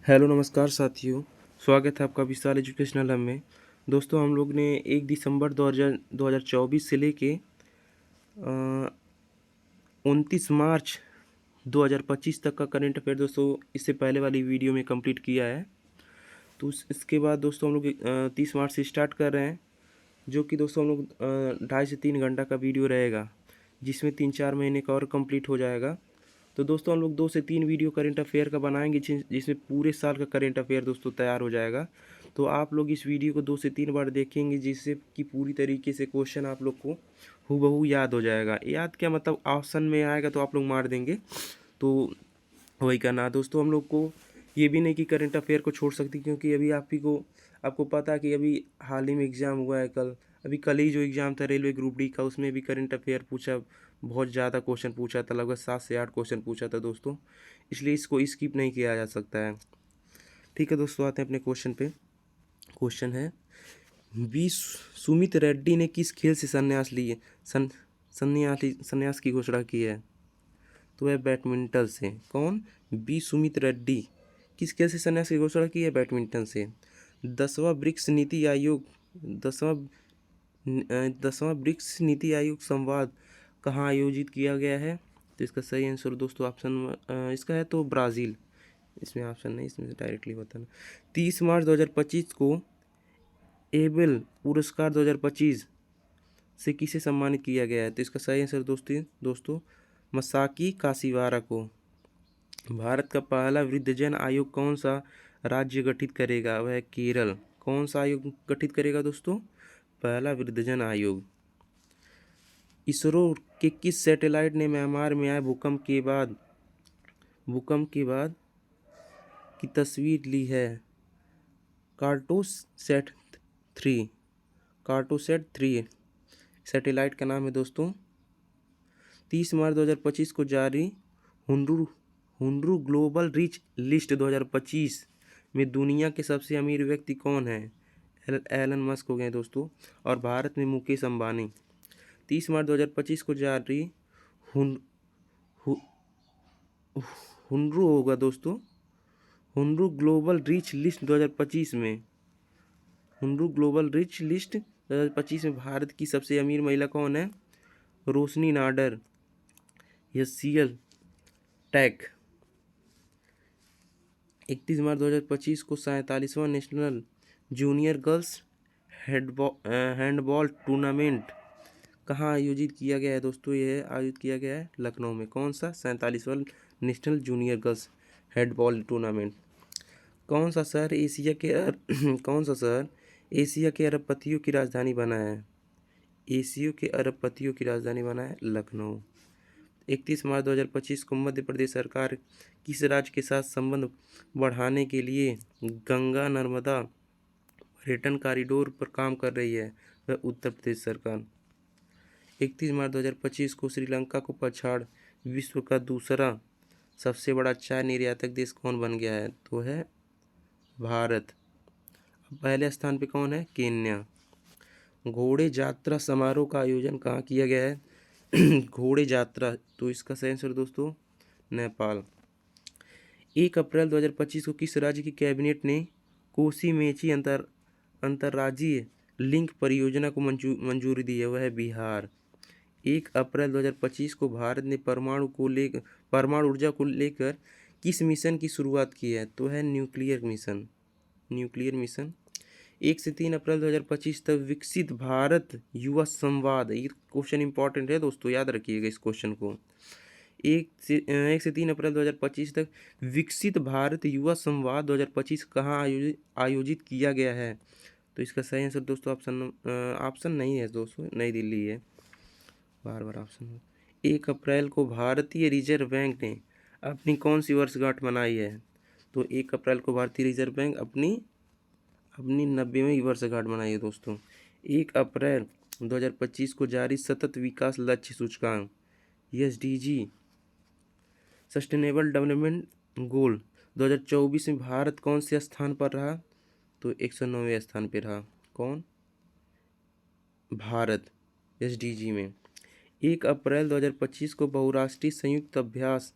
Hello नमस्कार साथियों। स्वागत है आपका विशाल एजुकेशनल हब में। दोस्तों हम लोग ने 1 दिसंबर 2024 से लेके 29 मार्च 2025 तक का करंट अफेयर दोस्तों इससे पहले वाली वीडियो में कंप्लीट किया है। तो इसके बाद दोस्तों हम लोग 30 मार्च से स्टार्ट कर रहे हैं, जो कि दोस्तों हम लोग 2.5 से 3 घंटा का वीडियो रहेगा, जिसमें 3-4 महीने का और कंप्लीट हो जाएगा। तो दोस्तों हम लोग 2 से 3 वीडियो करंट अफेयर का बनाएंगे, जिसमें पूरे साल का करंट अफेयर दोस्तों तैयार हो जाएगा। तो आप लोग इस वीडियो को 2 से 3 बार देखेंगे, जिससे कि पूरी तरीके से क्वेश्चन आप लोग को हूबहू याद हो जाएगा। याद क्या मतलब, ऑप्शन में आएगा तो आप लोग मार देंगे। तो वही करना है दोस्तों। हम लोग को ये भी नहीं कि करंट अफेयर को छोड़ सकती, क्योंकि अभी आपको पता है कि अभी हाल ही में एग्ज़ाम हुआ है कल ही जो एग्ज़ाम था रेलवे ग्रुप डी का, उसमें भी करंट अफेयर पूछा। बहुत ज़्यादा क्वेश्चन पूछा था, लगभग 7 से 8 क्वेश्चन पूछा था दोस्तों। इसलिए इसको स्किप नहीं किया जा सकता है। ठीक है दोस्तों, आते हैं अपने क्वेश्चन पे। क्वेश्चन है, बी सुमित रेड्डी ने किस खेल से संन्यास लिए संन्यास की घोषणा की है? तो है बैडमिंटन से। कौन? बी सुमित रेड्डी किस खेल से संन्यास की घोषणा की है? बैडमिंटन से। 10वां 10वां ब्रिक्स नीति आयोग संवाद कहाँ आयोजित किया गया है? तो इसका सही आंसर दोस्तों ऑप्शन इसका है तो ब्राज़ील। इसमें ऑप्शन नहीं, इसमें से डायरेक्टली बताना। 30 मार्च 2025 को एबेल पुरस्कार 2025 से किसे सम्मानित किया गया है? तो इसका सही आंसर दोस्तों मसाकी काशीवारा को। भारत का पहला वृद्धजन आयोग कौन सा राज्य गठित करेगा? वह है केरल। कौन सा आयोग गठित करेगा दोस्तों? पहला वृद्धजन आयोग। इसरो के किस सैटेलाइट ने म्यांमार में आए भूकंप के बाद की तस्वीर ली है? कार्टोसैट 3। कार्टोसैट 3 सैटेलाइट का नाम है दोस्तों। 30 मार्च 2025 को जारी Hundru Hundru global rich list 2025 में दुनिया के सबसे अमीर व्यक्ति कौन है? एलन मस्क हो गए दोस्तों। और भारत में मुकेश अंबानी। 30 मार्च 2025 को जारी हुन हु- हुंड्रू होगा दोस्तों। हुंड्रू ग्लोबल रिच लिस्ट 2025 में हुंड्रू ग्लोबल रिच लिस्ट 2025 में भारत की सबसे अमीर महिला कौन है? रोशनी नाडर। HCL tag. 31 मार्च 2025 को 47वां national junior girls handball tournament कहाँ आयोजित किया गया है दोस्तों? यह आयोजित किया गया है लखनऊ में। कौन सा? 47वां national junior girls handball tournament. कौन सा शहर कौन सा शहर एशिया के अरबपतियों की राजधानी बना है? एशिया के अरबपतियों की राजधानी बना है लखनऊ। 31 मार्च 2025 को मध्य प्रदेश सरकार किस राज्य के साथ संबंध बढ़ाने के लिए गंगा नर्मदा पर्यटन कॉरिडोर पर काम कर रही है? वह उत्तर प्रदेश सरकार। 31 मार्च 2025 को श्रीलंका को पछाड़ विश्व का दूसरा सबसे बड़ा चाय निर्यातक देश कौन बन गया है? तो है भारत। पहले स्थान पे कौन है? केन्या। घोड़े यात्रा समारोह का आयोजन कहाँ किया गया है? घोड़े यात्रा, तो इसका सही आंसर दोस्तों नेपाल। 1 अप्रैल 2025 को किस राज्य की कैबिनेट ने कोसी मेची अंतर्राज्यीय लिंक परियोजना को मंजूरी दी है? वह है बिहार। 1 अप्रैल 2025 को भारत ने परमाणु ऊर्जा को लेकर किस मिशन की शुरुआत की है? तो है न्यूक्लियर मिशन। 1 से 3 अप्रैल 2025 तक विकसित भारत युवा संवाद, ये क्वेश्चन इंपॉर्टेंट है दोस्तों, याद रखिएगा इस क्वेश्चन को। 1 से 3 अप्रैल 2025 तक विकसित भारत युवा संवाद 2025 कहाँ आयोजित किया गया है? तो इसका सही आंसर दोस्तों ऑप्शन नहीं है दोस्तों, नई दिल्ली है। बार बार ऑप्शन। 1 अप्रैल को भारतीय रिजर्व बैंक ने अपनी कौन सी वर्षगांठ मनाई है? तो 1 अप्रैल को भारतीय रिजर्व बैंक अपनी 90वीं वर्षगांठ मनाई है दोस्तों। 1 अप्रैल 2025 को जारी सतत विकास लक्ष्य सूचकांक एसडीजी सस्टेनेबल डेवलपमेंट गोल 2024 में भारत कौन से स्थान पर रहा? तो 109वें स्थान पर रहा। कौन? भारत एसडीजी में। 1 अप्रैल 2025 को बहुराष्ट्रीय संयुक्त अभ्यास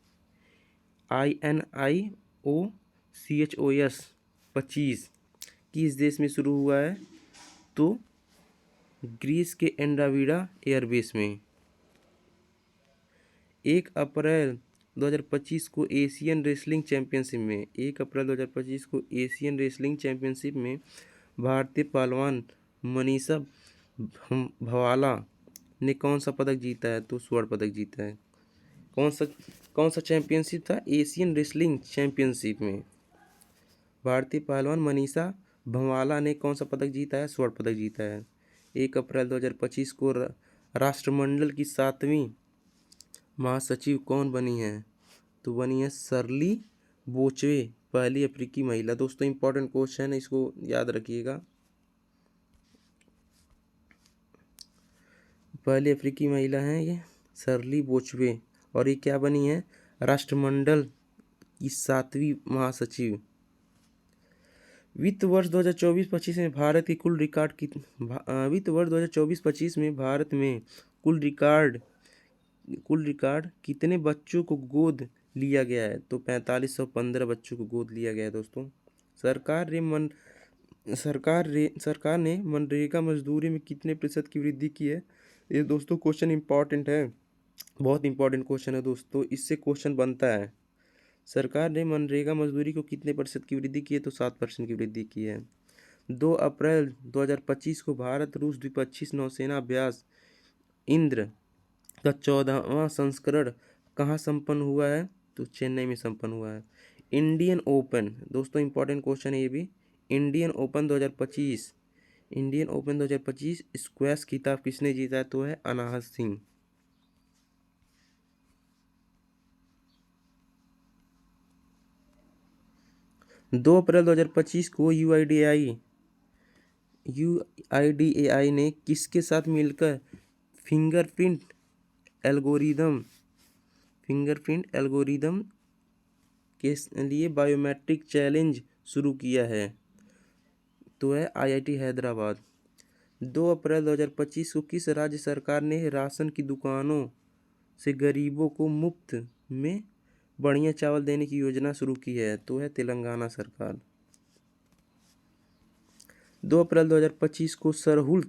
INIO CHOS 25 किस देश में शुरू हुआ है? तो ग्रीस के एंड्राविडा एयरबेस में। 1 अप्रैल 2025 को एशियन रेसलिंग चैंपियनशिप में 1 अप्रैल 2025 को एशियन रेसलिंग चैंपियनशिप में भारतीय पहलवान मनीषा भवाला ने कौन सा पदक जीता है? तो स्वर्ण पदक जीता है। कौन सा चैंपियनशिप था? एशियन रेसलिंग चैंपियनशिप में भारतीय पहलवान मनीषा भंवाला ने कौन सा पदक जीता है? स्वर्ण पदक जीता है। 1 अप्रैल 2025 को राष्ट्रमंडल की 7वीं महासचिव कौन बनी है? तो बनी है शर्ली बोचवे, पहली अफ्रीकी महिला। दोस्तों इंपॉर्टेंट क्वेश्चन है, इसको याद रखिएगा। पहली अफ्रीकी महिला हैं ये शर्ली बोचवे, और ये क्या बनी है? राष्ट्रमंडल की 7वीं महासचिव। वित्त वर्ष 2024-25 में भारत की कुल रिकॉर्ड की वित्त वर्ष 2024-25 में भारत में कुल रिकॉर्ड कितने बच्चों को गोद लिया गया है? तो 4515 बच्चों को गोद लिया गया है। दोस्तों सरकार ने मनरेगा मजदूरी में कितने प्रतिशत की वृद्धि की है? ये दोस्तों क्वेश्चन इंपॉर्टेंट है, बहुत इंपॉर्टेंट क्वेश्चन है दोस्तों, इससे क्वेश्चन बनता है। सरकार ने मनरेगा मजदूरी को कितने प्रतिशत की वृद्धि की है? तो 7% की वृद्धि की है। 2 अप्रैल 2025 को भारत रूस द्विपक्षीय नौसेना अभ्यास इंद्र का 14वां संस्करण कहाँ संपन्न हुआ है? तो चेन्नई में संपन्न हुआ है। इंडियन ओपन, दोस्तों इंपॉर्टेंट क्वेश्चन है ये भी। इंडियन ओपन 2025 स्क्वैश खिताब किसने जीता है? तो है अनाहत सिंह। 2 अप्रैल 2025 को यूआईडीएआई ने किसके साथ मिलकर फिंगरप्रिंट एल्गोरिदम के लिए बायोमेट्रिक चैलेंज शुरू किया है? तो है आईआईटी हैदराबाद। 2 अप्रैल 2025 को किस राज्य सरकार ने राशन की दुकानों से गरीबों को मुफ्त में बढ़िया चावल देने की योजना शुरू की है? तो है तेलंगाना सरकार। 2 अप्रैल 2025 को सरहुल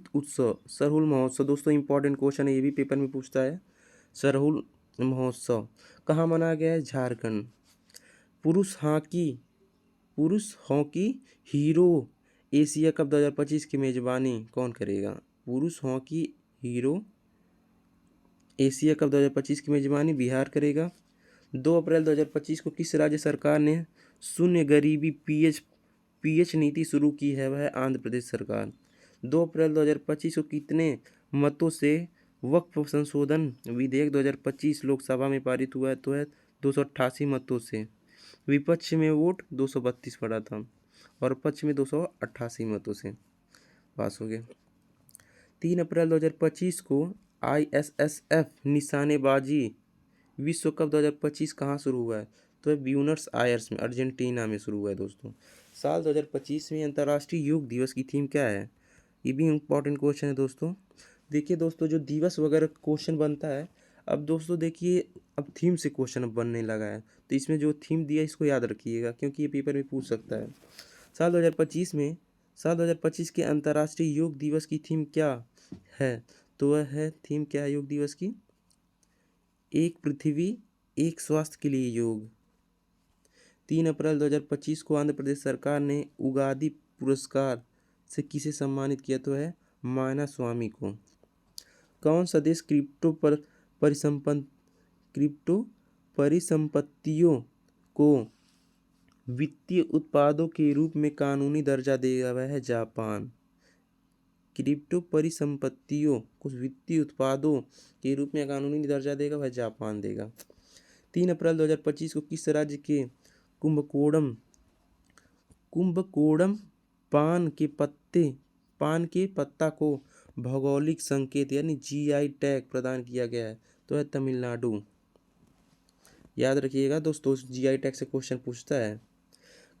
महोत्सव, दोस्तों इंपॉर्टेंट क्वेश्चन है, ये भी पेपर में पूछता है। सरहुल महोत्सव कहाँ मनाया गया है? झारखंड। पुरुष हॉकी हीरो एशिया कप 2025 की मेजबानी कौन करेगा? पुरुष हॉकी हीरो एशिया कप 2025 की मेजबानी बिहार करेगा। 2 अप्रैल 2025 को किस राज्य सरकार ने शून्य गरीबी पीएच नीति शुरू की है? वह आंध्र प्रदेश सरकार। 2 अप्रैल 2025 को कितने मतों से वक्फ संशोधन विधेयक 2025 लोकसभा में पारित हुआ है? तो है 288 मतों से। विपक्ष में वोट 232 पड़ा था और पक्ष में 288 मतों से पास हो गया। 3 अप्रैल 2025 को ISSF निशानेबाजी विश्व कप 2025 कहाँ शुरू हुआ है? तो है ब्यूनस आयर्स में, अर्जेंटीना में शुरू हुआ है। दोस्तों साल 2025 में अंतर्राष्ट्रीय योग दिवस की थीम क्या है? ये भी इम्पोर्टेंट क्वेश्चन है दोस्तों। देखिए दोस्तों, जो दिवस वगैरह क्वेश्चन बनता है, अब दोस्तों देखिए अब थीम से क्वेश्चन अब बनने लगा है, तो इसमें जो थीम दिया है इसको याद रखिएगा, क्योंकि ये पेपर में पूछ सकता है। साल 2025 के अंतर्राष्ट्रीय योग दिवस की थीम क्या है? तो वह है, थीम क्या है योग दिवस की? एक पृथ्वी एक स्वास्थ्य के लिए योग। 3 अप्रैल 2025 को आंध्र प्रदेश सरकार ने उगादी पुरस्कार से किसे सम्मानित किया? तो है मायना स्वामी को। कौन सा देश क्रिप्टो परिसंपत्तियों को वित्तीय उत्पादों के रूप में कानूनी दर्जा देगा? वह है जापान। क्रिप्टो परिसंपत्तियों को वित्तीय उत्पादों के रूप में कानूनी दर्जा देगा? वह जापान देगा। 3 अप्रैल 2025 को किस राज्य के कुंभकोणम पान के पत्ता को भौगोलिक संकेत यानी GI टैग प्रदान किया गया है? तो है तमिलनाडु। याद रखिएगा दोस्तों, GI टैग से क्वेश्चन पूछता है।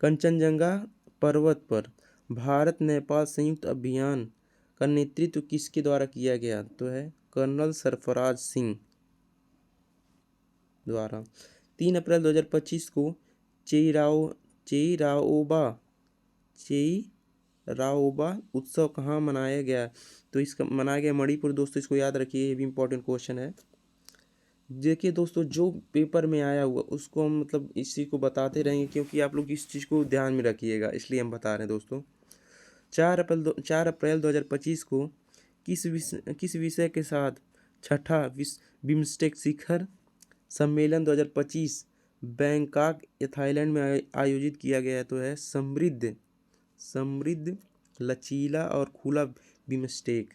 कंचनजंगा पर्वत पर भारत नेपाल संयुक्त अभियान का नेतृत्व किसके द्वारा किया गया? तो है कर्नल सरफराज सिंह द्वारा। 3 अप्रैल 2025 को चेइराओबा उत्सव कहाँ मनाया गया? तो इसका मनाया गया मणिपुर। दोस्तों इसको याद रखिए, ये भी इम्पोर्टेंट क्वेश्चन है। देखिए दोस्तों, जो पेपर में आया हुआ उसको हम मतलब इस चीज़ को बताते रहेंगे, क्योंकि आप लोग इस चीज़ को ध्यान में रखिएगा, इसलिए हम बता रहे हैं दोस्तों। 4 अप्रैल 2025 को किस विषय के साथ छठा बिम्स्टेक शिखर सम्मेलन 2025 बैंकॉक थाईलैंड में आयोजित किया गया? तो है समृद्ध, लचीला और खुला बिम्स्टेक।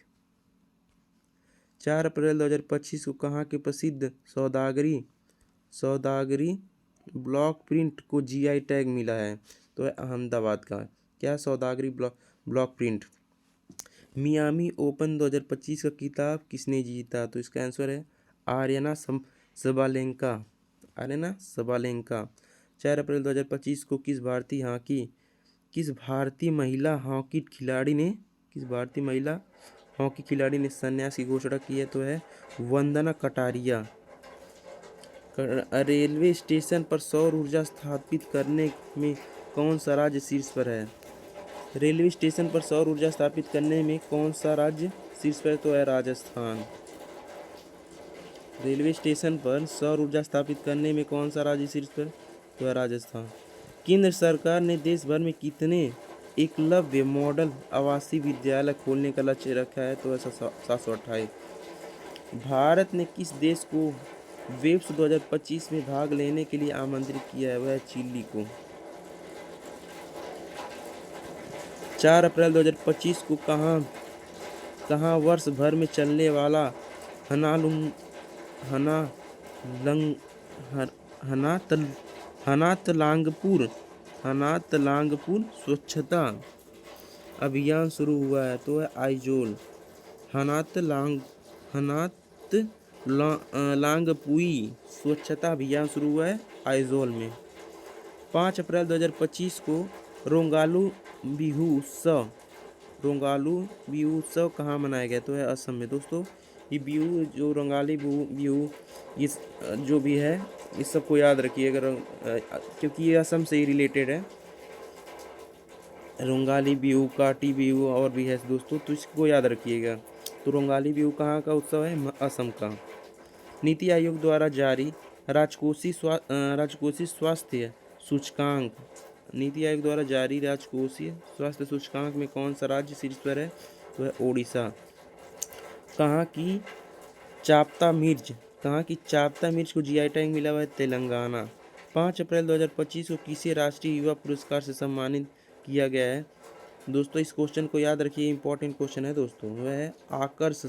4 अप्रैल 2025 को कहाँ के प्रसिद्ध सौदागरी ब्लॉक प्रिंट को जीआई टैग मिला है? तो है अहमदाबाद का। क्या? सौदागरी ब्लॉक प्रिंट। मियामी ओपन 2025 का खिताब किसने जीता? तो इसका आंसर है आर्यना सबालेंका। 4 अप्रैल 2025 को किस भारतीय महिला हॉकी खिलाड़ी ने संन्यास की घोषणा की है? तो है वंदना कटारिया। रेलवे स्टेशन पर सौर ऊर्जा स्थापित करने में कौन सा राज्य शीर्ष पर है? रेलवे स्टेशन पर सौर ऊर्जा स्थापित करने में कौन सा राज्य शीर्ष पर? तो है राजस्थान। रेलवे स्टेशन पर सौर ऊर्जा स्थापित करने में कौन सा राज्य शीर्ष पर? तो है राजस्थान। केंद्र सरकार ने देश भर में कितने एकलव्य मॉडल आवासीय विद्यालय खोलने का लक्ष्य रखा है? तो है 728। भारत ने किस देश को वेव्स 2025 में भाग लेने के लिए आमंत्रित किया है? वह है चिली को। 4 अप्रैल 2025 को कहाँ वर्ष भर में चलने वाला हनातलांगपुर स्वच्छता अभियान शुरू हुआ है? तो है आइजोल। लांगपुई स्वच्छता अभियान शुरू हुआ है आइजोल में। 5 अप्रैल 2025 को रोंगालू बिहू उत्सव कहाँ मनाया गया? तो है असम में। दोस्तों ये बिहू जो रोंगाली बिहू ये जो भी है इस सबको याद रखिए, अगर क्योंकि ये असम से ही रिलेटेड है। रोंगाली बिहू, काटी बिहू और भी है दोस्तों, तो इसको याद रखिएगा। तो रोंगाली बिहू कहाँ का उत्सव है? असम का। नीति आयोग द्वारा जारी राजकोषीय स्वास्थ्य सूचकांक। नीति आयोग द्वारा जारी राजकोषीय स्वास्थ्य सूचकांक में कौन सा राज्य शीर्ष पर है? तो है ओडिशा। कहाँ की चाप्ता मिर्च को जीआई टैग मिला हुआ है? तेलंगाना। 5 अप्रैल 2025 को किसे राष्ट्रीय युवा पुरस्कार से सम्मानित किया गया है? दोस्तों इस क्वेश्चन को याद रखिए, इंपॉर्टेंट क्वेश्चन है दोस्तों। वह है आकर्ष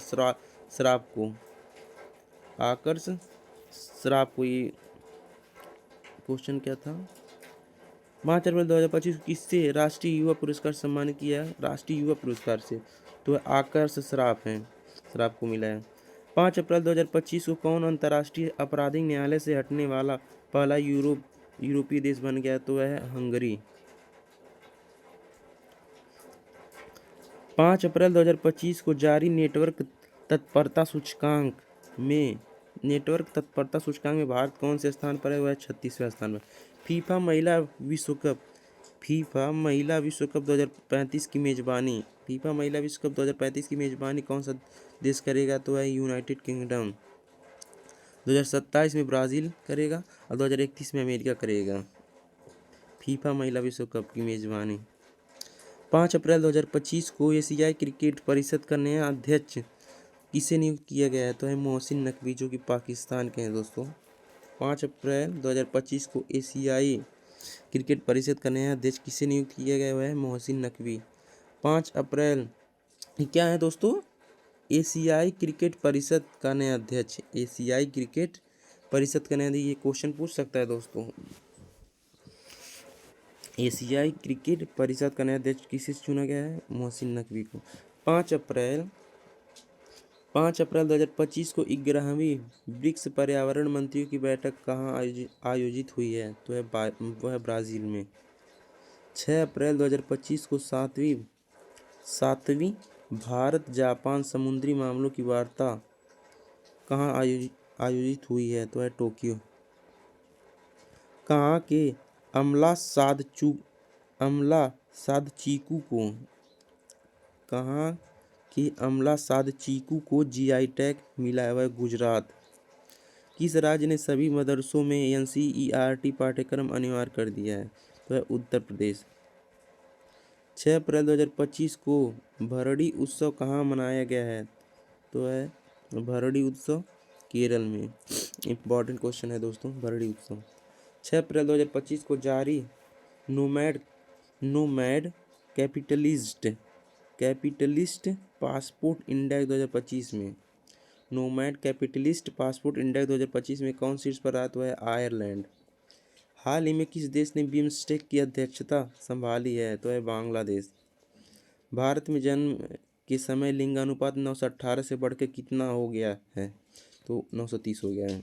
श्राप को। ये क्वेश्चन क्या था? 5 अप्रैल 2025 को किससे राष्ट्रीय युवा पुरस्कार सम्मानित किया? राष्ट्रीय युवा पुरस्कार से। तो आकर्ष श्राप को मिला है। 5 अप्रैल 2025 को कौन अंतर्राष्ट्रीय आपराधिक न्यायालय से हटने वाला पहला यूरोपीय देश बन गया? तो है हंगरी। 5 अप्रैल 2025 को जारी नेटवर्क तत्परता सूचकांक में भारत कौन से स्थान पर है? वह 36वें स्थान पर। फीफा महिला विश्व कप 2035 की मेजबानी कौन सा देश करेगा? तो है यूनाइटेड किंगडम। 2027 में ब्राज़ील करेगा और 2031 में अमेरिका करेगा फीफा महिला विश्व कप की मेजबानी। 5 अप्रैल 2025 को एशियाई क्रिकेट परिषद का नया अध्यक्ष किसे नियुक्त किया गया है? तो है मोहसिन नकवी, जो कि पाकिस्तान के हैं दोस्तों। 5 अप्रैल 2025 को एशियाई क्रिकेट परिषद का नया अध्यक्ष किसे नियुक्त किया गया है? मोहसिन नकवी। 5 अप्रैल क्या है दोस्तों? एशियाई क्रिकेट परिषद का नया अध्यक्ष। ये क्वेश्चन पूछ सकता है दोस्तों। एशियाई क्रिकेट परिषद का नया अध्यक्ष किसे चुना गया है? मोहसिन नकवी को। 5 अप्रैल 2025 को 11वीं ब्रिक्स पर्यावरण मंत्रियों की बैठक कहाँ आयोजित हुई है? तो वह है ब्राज़ील में। 6 अप्रैल 2025 को सातवीं भारत जापान समुद्री मामलों की वार्ता कहाँ आयोजित हुई है? तो है टोक्यो। कहाँ के अमला साध चीकू को कहाँ के अमला साध चीकू को जीआई टैग मिला है? वह गुजरात। किस राज्य ने सभी मदरसों में एनसीईआरटी पाठ्यक्रम अनिवार्य कर दिया है? तो है उत्तर प्रदेश। 6 अप्रैल 2025 को भरड़ी उत्सव कहाँ मनाया गया है? तो है भरड़ी उत्सव केरल में। इम्पॉर्टेंट क्वेश्चन है दोस्तों, भरड़ी उत्सव। 6 अप्रैल 2025 को जारी नोमैड कैपिटलिस्ट पासपोर्ट इंडेक्स 2025 में नोमैड कैपिटलिस्ट पासपोर्ट इंडेक्स 2025 में कौन शीर्ष पर रहा? तो है आयरलैंड। हाल ही में किस देश ने बिम्स्टेक की अध्यक्षता संभाली है? तो है बांग्लादेश। भारत में जन्म के समय लिंगानुपात 918 से बढ़कर कितना हो गया है? तो 930 हो गया है।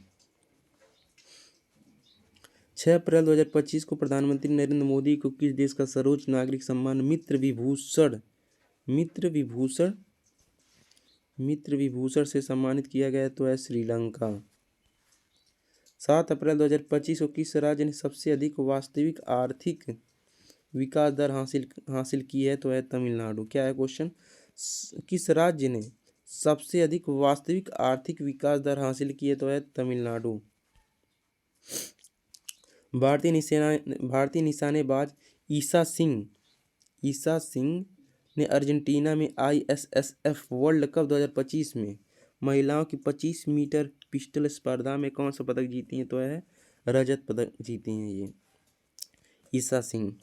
6 अप्रैल 2025 को प्रधानमंत्री नरेंद्र मोदी को किस देश का सर्वोच्च नागरिक सम्मान मित्र विभूषण से सम्मानित किया गया? तो है श्रीलंका। 7 अप्रैल 2025 को किस राज्य ने सबसे अधिक वास्तविक आर्थिक विकास दर हासिल की है? तो है तमिलनाडु। क्या है क्वेश्चन? किस राज्य ने सबसे अधिक वास्तविक आर्थिक विकास दर हासिल की है? तो है तमिलनाडु। भारतीय निशानेबाज ईशा सिंह ने अर्जेंटीना में आईएसएसएफ वर्ल्ड कप 2025 में महिलाओं की 25 मीटर पिस्टल स्पर्धा में कौन सा पदक जीती हैं? तो है रजत पदक जीती हैं ये ईशा सिंह,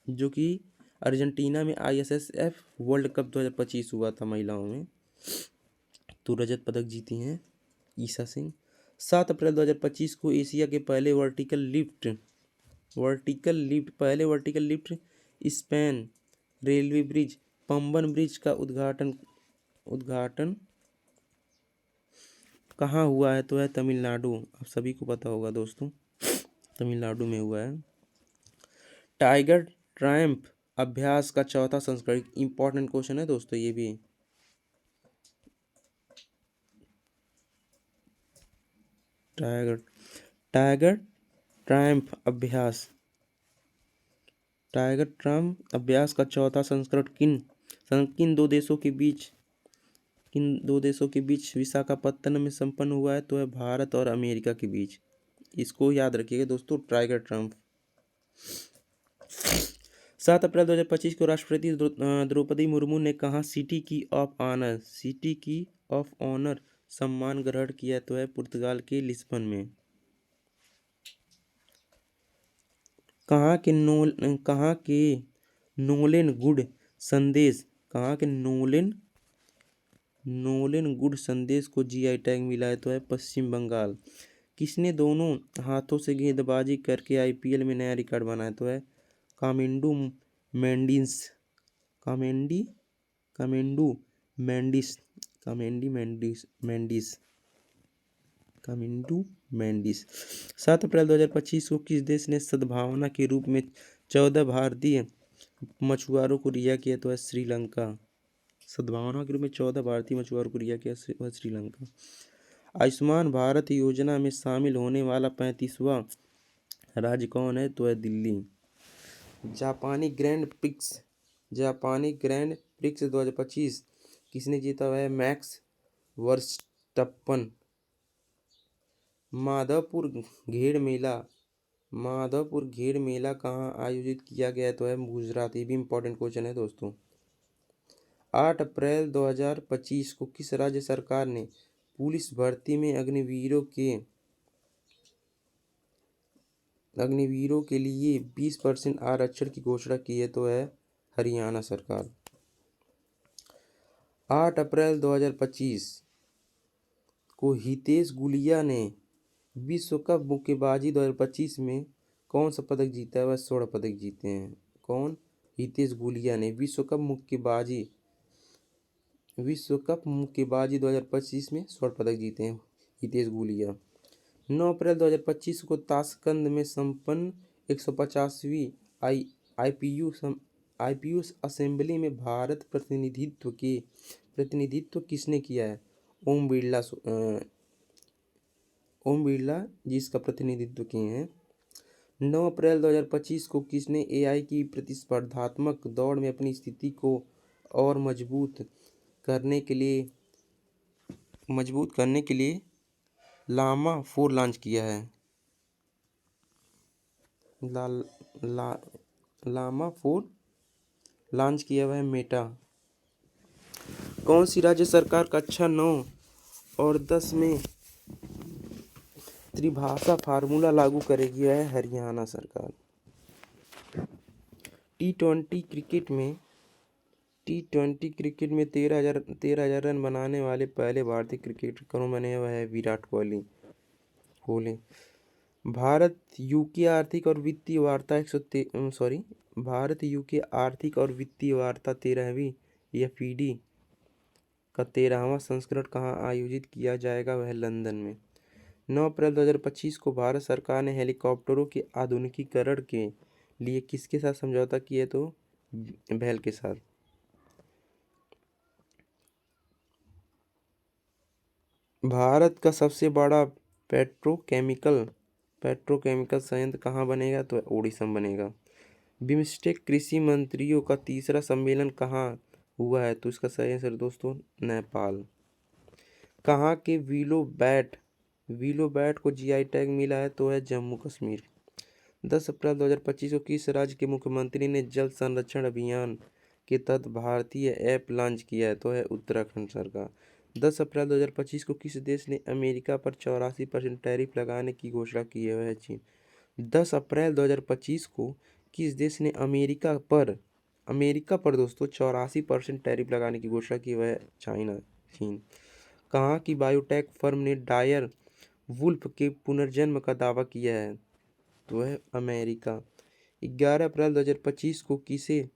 जो कि अर्जेंटीना में आईएसएसएफ वर्ल्ड कप 2025 हुआ था महिलाओं में, तो रजत पदक जीती हैं ईशा सिंह। 7 अप्रैल 2025 को एशिया के पहले vertical lift span railway bridge Pamban bridge का उद्घाटन कहाँ हुआ है? तो है तमिलनाडु। आप सभी को पता होगा दोस्तों, तमिलनाडु में हुआ है। टाइगर ट्रायम्फ अभ्यास का चौथा संस्करण, इंपॉर्टेंट क्वेश्चन है दोस्तों ये भी। टाइगर ट्रायम्फ अभ्यास का चौथा संस्करण किन दो देशों के बीच विशाखापत्तनम में संपन्न हुआ है? तो है भारत और अमेरिका के बीच। इसको याद रखिएगा दोस्तों, टाइगर ट्रायम्फ। 7 अप्रैल 2025 को राष्ट्रपति द्रौपदी मुर्मू ने कहाँ सिटी की ऑफ ऑनर सम्मान ग्रहण किया? तो है पुर्तगाल के लिस्बन में। कहाँ के नोलेन गुड संदेश को जीआई टैग मिला है? तो है पश्चिम बंगाल। किसने दोनों हाथों से गेंदबाजी करके आईपीएल में नया रिकॉर्ड बनाया? तो है कामेंडू मेंडिस। 7 अप्रैल 2025 को किस देश ने सद्भावना के रूप में 14 भारतीय मछुआरों को रिहा किया? तो है श्रीलंका। सद्भावना के रूप में 14 भारतीय मछुआरों को रिहा किया वह श्रीलंका। आयुष्मान भारत योजना में शामिल होने वाला 35वां राज्य कौन है? तो है दिल्ली। जापानी ग्रैंड प्रिक्स 2025 किसने जीता? हुआ है मैक्स वर्स्टप्पन। माधवपुर घेर मेला कहाँ आयोजित किया गया? तो है गुजरात। ये भी इंपॉर्टेंट क्वेश्चन है दोस्तों। 8 अप्रैल 2025 को किस राज्य सरकार ने पुलिस भर्ती में अग्निवीरों के लिए 20% आरक्षण की घोषणा की है? तो है हरियाणा सरकार। 8 अप्रैल 2025 को हितेश गुलिया ने विश्व कप मुक्केबाजी 2025 में कौन सा पदक जीता है? वह स्वर्ण पदक जीते हैं। कौन? हितेश गुलिया ने विश्व कप मुक्केबाजी 2025 में स्वर्ण पदक जीते हैं हितेश गुलिया। 9 अप्रैल 2025 को ताशकंद में संपन्न 150वीं आईपीयू असेंबली में भारत प्रतिनिधित्व किसने किया है? ओम बिरला जी इसका प्रतिनिधित्व किए हैं। 9 अप्रैल 2025 को किसने एआई की प्रतिस्पर्धात्मक दौड़ में अपनी स्थिति को और मजबूत करने के लिए लामा 4 लॉन्च किया है? ला, ला, लामा 4 लॉन्च किया हुआ है मेटा। कौन सी राज्य सरकार कक्षा 9 और 10 में त्रिभाषा फार्मूला लागू करेगी? है हरियाणा सरकार। टी20 क्रिकेट में 13,000 रन बनाने वाले पहले भारतीय क्रिकेटर कौन बने हुए हैं? विराट कोहली। भारत यूके आर्थिक और वित्तीय वार्ता 13वीं FED का 13वां संस्करण कहाँ आयोजित किया जाएगा? वह लंदन में। 9 अप्रैल 2025 को भारत सरकार ने हेलीकॉप्टरों के आधुनिकीकरण के लिए किसके साथ समझौता किया? तो BHEL के साथ। भारत का सबसे बड़ा पेट्रोकेमिकल संयंत्र कहाँ बनेगा? तो ओडिशा में बनेगा। बिम्स्टेक कृषि मंत्रियों का तीसरा सम्मेलन कहाँ हुआ है? तो इसका सही आंसर दोस्तों नेपाल। कहाँ के विलो बैट को GI टैग मिला है? तो है जम्मू कश्मीर। 10 अप्रैल 2025 को किस राज्य के मुख्यमंत्री ने जल संरक्षण अभियान के तहत भारतीय ऐप लॉन्च किया है? तो है उत्तराखंड सरकार। 10 अप्रैल 2025 को किस देश ने अमेरिका पर 84% टैरिफ लगाने की घोषणा की है? वह चीन। 10 अप्रैल 2025 को किस देश ने अमेरिका पर दोस्तों 84% टैरिफ लगाने की घोषणा की? वह चीन। कहाँ की बायोटेक फर्म ने डायर वुल्फ के पुनर्जन्म का दावा किया है? तो वह अमेरिका। 11 अप्रैल 2025 को किसे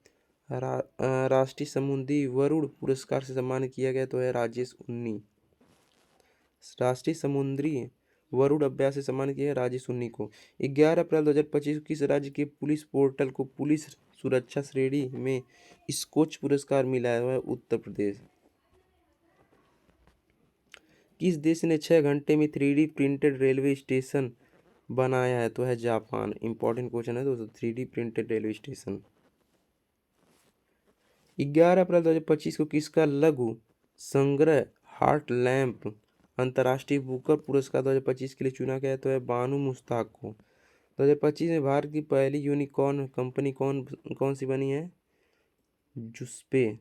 राष्ट्रीय समुद्री वरुण पुरस्कार से सम्मानित किया गया? तो है राजेश उन्नी। राष्ट्रीय समुद्री वरुण अभ्यास से सम्मानित किया राजेश उन्नी को। 11 अप्रैल 2025 को किस राज्य के पुलिस पोर्टल को पुलिस सुरक्षा श्रेणी में स्कोच पुरस्कार मिला है? वह उत्तर प्रदेश। किस देश ने 6 घंटे में 3D प्रिंटेड रेलवे स्टेशन बनाया है? तो है जापान। इंपॉर्टेंट क्वेश्चन है दोस्तों, 3D प्रिंटेड रेलवे स्टेशन। 11 अप्रैल 2025 को किसका लघु संग्रह हार्ट लैम्प अंतर्राष्ट्रीय बुकर पुरस्कार 2025 के लिए चुना गया? तो है बानू मुश्ताक को। 2025 में भारत की पहली यूनिकॉर्न कंपनी कौन सी बनी है? जुस्पे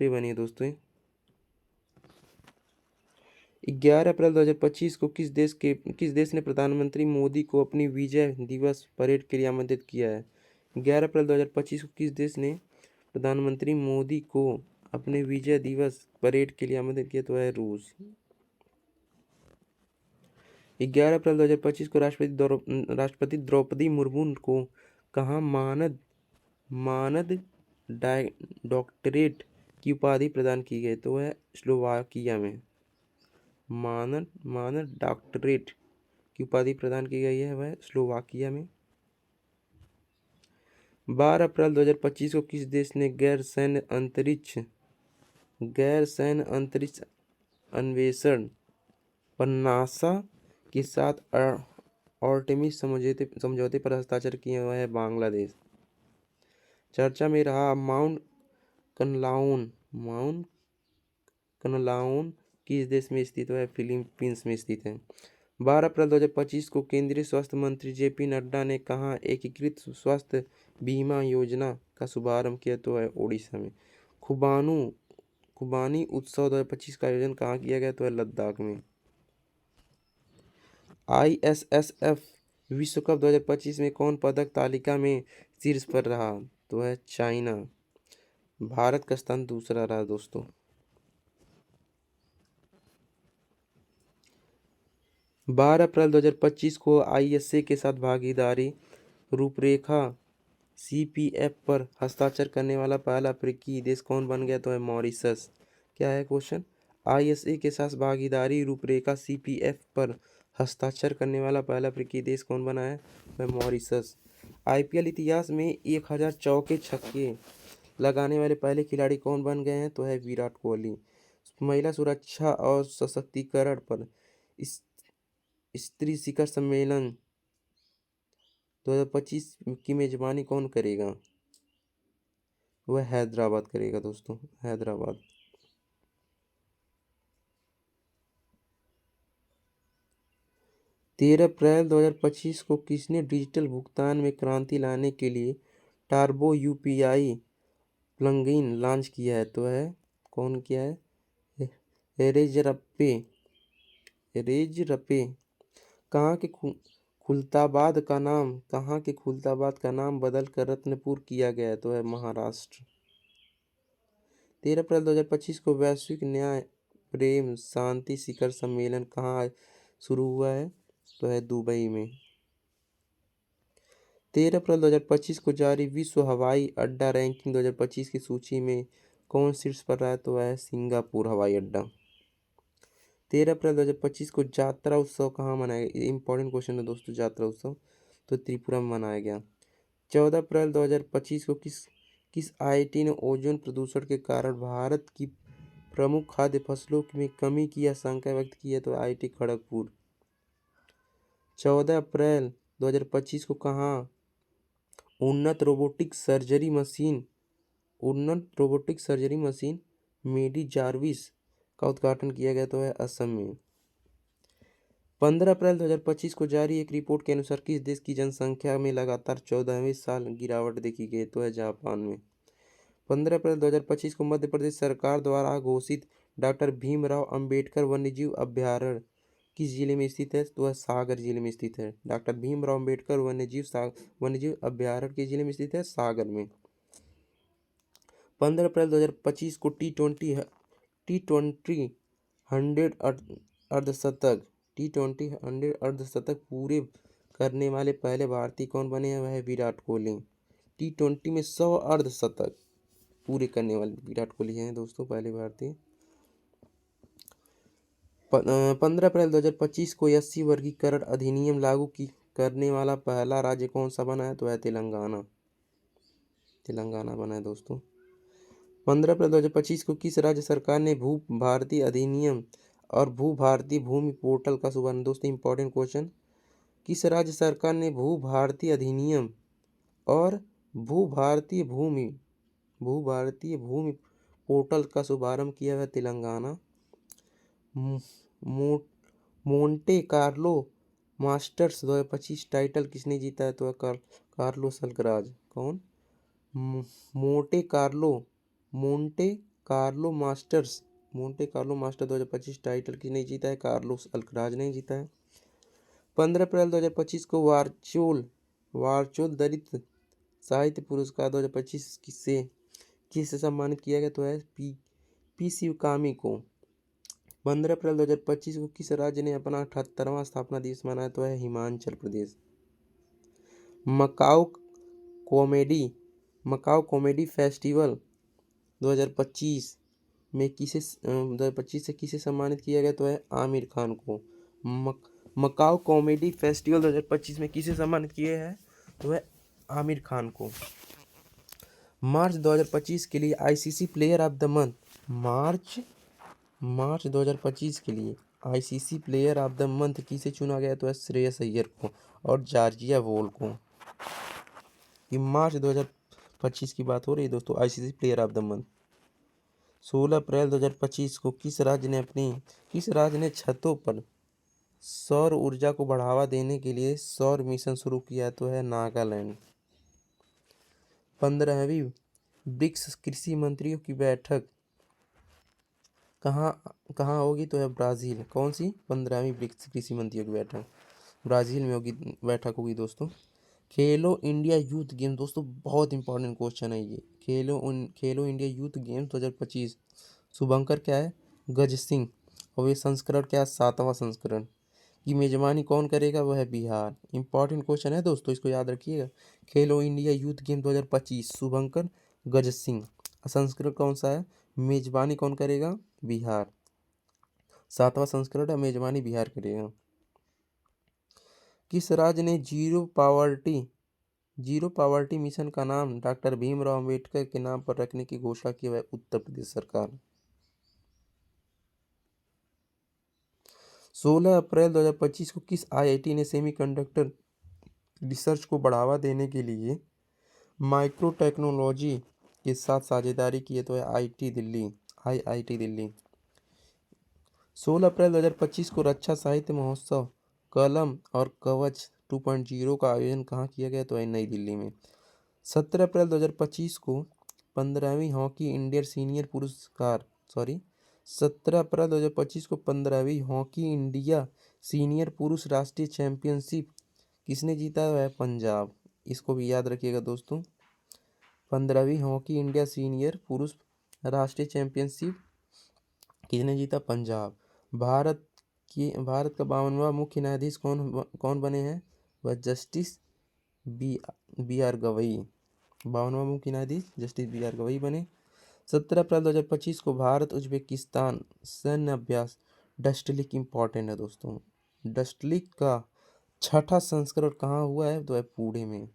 बनी है दोस्तों। 11 अप्रैल 2025 को किस देश ने प्रधानमंत्री मोदी को अपनी विजय दिवस परेड के लिए आमंत्रित किया है? 11 अप्रैल 2025 को किस देश ने प्रधानमंत्री मोदी को अपने विजय दिवस परेड के लिए आमंत्रित किया? तो है रूस। 11 अप्रैल 2025 को राष्ट्रपति द्रौपदी मुर्मू को कहाँ मानद डॉक्टरेट की उपाधि प्रदान की गई? तो है स्लोवाकिया में। मानद डॉक्टरेट की उपाधि प्रदान की गई है वह स्लोवाकिया में। 12 अप्रैल 2025 को किस देश ने गैर सैन्य अंतरिक्ष अन्वेषण पर नासा के साथ आर्टेमिस समझौते पर हस्ताक्षर किए हुए है? बांग्लादेश। चर्चा में रहा माउंट कनलाउन किस देश में स्थित है? फिलीपींस में स्थित है। 12 अप्रैल 2025 को केंद्रीय स्वास्थ्य मंत्री JP नड्डा ने कहाँ एकीकृत स्वास्थ्य बीमा योजना का शुभारंभ किया? तो है ओडिशा में। खुबानी उत्सव 2025 का आयोजन कहाँ किया गया? तो है लद्दाख में। ISSF विश्व कप 2025 में कौन पदक तालिका में शीर्ष पर रहा? तो है चाइना। भारत का स्थान दूसरा रहा दोस्तों। 12 अप्रैल 2025 को ISA के साथ भागीदारी रूपरेखा CPF पर हस्ताक्षर करने वाला पहला अफ्रीकी देश कौन बन गया? तो है मॉरिशस। क्या है क्वेश्चन? ISA के साथ भागीदारी रूपरेखा CPF पर हस्ताक्षर करने वाला पहला अफ्रीकी देश कौन बना है? वह मॉरिशस। IPL इतिहास में 1000 चौके छक्के लगाने वाले पहले खिलाड़ी कौन बन गए हैं? तो है विराट कोहली। महिला सुरक्षा और सशक्तिकरण पर स्त्री शिखर सम्मेलन 2025 की मेजबानी कौन करेगा? वह हैदराबाद करेगा दोस्तों, हैदराबाद। 13 अप्रैल 2025 को किसने डिजिटल भुगतान में क्रांति लाने के लिए टार्बो यूपीआई प्लगइन लॉन्च किया है? तो है कौन किया है? रेजरपे। रेजरपे। कहाँ के खुलताबाद का नाम बदलकर रत्नपुर किया गया है? तो है महाराष्ट्र। 13 अप्रैल 2025 को वैश्विक न्याय प्रेम शांति शिखर सम्मेलन कहाँ शुरू हुआ है? तो है दुबई में। 13 अप्रैल 2025 को जारी विश्व हवाई अड्डा रैंकिंग 2025 की सूची में कौन शीर्ष पर रहा है? तो है सिंगापुर हवाई अड्डा। 13 अप्रैल 2025 को यात्रा उत्सव कहाँ मनाया गया? इंपॉर्टेंट क्वेश्चन है दोस्तों, यात्रा उत्सव तो त्रिपुरा में मनाया गया। 14 अप्रैल 2025 को किस आईआईटी ने ओजोन प्रदूषण के कारण भारत की प्रमुख खाद्य फसलों में कमी की आशंका व्यक्त की है? तो आईआईटी खड़गपुर। 14 अप्रैल 2025 को कहाँ उन्नत रोबोटिक सर्जरी मशीन मेडी जार्विस का उद्घाटन किया गया? तो है असम में। 15 अप्रैल 2025 को जारी एक रिपोर्ट के अनुसार किस देश की जनसंख्या में लगातार 14वें साल गिरावट देखी गई? तो है जापान में। 15 अप्रैल 2025 को मध्य प्रदेश सरकार द्वारा घोषित डॉक्टर भीमराव अंबेडकर वन्यजीव अभयारण्य किस जिले में स्थित है? तो वह सागर जिले में स्थित है। डॉक्टर भीमराव अंबेडकर वन्यजीव अभयारण्य किस जिले में स्थित है? सागर में। 15 अप्रैल 2025 को टी20 100 अर्धशतक पूरे करने वाले पहले भारतीय कौन बने हैं? वह है विराट कोहली। टी20 में 100 अर्धशतक पूरे करने वाले विराट कोहली हैं दोस्तों, पहले भारतीय। 15 अप्रैल 2025 को एससी वर्गीकरण अधिनियम लागू करने वाला पहला राज्य कौन सा बना है? तो है तेलंगाना। तेलंगाना बना है दोस्तों। 15 अप्रैल 2025 को किस राज्य सरकार ने भू भारती अधिनियम और भू भारतीय भूमि पोर्टल का शुभारंभ? दोस्तों इंपॉर्टेंट क्वेश्चन, किस राज्य सरकार ने भू भारतीय अधिनियम और भू भारतीय भूमि पोर्टल का शुभारंभ किया है? Telangana. Monte Carlo masters 2025 title किसने जीता है? तो कार्लोस अल्कराज। कौन? मोंटे कार्लो मास्टर्स 2025 टाइटल किसने जीता है? कार्लोस अल्कराज ने जीता है। 15 अप्रैल 2025 को वारचोल दलित साहित्य पुरस्कार 2025 किससे सम्मानित किया गया? तो है पी शिवकामी को। 15 अप्रैल 2025 को किस राज्य ने अपना 78वां स्थापना दिवस मनाया? तो है Himachal Pradesh. Macau comedy festival 2025 में 2025 से किसे सम्मानित किया गया? तो है आमिर खान को। मकाओ कॉमेडी फेस्टिवल 2025 में किसे सम्मानित किया है? तो है आमिर खान को। मार्च 2025 के लिए ICC player of the month मार्च 2025 के लिए ICC player of the month किसे चुना गया? तो है श्रेयस अय्यर को और जॉर्जिया वॉल को। ये मार्च 2025 की बात हो रही है दोस्तों, ICC player of the month. 16 अप्रैल 2025 को किस राज्य ने छतों पर सौर ऊर्जा को बढ़ावा देने के लिए सौर मिशन शुरू किया? तो है नागालैंड। 15वीं ब्रिक्स कृषि मंत्रियों की बैठक कहाँ होगी? तो है ब्राज़ील। कौन सी? 15वीं ब्रिक्स कृषि मंत्रियों की बैठक ब्राज़ील में होगी, बैठक होगी दोस्तों। खेलो इंडिया यूथ गेम दोस्तों बहुत इंपॉर्टेंट क्वेश्चन है ये। खेलो इंडिया यूथ गेम्स 2025 शुभंकर क्या है? गज सिंह। और ये संस्करण क्या है? 7वां संस्करण की मेजबानी कौन करेगा? वह है बिहार। इंपॉर्टेंट क्वेश्चन है दोस्तों, इसको याद रखिएगा। खेलो इंडिया यूथ गेम 2025 शुभंकर गज सिंह। संस्करण कौन सा है? मेजबानी कौन करेगा? बिहार। 7वां संस्करण है, मेजबानी बिहार करेगा। किस राज्य ने जीरो पावर्टी मिशन का नाम डॉक्टर भीमराव अंबेडकर के नाम पर रखने की घोषणा की? है उत्तर प्रदेश सरकार। 16 अप्रैल 2025 को किस आईआईटी ने सेमीकंडक्टर रिसर्च को बढ़ावा देने के लिए माइक्रो टेक्नोलॉजी के साथ साझेदारी की है तो है आईआईटी दिल्ली। 16 अप्रैल 2025 को रक्षा साहित्य महोत्सव कलम और कवच 2.0 का आयोजन कहाँ किया गया तो है नई दिल्ली में। 17 अप्रैल 2025 को 15वीं हॉकी इंडिया सीनियर पुरस्कार 17 अप्रैल 2025 को 15वीं हॉकी इंडिया सीनियर पुरुष राष्ट्रीय चैंपियनशिप किसने जीता है पंजाब। इसको भी याद रखिएगा दोस्तों। 15वीं हॉकी इंडिया सीनियर पुरुष राष्ट्रीय चैंपियनशिप किसने जीता पंजाब। भारत का 52वां मुख्य न्यायाधीश कौन बने हैं वह जस्टिस बी आर गवई। 52वां मुख्य न्यायाधीश जस्टिस बी आर गवई बने। 17 अप्रैल 2025 को भारत उज्बेकिस्तान सैन्य अभ्यास डस्टलिक इम्पॉर्टेंट है दोस्तों। डस्टलिक का 6ठा संस्करण कहाँ हुआ है तो है पुणे में।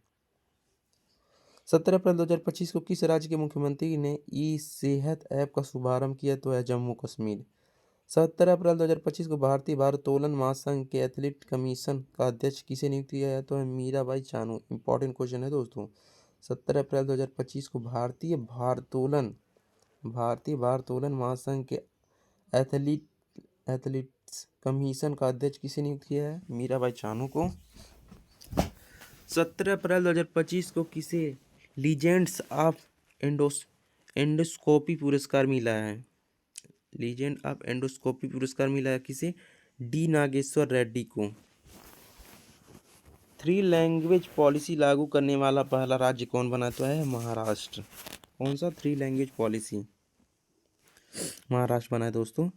17 अप्रैल 2025 को किस राज्य के मुख्यमंत्री ने ई सेहत ऐप का शुभारंभ किया तो है जम्मू कश्मीर। 17 अप्रैल 2025 को भारतीय भारोत्तोलन महासंघ के एथलीट कमीशन का अध्यक्ष किसे नियुक्त किया गया तो है मीराबाई चानू। इंपॉर्टेंट क्वेश्चन है दोस्तों। 17 अप्रैल 2025 को भारतीय भारोत्तोलन महासंघ के एथलीट्स कमीशन का अध्यक्ष किसे नियुक्त किया है मीराबाई चानू को। 17 अप्रैल 2025 को किसे लीजेंड्स ऑफ एंडोस्कोपी पुरस्कार मिला है। लीजेंड ऑफ एंडोस्कोपी पुरस्कार मिला है किसे डी नागेश्वर रेड्डी को। 3 लैंग्वेज पॉलिसी लागू करने वाला पहला राज्य कौन बना तो है महाराष्ट्र। कौन सा 3 लैंग्वेज पॉलिसी महाराष्ट्र बना है दोस्तों।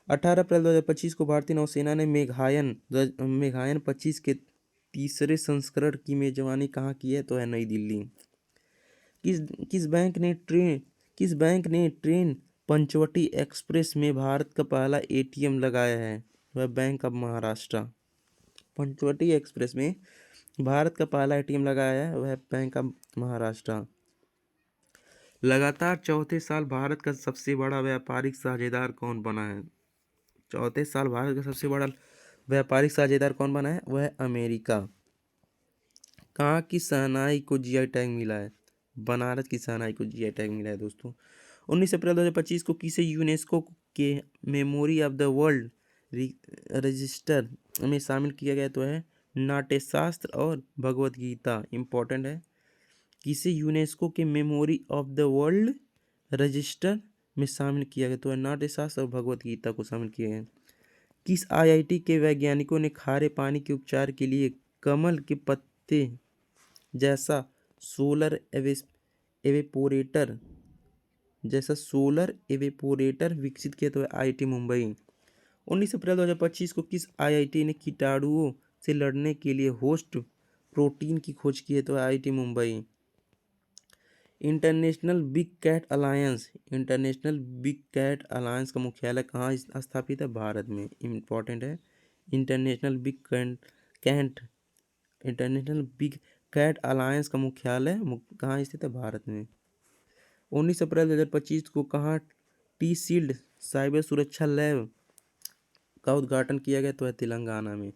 18 अप्रैल 2025 को भारतीय नौसेना ने मेघायन 25 के तीसरे संस्करण की मेजबानी कहाँ की है तो है नई दिल्ली। किस बैंक ने ट्रेन पंचवटी एक्सप्रेस में भारत का पहला एटीएम लगाया है वह Bank of Maharashtra. Panchavati Express में भारत का पहला एटीएम लगाया है वह बैंक ऑफ महाराष्ट्र। लगातार चौथे साल भारत का सबसे बड़ा व्यापारिक साझेदार कौन बना है। चौथे साल भारत का सबसे बड़ा व्यापारिक साझेदार कौन बना है वह अमेरिका। कहाँ की शहनाई को जीआई टैग मिला है बनारस की शहनाई को जीआई टैग मिला है दोस्तों। 19 अप्रैल 2025 को किसे यूनेस्को के memory of the world register में शामिल किया गया तो है नाट्यशास्त्र और भगवत गीता। इम्पोर्टेंट है। किसे यूनेस्को के memory of the world register में शामिल किया गया तो है नाट्यशास्त्र और भगवत गीता को शामिल किया गया। किस आईआईटी के वैज्ञानिकों ने खारे पानी के उपचार के लिए कमल के पत्ते जैसा सोलर एवेपोरेटर विकसित किया तो है आईआईटी मुंबई। 19 अप्रैल 2025 को किस आईआईटी ने कीटाणुओं से लड़ने के लिए होस्ट प्रोटीन की खोज की है तो है IIT Mumbai. International Big Cat Alliance का मुख्यालय कहाँ स्थापित है भारत में। इम्पोर्टेंट है। इंटरनेशनल बिग कैट अलायंस का मुख्यालय कहाँ स्थित है भारत में। 19 अप्रैल 2025 को कहाँ टी शील्ड साइबर सुरक्षा लैब का उद्घाटन किया गया तो है तेलंगाना में।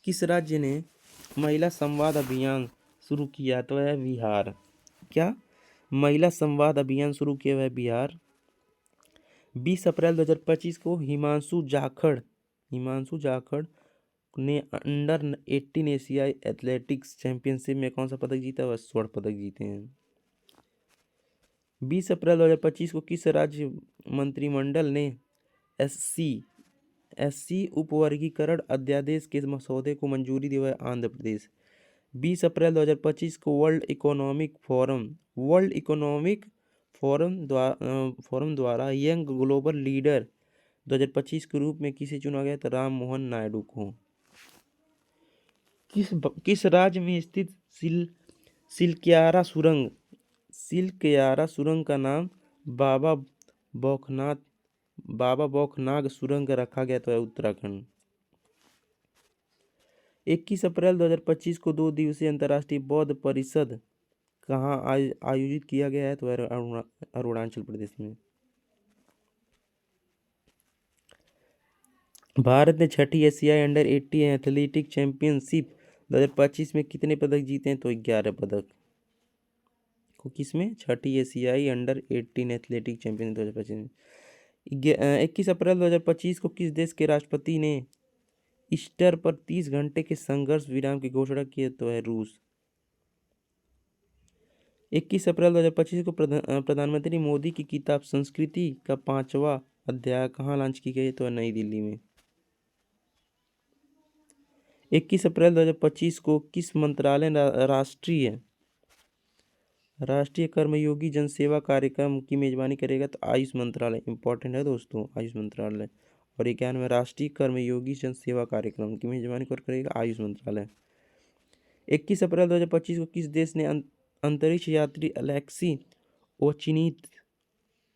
किस राज्य ने महिला संवाद अभियान शुरू किया तो है बिहार। क्या महिला संवाद अभियान शुरू किया हुआ है बिहार। 20 अप्रैल 2025 को हिमांशु जाखड़ ने अंडर 18 एशियाई एथलेटिक्स चैंपियनशिप में कौन सा पदक जीता वह स्वर्ण पदक जीते हैं। 20 अप्रैल 2025 को किस राज्य मंत्रिमंडल ने एससी उपवर्गीकरण अध्यादेश के मसौदे को मंजूरी दी है आंध्र प्रदेश। 20 अप्रैल 2025 को वर्ल्ड इकोनॉमिक फोरम द्वारा यंग ग्लोबल लीडर 2025 के रूप में किसे चुना गया तो राम मोहन नायडू को। किस राज्य में स्थित सिलक्यारा सुरंग का नाम बाबा बौखनाग सुरंग रखा गया तो है उत्तराखंड। 21 अप्रैल 2025 को 2 दिवसीय अंतर्राष्ट्रीय बौद्ध परिषद कहाँ आयोजित किया गया है तो अरुणाचल प्रदेश में। भारत ने 6ठी एशियाई अंडर 18 एथलेटिक चैंपियनशिप 2025 में कितने पदक जीते हैं? तो 11 पदक। को किसमें? छठी एशियाई अंडर 18 एथलेटिक चैंपियन 2025 में। 21 अप्रैल 2025 को किस देश के राष्ट्रपति ने ईस्टर पर 30 घंटे के संघर्ष विराम की घोषणा की? तो है रूस। 21 अप्रैल 2025 को प्रधानमंत्री मोदी की किताब संस्कृति का 5वां अध्याय कहाँ लॉन्च की गई? तो है नई दिल्ली में। 21 अप्रैल 2025 को किस मंत्रालय ने राष्ट्रीय कर्मयोगी जनसेवा कार्यक्रम की मेजबानी करेगा? तो आयुष मंत्रालय। इंपॉर्टेंट है दोस्तों, आयुष मंत्रालय। और 91 राष्ट्रीय कर्मयोगी जनसेवा कार्यक्रम की मेजबानी कौन करेगा? आयुष मंत्रालय। 21 अप्रैल 2025 को किस देश ने अंतरिक्ष यात्री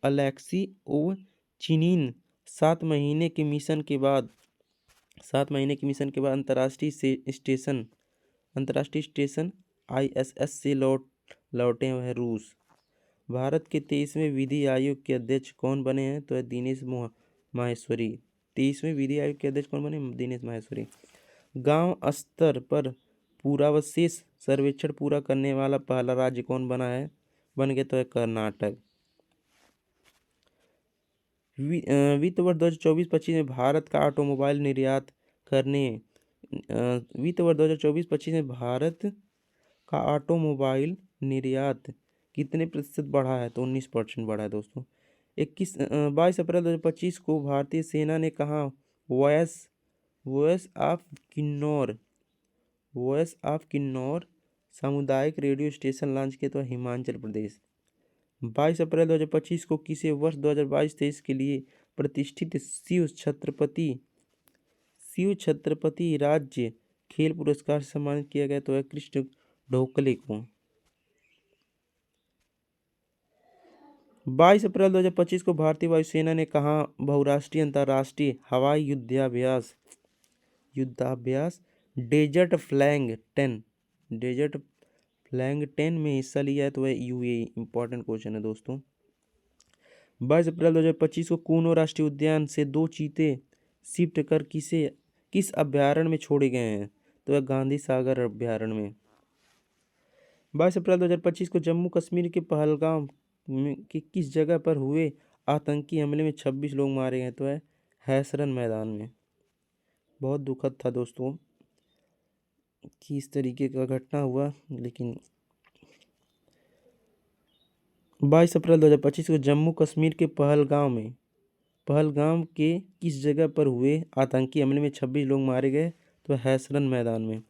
अलेक्सी ओवचिनिन 7 महीने के मिशन के बाद अंतर्राष्ट्रीय स्टेशन ISS से लौटे हैं? रूस। भारत के 23वें विधि आयोग के अध्यक्ष कौन बने हैं? तो है दिनेश माहेश्वरी। 23वें विधि आयोग के अध्यक्ष कौन बने? दिनेश माहेश्वरी। गांव स्तर पर पुरावशेष सर्वेक्षण पूरा करने वाला पहला राज्य कौन बन गया? तो है कर्नाटक। वित्त वर्ष 2024-25 में भारत का ऑटोमोबाइल निर्यात कितने प्रतिशत बढ़ा है? तो 19% बढ़ा है दोस्तों। 22 अप्रैल 2025 को भारतीय सेना ने कहा वॉयस ऑफ किन्नौर सामुदायिक रेडियो स्टेशन लॉन्च किया? तो हिमाचल प्रदेश। 22 अप्रैल 2025 को किसे वर्ष 2022-23 के लिए प्रतिष्ठित शिव छत्रपति राज्य खेल पुरस्कार से सम्मानित किया गया? तो है कृष्ण ढोकले को। 22 अप्रैल 2025 को भारतीय वायुसेना ने कहा बहुराष्ट्रीय अंतर्राष्ट्रीय हवाई युद्धाभ्यास डेजर्ट फ्लैग 10 में हिस्सा लिया है? तो है UAE। इंपॉर्टेंट क्वेश्चन है दोस्तों। 22 अप्रैल 2025 को कूनो राष्ट्रीय उद्यान से 2 चीते शिफ्ट कर किस अभ्यारण्य में छोड़े गए हैं? तो है गांधी सागर अभ्यारण्य में। 22 अप्रैल 2025 को जम्मू कश्मीर के पहलगाम के किस जगह पर हुए आतंकी हमले में 26 लोग मारे गए? तो है हैसरन मैदान में। बहुत दुखद था दोस्तों कि इस तरीके का घटना हुआ। लेकिन 22 अप्रैल 2025 को जम्मू कश्मीर के पहलगाम के किस जगह पर हुए आतंकी हमले में 26 लोग मारे गए? तो हैसरन मैदान में।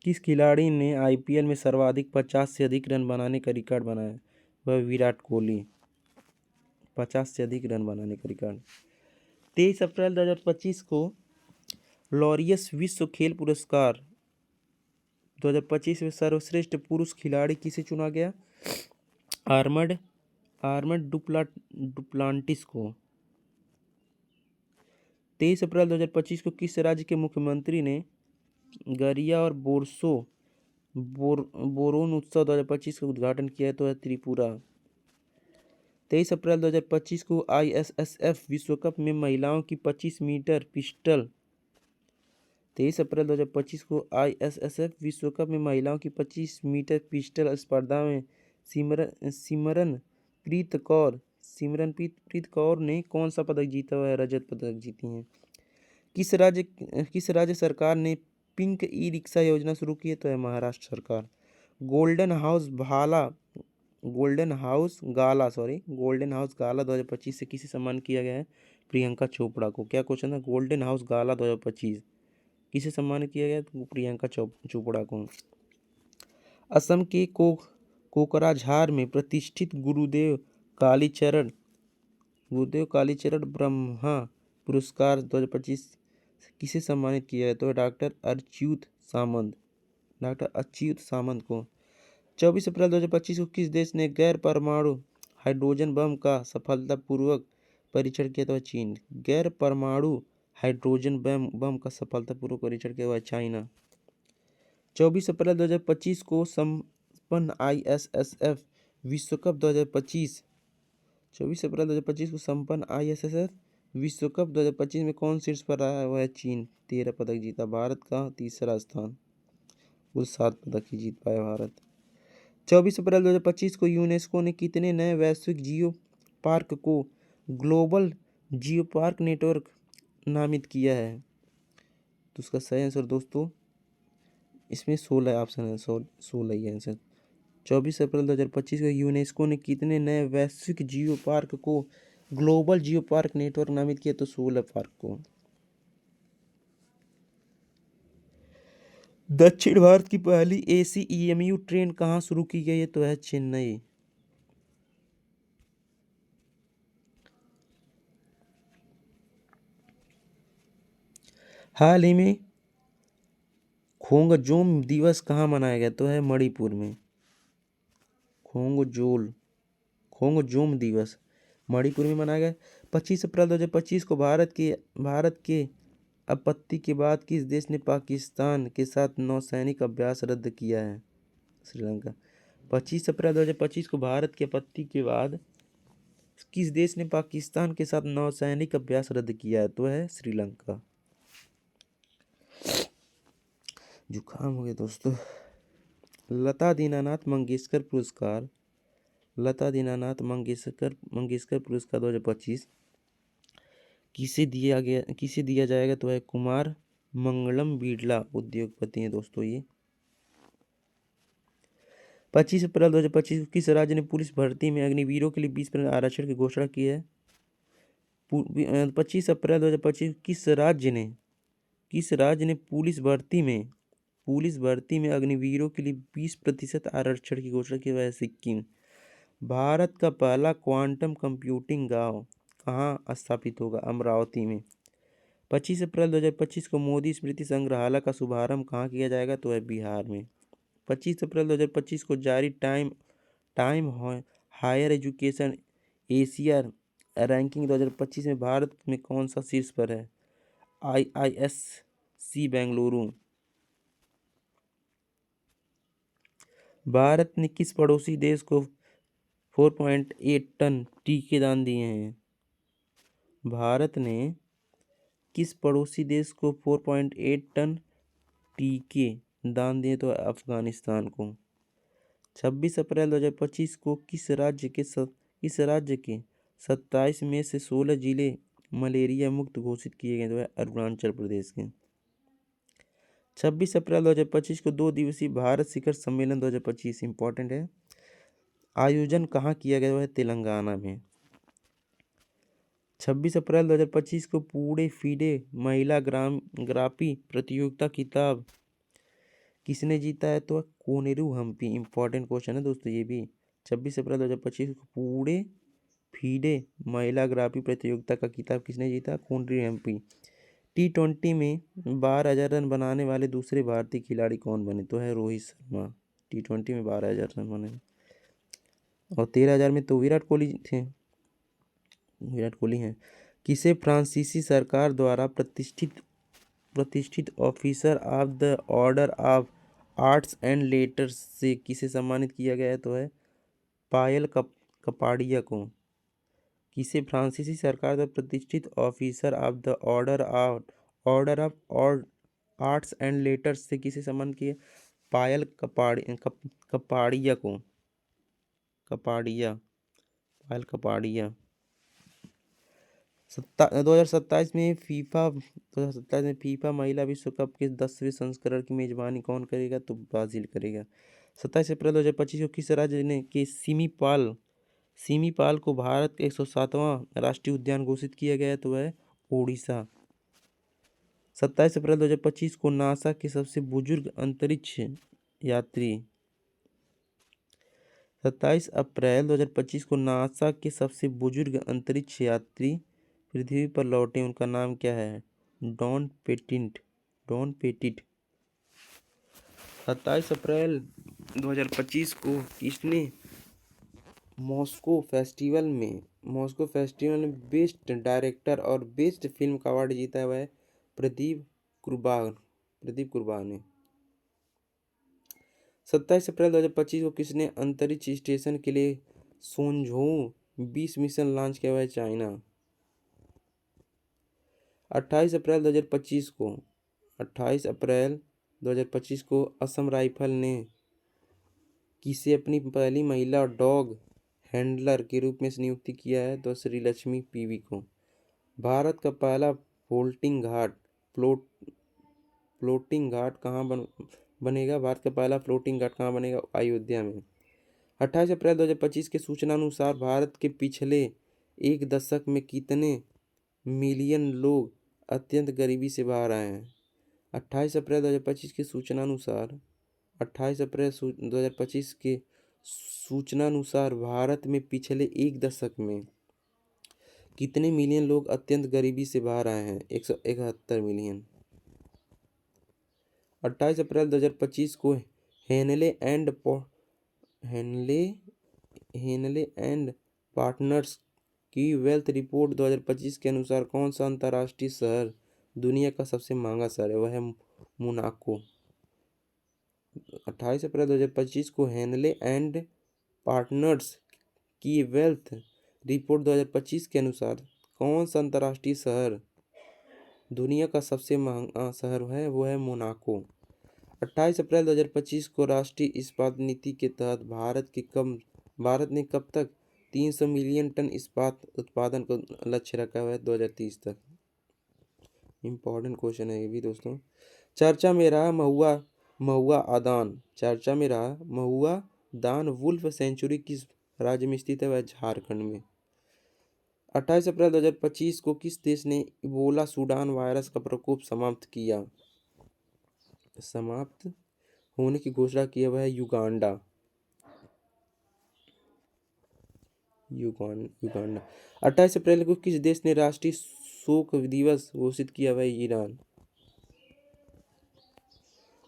किस खिलाड़ी ने IPL में सर्वाधिक 50 से अधिक रन बनाने का रिकॉर्ड बनाया? वह विराट कोहली। 50 से अधिक रन बनाने का रिकॉर्ड। 23 अप्रैल 2025 को लॉरियस विश्व खेल पुरस्कार 2025 में सर्वश्रेष्ठ पुरुष खिलाड़ी किसे चुना गया? आर्मड डुप्लांटिस को। 23 अप्रैल 2025 को किस राज्य के मुख्यमंत्री ने गरिया और बोरोन उत्सव 2025 का उद्घाटन किया? तो है त्रिपुरा। 23 अप्रैल 2025 को ISSF विश्व कप में महिलाओं की 25 मीटर पिस्टल 23 अप्रैल 2025 को ISSF विश्व कप में महिलाओं की 25 मीटर पिस्टल स्पर्धा में सिमरनप्रीत कौर ने कौन सा पदक जीता हुआ है? रजत पदक जीती हैं। किस राज्य सरकार ने पिंक ई-रिक्शा योजना शुरू की है? तो है महाराष्ट्र सरकार। गोल्डन हाउस गाला 2025 से किसे सम्मान किया गया है? प्रियंका चोपड़ा को। क्या क्वेश्चन है? गोल्डन हाउस गाला 2025 किसे सम्मानित किया गया? तो प्रियंका चोपड़ा को। असम के कोकराझार में प्रतिष्ठित गुरुदेव कालीचरण ब्रह्मा पुरस्कार 2025 किसे सम्मानित किया है? तो डॉक्टर अच्युत सामंत को। 24 अप्रैल 2025 को किस देश ने गैर परमाणु हाइड्रोजन बम का सफलतापूर्वक परीक्षण किया? तो चीन। गैर परमाणु हाइड्रोजन बम का सफलतापूर्वक परीक्षण किया हुआ है चाइना। 24 अप्रैल 2025 को संपन्न ISSF विश्व कप 2025 विश्व कप 2025 में कौन शीर्ष पर रहा है? वह है चीन, 13 पदक जीता। भारत का तीसरा स्थान, कुल 7 पदक ही जीत पाया भारत। 24 अप्रैल 2025 को यूनेस्को ने कितने नए वैश्विक जियो पार्क को ग्लोबल जियो पार्क नेटवर्क नामित किया है? तो उसका सही आंसर दोस्तों इसमें 16 ऑप्शन है, 16 ही आंसर। 24 अप्रैल 2025 को यूनेस्को ने कितने नए वैश्विक जियो पार्क को ग्लोबल जियो पार्क नेटवर्क नामित किया? तो 16 पार्क को। दक्षिण भारत की पहली एसी ईएमयू ट्रेन कहाँ शुरू की गई है? तो है चेन्नई। हाल ही में खोंगजोम दिवस कहाँ मनाया गया? तो है मणिपुर में। खोंगजोम दिवस मणिपुर में मनाया गया। 25 अप्रैल 2025 को भारत के आपत्ति के बाद किस देश ने पाकिस्तान के साथ नौसैनिक अभ्यास रद्द किया है? श्रीलंका। 25 अप्रैल 2025 को भारत की आपत्ति के बाद किस देश ने पाकिस्तान के साथ नौसैनिक अभ्यास रद्द किया है? तो है श्रीलंका। जुकाम हो गया दोस्तों। लता दीनानाथ मंगेशकर पुरस्कार 2025 किसे दिया जाएगा? तो है कुमार मंगलम बिड़ला, उद्योगपति हैं दोस्तों ये। 25 अप्रैल 2025 को किस राज्य ने पुलिस भर्ती में अग्निवीरों के लिए 20% आरक्षण की घोषणा की है? 25 अप्रैल 2025 किस राज्य ने पुलिस भर्ती में अग्निवीरों के लिए 20% आरक्षण की घोषणा की? वह है सिक्किम। भारत का पहला क्वांटम कंप्यूटिंग गांव कहाँ स्थापित होगा? अमरावती में। 25 अप्रैल 2025 को मोदी स्मृति संग्रहालय का शुभारंभ कहाँ किया जाएगा? तो है बिहार में। 25 अप्रैल 2025 को जारी Times Higher Education Asia ranking 2025 में भारत में कौन सा शीर्ष पर है? IISc बेंगलुरु। भारत ने किस पड़ोसी देश को 4.8 टन टीके दान दिए हैं? भारत ने किस पड़ोसी देश को 4.8 टन टीके दान दिए? तो अफगानिस्तान को। 26 अप्रैल 2025 को किस राज्य के 27 में से 16 जिले मलेरिया मुक्त घोषित किए गए? तो है अरुणाचल प्रदेश के। 26 अप्रैल 2025 को 2 दिवसीय भारत शिखर सम्मेलन 2025 इंपॉर्टेंट है, आयोजन कहाँ किया गया? है तेलंगाना में। 26 अप्रैल 2025 को पूणे फीडे महिला ग्राफी प्रतियोगिता खिताब किसने जीता है? तो कोनेरू हम्पी। इंपॉर्टेंट क्वेश्चन है दोस्तों ये भी। 26 अप्रैल 2025 को पूणे फीडे महिला ग्राफी प्रतियोगिता का खिताब किसने जीता? कोनेरू हम्पी। T20 में 12,000 रन बनाने वाले दूसरे भारतीय खिलाड़ी कौन बने? तो है रोहित शर्मा। T20 में 12,000 रन बने और 13,000 में तो विराट कोहली हैं। किसे फ्रांसीसी सरकार द्वारा प्रतिष्ठित officer of the order of arts and letters से किसे सम्मानित किया गया है? तो है पायल कपाड़िया को। किसे फ्रांसीसी सरकार द्वारा प्रतिष्ठित officer of the order of arts and letters से किसे सम्मानित किया? पायल कपाड़िया को। पायल कपाड़िया। 2027 में फीफा महिला विश्व कप के 10वें संस्करण की मेजबानी कौन करेगा? तो ब्राजील करेगा। 27 अप्रैल 2025 को किस राज्य ने के सिमीपाल को भारत का 107वां राष्ट्रीय उद्यान घोषित किया गया? तो वह ओडिशा। 27 अप्रैल 2025 को नासा के सबसे बुजुर्ग अंतरिक्ष यात्री 27 अप्रैल 2025 को नासा के सबसे बुजुर्ग अंतरिक्ष यात्री पृथ्वी पर लौटे, उनका नाम क्या है? Don petit. 27 अप्रैल 2025 को किसने मॉस्को फेस्टिवल में बेस्ट डायरेक्टर और बेस्ट फिल्म का अवार्ड जीता है? वह प्रदीप कुर्बान ने। 27 अप्रैल 2025 को किसने अंतरिक्ष स्टेशन के लिए सोनझोउ 20 मिशन लॉन्च किया? हुआ है चाइना। 28 अप्रैल 2025 को असम राइफल ने किसे अपनी पहली महिला डॉग हैंडलर के रूप में नियुक्त किया है? तो श्री लक्ष्मी पीवी को। भारत का पहला फ्लोटिंग घाट कहाँ बनेगा? भारत का पहला फ्लोटिंग घाट कहाँ बनेगा? अयोध्या में। 28 अप्रैल 2025 के सूचना अनुसार भारत के पिछले एक दशक में कितने मिलियन लोग अत्यंत गरीबी से बाहर आए हैं? 28 अप्रैल 2025 के सूचना अनुसार 28 अप्रैल 2025 के सूचना अनुसार भारत में पिछले एक दशक में कितने मिलियन लोग अत्यंत गरीबी से बाहर आए हैं? 171 मिलियन। 28 अप्रैल 2025 को हेनले एंड पार्टनर्स की वेल्थ रिपोर्ट 2025 के अनुसार कौन सा अंतर्राष्ट्रीय शहर दुनिया का सबसे महंगा शहर है? वह है मोनाको। 28 अप्रैल 2025 को हेनले एंड पार्टनर्स की वेल्थ रिपोर्ट 2025 के अनुसार कौन सा अंतर्राष्ट्रीय शहर दुनिया का सबसे महंगा शहर है? वो है मोनाको। 28 अप्रैल 2025 को राष्ट्रीय इस्पात नीति के तहत भारत ने कब तक 300 मिलियन टन इस्पात उत्पादन का लक्ष्य रखा हुआ है? 2030 तक। इम्पोर्टेंट क्वेश्चन है ये भी दोस्तों। चर्चा में रहा महुआ दान वुल्फ सेंचुरी किस राज्य में स्थित है? वह झारखंड में। 28 अप्रैल 2025 को किस देश ने इबोला सूडान वायरस का प्रकोप समाप्त होने की घोषणा की है? वह है युगांडा। 28 अप्रैल को किस देश ने राष्ट्रीय शोक दिवस घोषित किया? वह ईरान।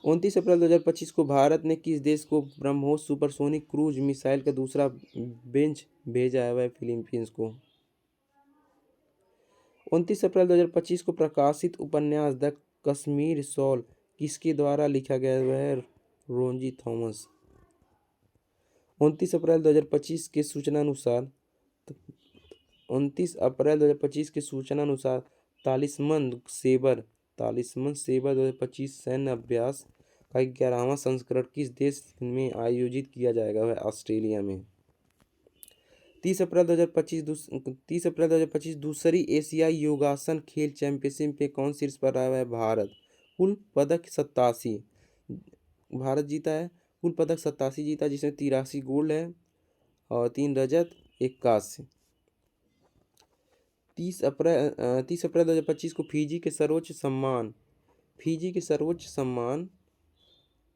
29 अप्रैल 2025 को भारत ने किस देश को ब्रह्मोस सुपरसोनिक क्रूज मिसाइल का दूसरा बेंच भेजा है? वह फिलीपींस को। 29 अप्रैल 2025 को प्रकाशित उपन्यास द कश्मीर शॉल किसके द्वारा लिखा गया? वह है रोजी थॉमस। 29 अप्रैल 2025 के सूचना अनुसार तालिस्मन सेबर 2025 सैन्य अभ्यास का 11वां संस्करण किस देश में आयोजित किया जाएगा? वह ऑस्ट्रेलिया में। 30 अप्रैल 2025 दूसरी एशियाई योगासन खेल चैंपियनशिप में कौन शीर्ष पर रहा है? भारत। कुल पदक 87 भारत जीता है। कुल पदक 87 जीता, जिसमें 83 गोल्ड है और 3 रजत 81। 30 अप्रैल 2025 को फिजी के सर्वोच्च सम्मान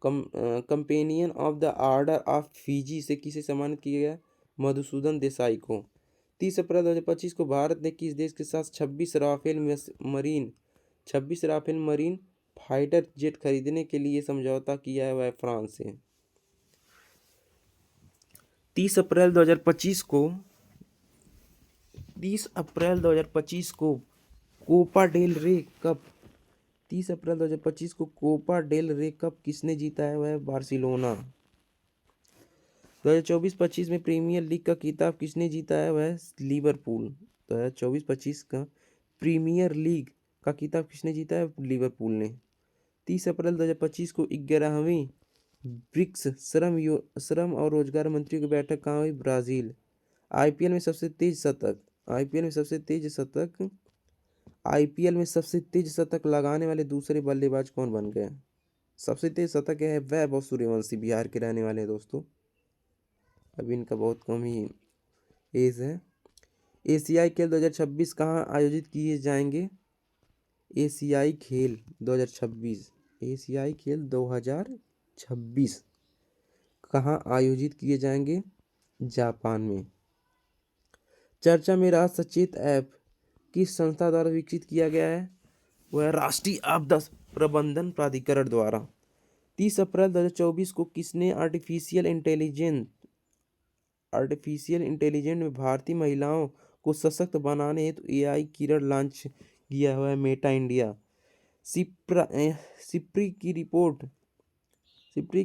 companion of the order of Fiji से किसे सम्मानित किया गया? मधुसूदन देसाई को। 30 अप्रैल 2025 को भारत ने किस देश के साथ 26 राफेल मरीन फाइटर जेट खरीदने के लिए समझौता किया है? वह फ्रांस से। 30 अप्रैल 2025 को कोपा डेल रे कप किसने जीता है? वह बार्सिलोना। 2024-25 में प्रीमियर लीग का खिताब किसने जीता है? वह लिवरपूल। 2024-25 का प्रीमियर लीग का खिताब किसने जीता है? लिवरपूल ने। 30 अप्रैल 2025 को 11वीं ब्रिक्स श्रम और रोजगार मंत्रियों की बैठक कहाँ हुई? ब्राजील। आईपीएल में सबसे तेज शतक लगाने वाले दूसरे बल्लेबाज कौन बन गए? सबसे तेज शतक है वैभव सूर्यवंशी, बिहार के रहने वाले हैं दोस्तों। अभी इनका बहुत कम ही एज है। एशियाई खेल 2026 कहाँ आयोजित किए जाएंगे? एशियाई खेल 2026 कहाँ आयोजित किए जाएंगे? जापान में। चर्चा में रहा सचेत ऐप किस संस्था द्वारा विकसित किया गया है? वह राष्ट्रीय आपदा प्रबंधन प्राधिकरण द्वारा। 30 अप्रैल 2024 को किसने आर्टिफिशियल इंटेलिजेंस में भारतीय महिलाओं को सशक्त बनाने हेतु एआई किरण लॉन्च किया हुआ है? Meta India. सिप्री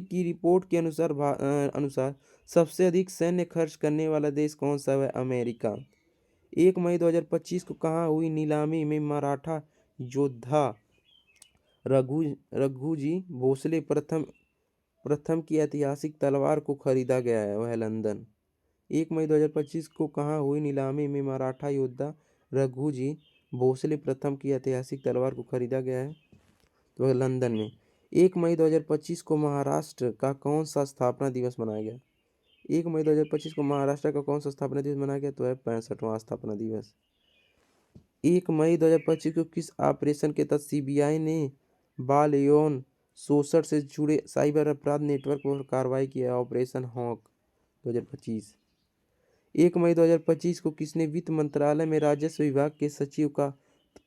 की रिपोर्ट के अनुसार सबसे अधिक सैन्य खर्च करने वाला देश कौन सा है? अमेरिका। 1 मई 2025 को कहाँ हुई नीलामी में मराठा योद्धा रघुजी भोसले प्रथम की ऐतिहासिक तलवार को खरीदा गया है? वह लंदन। 1 मई 2025 को कहाँ हुई नीलामी में मराठा योद्धा रघुजी भोसले प्रथम की ऐतिहासिक तलवार को खरीदा गया है? तो वह लंदन में। 1 मई 2025 को महाराष्ट्र का कौन सा स्थापना दिवस मनाया गया? 1 मई 2025 को महाराष्ट्र का कौन सा स्थापना दिवस मनाया गया? तो है 65वां स्थापना दिवस। 1 मई 2025 को किस ऑपरेशन के तहत सीबीआई ने बाल यौन शोषण से जुड़े साइबर अपराध नेटवर्क पर कार्रवाई किया? Operation hoc 2025। 1 मई 2025 को किसने वित्त मंत्रालय में राजस्व विभाग के सचिव का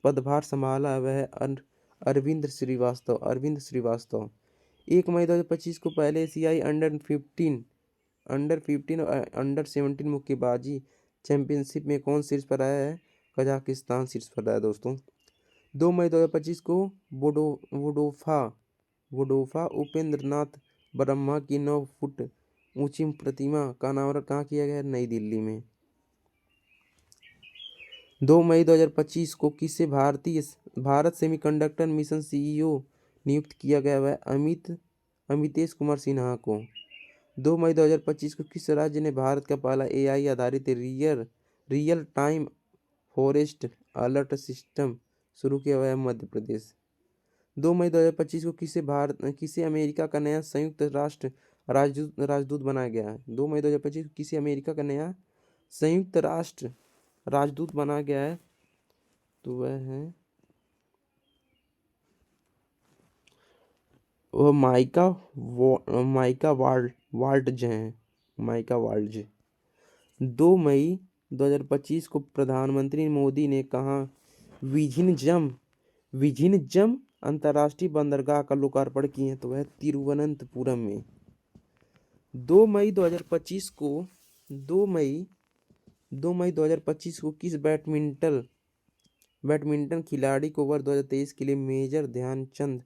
पदभार संभाला? वह अरविंद श्रीवास्तव। 1 मई 2025 को पहले एशियाई अंडर 15 और अंडर 17 मुक्केबाजी चैंपियनशिप में कौन शीर्ष पर आया है? कजाकिस्तान शीर्ष पर आया दोस्तों। 2 मई 2025 को वोडोफा उपेंद्रनाथ ब्रह्मा की 9 फुट ऊंची प्रतिमा का अनावरण कहाँ किया गया? नई दिल्ली में। 2 मई 2025 को किसे भारत सेमीकंडक्टर मिशन सीईओ नियुक्त किया गया? वह अमितेश कुमार सिन्हा को। 2 मई 2025 को किस राज्य ने भारत का पहला एआई आधारित real time forest alert system शुरू किया? हुआ है मध्य प्रदेश। 2 मई 2025 को किसे अमेरिका का नया संयुक्त राष्ट्र राजदूत बनाया गया है? 2 मई 2025 को किसे अमेरिका का नया संयुक्त राष्ट्र राजदूत बनाया गया है? तो वह है वह माइका वाल्टज हैं। Mica waltz. 2 मई 2025 को प्रधानमंत्री मोदी ने कहा विझिनजम अंतर्राष्ट्रीय बंदरगाह का लोकार्पण किए हैं? तो वह तिरुवनंतपुरम में। 2 मई 2025 को 2025 को किस बैडमिंटन खिलाड़ी को वर्ष 2023 के लिए मेजर ध्यानचंद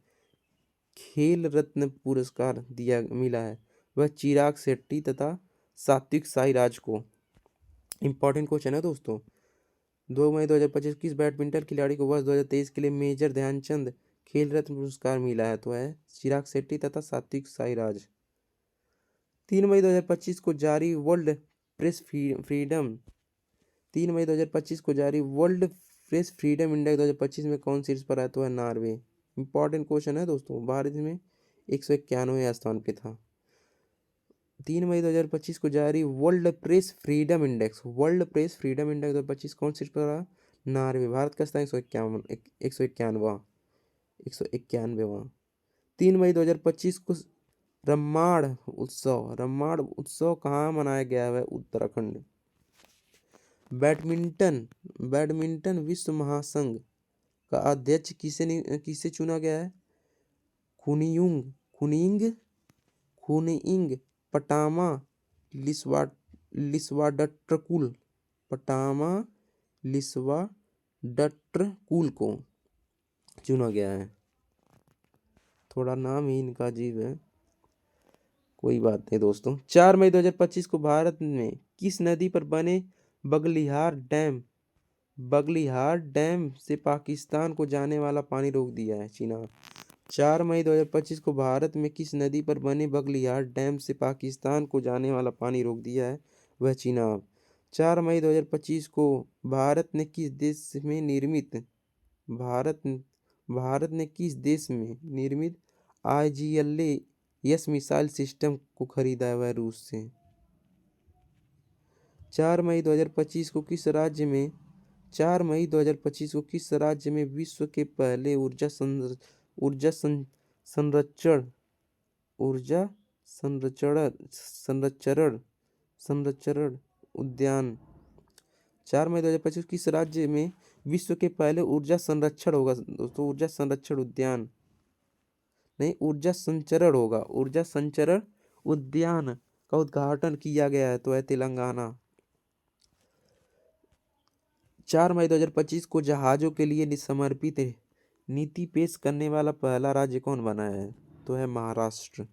खेल रत्न पुरस्कार मिला है? वह चिराग शेट्टी तथा सात्विक साईराज को। इंपॉर्टेंट क्वेश्चन है दोस्तों। 2 मई 2025 किस बैडमिंटन खिलाड़ी को वर्ष 2023 के लिए मेजर ध्यानचंद खेल रत्न पुरस्कार मिला है? तो है चिराग शेट्टी तथा सात्विक साईराज। 3 मई 2025 को जारी वर्ल्ड प्रेस फ्रीडम 3 मई 2025 को जारी वर्ल्ड प्रेस फ्रीडम इंडेक्स 2025 में कौन शीर्ष पर है? तो है नॉर्वे। इंपॉर्टेंट क्वेश्चन है दोस्तों। भारत में 191वें स्थान पे था। 3 मई 2025 को जारी वर्ल्ड प्रेस फ्रीडम इंडेक्स 2025 कौन शीर्ष पर रहा? नॉर्वे। भारत का स्थान 191वां। 3 मई 2025 को रम्माण उत्सव कहाँ मनाया गया है? उत्तराखंड। बैडमिंटन विश्व महासंघ का अध्यक्ष किसे चुना गया है? खुनिंग पटामा लिस्वाडट्रकुल को चुना गया है। थोड़ा नाम ही इनका अजीब है, कोई बात नहीं दोस्तों। 4 मई 2025 को भारत में किस नदी पर बने बगलिहार डैम से पाकिस्तान को जाने वाला पानी रोक दिया है? चिनाब। 4 मई 2025 को भारत में किस नदी पर बने बगलिहार डैम से पाकिस्तान को जाने वाला पानी रोक दिया है? वह चिनाब। 4 मई 2025 को भारत ने किस देश में निर्मित IGLAS मिसाइल सिस्टम को खरीदा है? वह रूस से। 4 मई 2025 को किस राज्य में विश्व के पहले संरक्षण उद्यान 4 मई 2025 किस राज्य में विश्व के पहले ऊर्जा संरक्षण होगा दोस्तों? ऊर्जा संरक्षण उद्यान नहीं, ऊर्जा संचरण होगा। ऊर्जा संचरण उद्यान का उद्घाटन किया गया है? तो है तेलंगाना। 4 मई 2025 को जहाजों के लिए समर्पित नीति पेश करने वाला पहला राज्य कौन बना है? तो है महाराष्ट्र।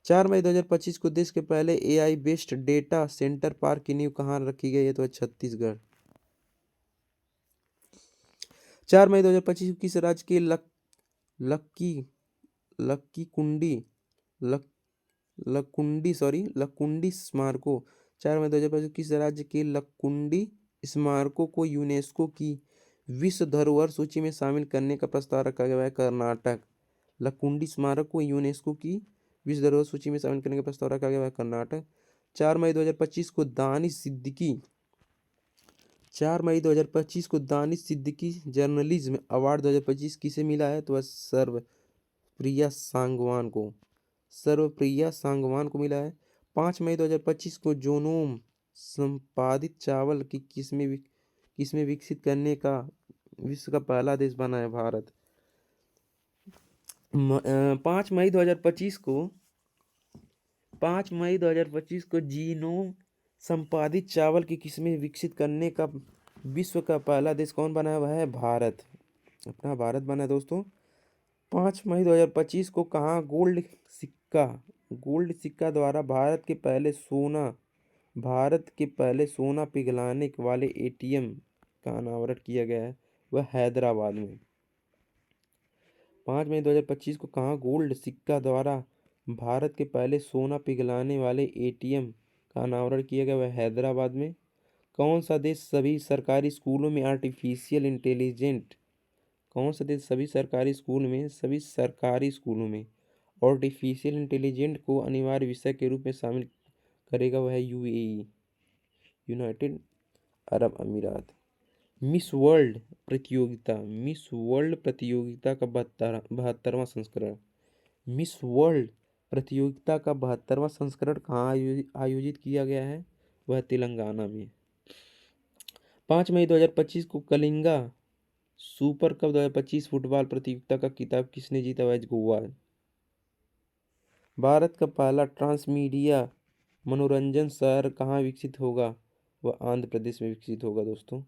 4 मई 2025 को देश के पहले AI based data centre park की नींव कहाँ रखी गई है? तो है छत्तीसगढ़। 4 मई 2025 को किस राज्य के लक्की लक्की कुंडी लक लकुंडी स्मारकों 4 मई 2025 किस राज्य के लकुंडी स्मारकों को यूनेस्को की विश्व धरोहर सूची में शामिल करने का प्रस्ताव रखा गया है? कर्नाटक। लकुंडी स्मारक को यूनेस्को की विश्व धरोहर सूची में शामिल करने का प्रस्ताव रखा गया है? कर्नाटक। 4 मई 2025 को दानिश सिद्दीकी जर्नलिज्म अवार्ड 2025 किसे मिला है? तो वह सर्वप्रिया सांगवान को मिला है। 5 मई 2025 को जोनोम संपादित चावल की किस्में विकसित करने का विश्व का पहला देश बना है भारत। 5 मई 2025 को जीनोम संपादित चावल की किस्में विकसित करने का विश्व का पहला देश कौन बना है? वह है भारत। अपना भारत बना है दोस्तों। 5 मई 2025 को कहाँ गोल्ड सिक्का द्वारा भारत के पहले सोना पिघलाने वाले एटीएम का अनावरण किया गया है? वह हैदराबाद में। 5 मई 2025 को कहाँ गोल्ड सिक्का द्वारा भारत के पहले सोना पिघलाने वाले एटीएम का अनावरण किया गया? वह हैदराबाद में। कौन सा देश सभी सरकारी स्कूलों में आर्टिफिशियल इंटेलिजेंट को अनिवार्य विषय के रूप में शामिल करेगा? वह है यूएई, यूनाइटेड अरब अमीरात। मिस वर्ल्ड प्रतियोगिता का 72वां संस्करण कहाँ आयोजित किया गया है? वह तेलंगाना में। 5 मई 2025 को कलिंगा सुपर कप 2025 फुटबॉल प्रतियोगिता का खिताब किसने जीता? वह गोवा। भारत का पहला ट्रांसमीडिया मनोरंजन शहर कहाँ विकसित होगा? वह आंध्र प्रदेश में विकसित होगा दोस्तों।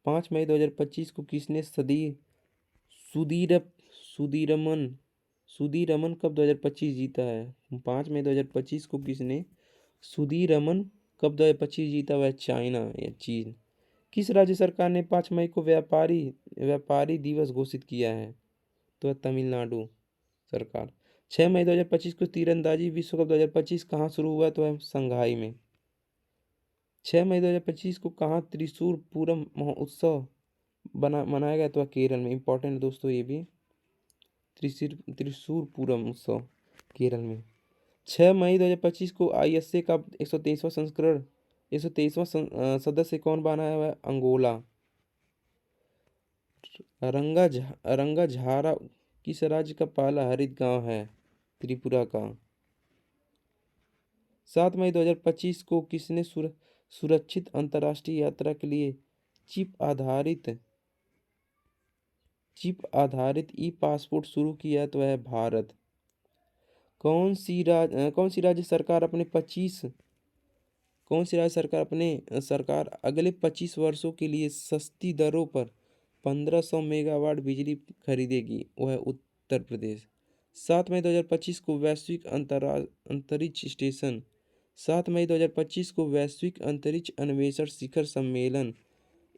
5 मई 2025 को किसने सुदीरमन कप 2025 जीता है? 5 मई 2025 को किसने सुदीरमन कप 2025 जीता? वह चाइना या चीन। किस राज्य सरकार ने 5 मई को व्यापारी दिवस घोषित किया है? तो तमिलनाडु सरकार। 6 मई 2025 को तीरंदाजी विश्व कप 2025 कहाँ शुरू हुआ? तो है संघाई में। 6 मई 2025 को कहाँ त्रिशूर पूरम महोत्सव मनाया गया? तो केरल में। इंपॉर्टेंट दोस्तों ये भी, त्रिशूर पूरम उत्सव केरल में। 6 मई 2025 को आईएसए का 123वां सदस्य कौन बना है? वह अंगोला। रंगाझारा किस राज्य का पहला हरित गांव है? त्रिपुरा का। 7 मई 2025 को किसने सुरक्षित अंतर्राष्ट्रीय यात्रा के लिए चिप आधारित ई पासपोर्ट शुरू किया है? तो वह है भारत। कौन सी राज्य सरकार अगले 25 वर्षों के लिए सस्ती दरों पर 1500 मेगावाट बिजली खरीदेगी? वह है उत्तर प्रदेश। 7 मई 2025 को वैश्विक अंतरिक्ष अन्वेषण शिखर सम्मेलन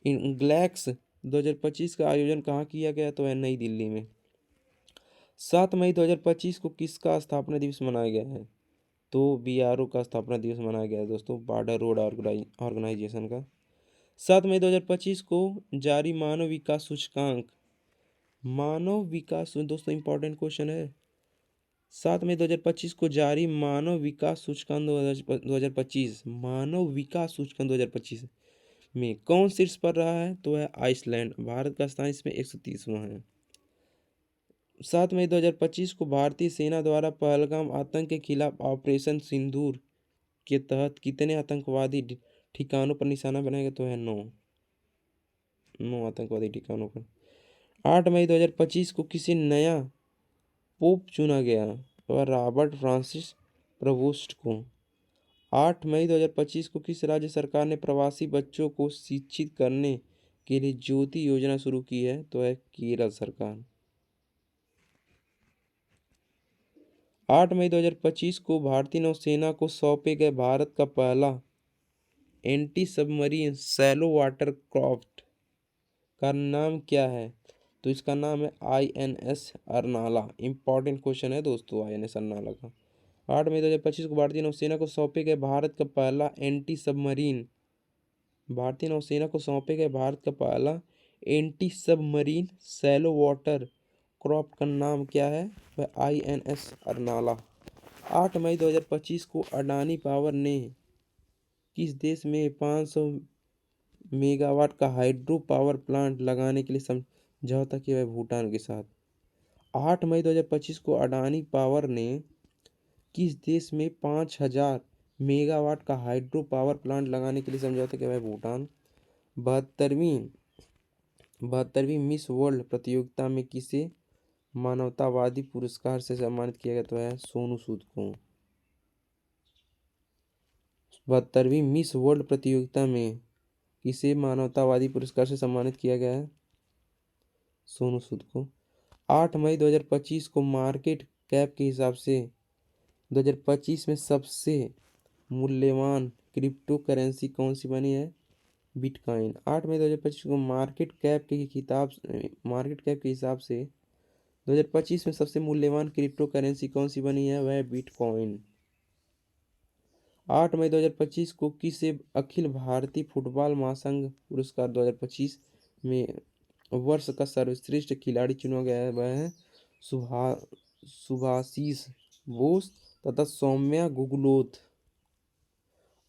ग्लैक्स 2025 का आयोजन कहाँ किया गया? तो है नई दिल्ली में। 7 मई 2025 को किसका स्थापना दिवस मनाया गया है? तो बीआरओ का स्थापना दिवस मनाया गया है दोस्तों, बॉर्डर रोड ऑर्गेनाइजेशन का। 7 मई 2025 को जारी मानव विकास सूचकांक दोस्तों इंपॉर्टेंट क्वेश्चन है। 7 मई 2025 को जारी मानव विकास सूचकांक 2025 में कौन शीर्ष पर रहा है? तो है आइसलैंड। भारत का स्थान इसमें 130वां है। 7 मई 2025 को भारतीय सेना द्वारा पहलगाम आतंक के खिलाफ ऑपरेशन सिंदूर के तहत कितने आतंकवादी ठिकानों पर निशाना बनाया गया? तो है 9 आतंकवादी ठिकानों पर। 8 मई 2025 को किसी नया पोप चुना गया? वह रॉबर्ट फ्रांसिस प्रोवोस्ट को। 8 मई 2025 को किस राज्य सरकार ने प्रवासी बच्चों को शिक्षित करने के लिए ज्योति योजना शुरू की है? तो है केरल सरकार। 8 मई 2025 को भारतीय नौसेना को सौंपे गए भारत का पहला anti submarine shallow water craft का नाम क्या है? तो इसका नाम है INS अर्नाला। इंपॉर्टेंट क्वेश्चन है दोस्तों INS अर्नाला का। 8 मई 2025 को भारतीय नौसेना को सौंपे गए भारत का पहला एंटी सबमरीन भारतीय नौसेना को सौंपे गए भारत का पहला anti submarine shallow water craft का नाम क्या है? वह INS अर्नाला। 8 मई 2025 को अडानी पावर ने किस देश में 500 मेगावाट का हाइड्रो पावर प्लांट लगाने के लिए समझौता किया है? भूटान के साथ। 8 मई 2025 को अडानी पावर ने किस देश में 5000 मेगावाट का हाइड्रो पावर प्लांट लगाने के लिए समझौता किया है? भूटान। 72वीं मिस वर्ल्ड प्रतियोगिता में किसे मानवतावादी पुरस्कार से सम्मानित किया गया? तो है सोनू सूद को। 72वीं मिस वर्ल्ड प्रतियोगिता में किसे मानवतावादी पुरस्कार से सम्मानित किया गया है? सोनू सूद को। 8 मई 2025 को मार्केट कैप के हिसाब से 2025 में सबसे मूल्यवान क्रिप्टो करेंसी कौन सी बनी है? बिटकॉइन। 8 मई 2025 को मार्केट कैप के हिसाब से 2025 में सबसे मूल्यवान क्रिप्टो करेंसी कौन सी बनी है? वह है बिटकॉइन। 8 मई 2025 को किसे अखिल भारतीय फुटबॉल महासंघ पुरस्कार 2025 में वर्ष का सर्वश्रेष्ठ खिलाड़ी चुना गया है? वह है सुभाषिस बोस तथा सौम्या गुगलोथ।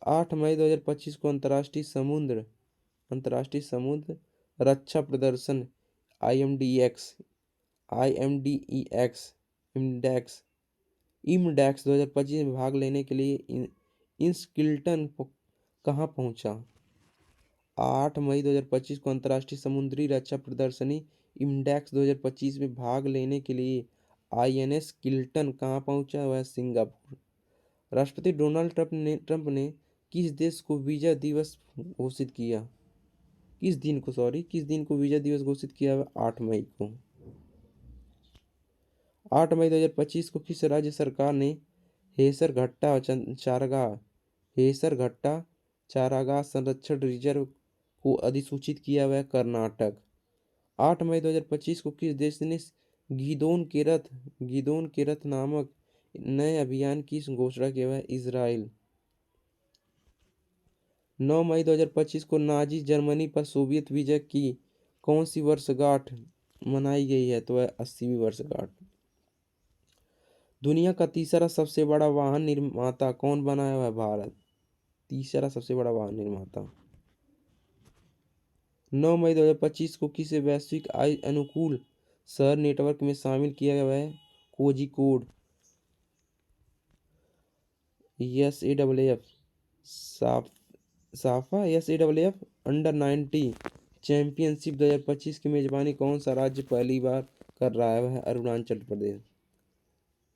8 मई 2025 को अंतर्राष्ट्रीय समुद्र रक्षा प्रदर्शन IMDX इंडेक्स 2025 में भाग लेने के लिए इंस्किल्टन कहाँ पहुंचा? 8 मई 2025 को अंतर्राष्ट्रीय समुद्री रक्षा प्रदर्शनी इंडेक्स 2025 में भाग लेने के लिए INS किल्टन कहाँ पहुंचा? वह सिंगापुर। राष्ट्रपति डोनाल्ड ट्रंप ने किस देश को विजय दिवस घोषित किया? किस दिन को विजय दिवस घोषित किया? 8 मई को। 8 मई 2025 को किस राज्य सरकार ने हेसर घट्टा चारागाह संरक्षण रिजर्व को अधिसूचित किया? वह कर्नाटक। 8 मई 2025 को किस देश ने गिदोन के रथ नामक नए अभियान की घोषणा की? वह इजराइल। 9 मई 2025 को नाजी जर्मनी पर सोवियत विजय की कौन सी वर्षगांठ मनाई गई है? तो वह 80वीं वर्षगांठ। दुनिया का तीसरा सबसे बड़ा वाहन निर्माता कौन बना है? वह भारत। तीसरा सबसे बड़ा वाहन निर्माता। 9 मई 2025 को किसे वैश्विक आय अनुकूल शहर नेटवर्क में शामिल किया गया है? कोझिकोड। SAFF साफा SAFF अंडर-19 चैंपियनशिप 2025 की मेजबानी कौन सा राज्य पहली बार कर रहा है? वह है अरुणाचल प्रदेश।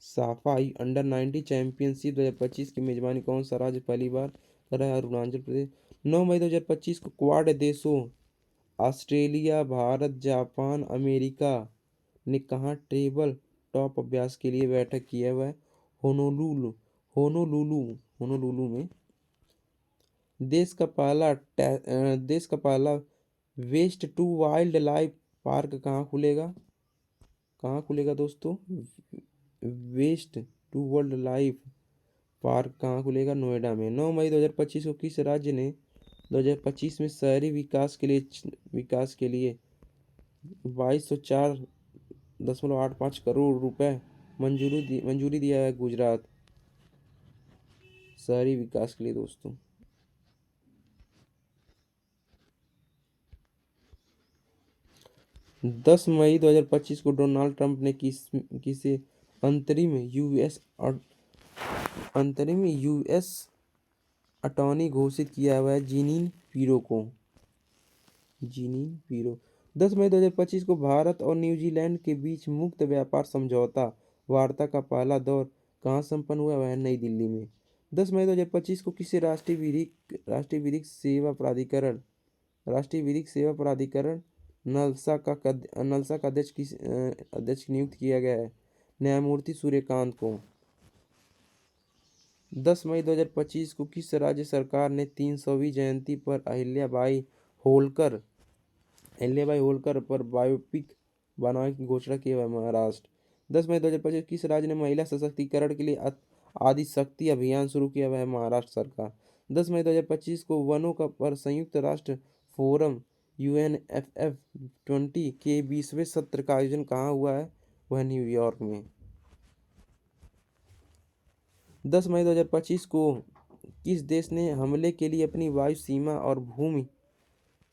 साफा अंडर-19 चैंपियनशिप 2025 की मेजबानी कौन सा राज्य पहली बार कर रहा है? अरुणाचल प्रदेश। 9 मई 2025 को क्वाड देशों ऑस्ट्रेलिया, भारत, जापान, अमेरिका ने कहाँ टेबल टॉप अभ्यास के लिए बैठक की है? वह होनोलुलु में। देश का पहला waste to wildlife park कहाँ खुलेगा दोस्तों? Waste to wildlife park कहाँ खुलेगा? नोएडा में। 9 मई 2025 को किस राज्य ने 2025 में शहरी विकास के लिए 2204.85 करोड़ रुपए मंजूरी दिया है? गुजरात। शहरी विकास के लिए दोस्तों। 10 मई 2025 को डोनाल्ड ट्रंप ने किसे अंतरिम यूएस अटॉर्नी घोषित किया? वह जीनिन पीरो को। 10 मई 2025 को भारत और न्यूजीलैंड के बीच मुक्त व्यापार समझौता वार्ता का पहला दौर कहाँ संपन्न हुआ? वह नई दिल्ली में। 10 मई 2025 को किसी राष्ट्रीय विधिक सेवा प्राधिकरण नलसा का अध्यक्ष नियुक्त किया गया है? न्यायमूर्ति सूर्यकांत को। 10 मई 2025 को किस राज्य सरकार ने 300वीं जयंती पर अहिल्या बाई होलकर अहिल्याबाई होलकर पर बायोपिक बनाने की घोषणा की है महाराष्ट्र। 10 मई 2025 किस राज्य ने महिला सशक्तिकरण के लिए आदि शक्ति अभियान शुरू किया हुआ है महाराष्ट्र सरकार। 10 मई 2025 को वनों का पर संयुक्त राष्ट्र फोरम UNFF20 के 20वें सत्र का आयोजन कहाँ हुआ है, वह न्यूयॉर्क में। 10 मई 2025 को किस देश ने हमले के लिए अपनी वायु सीमा और भूमि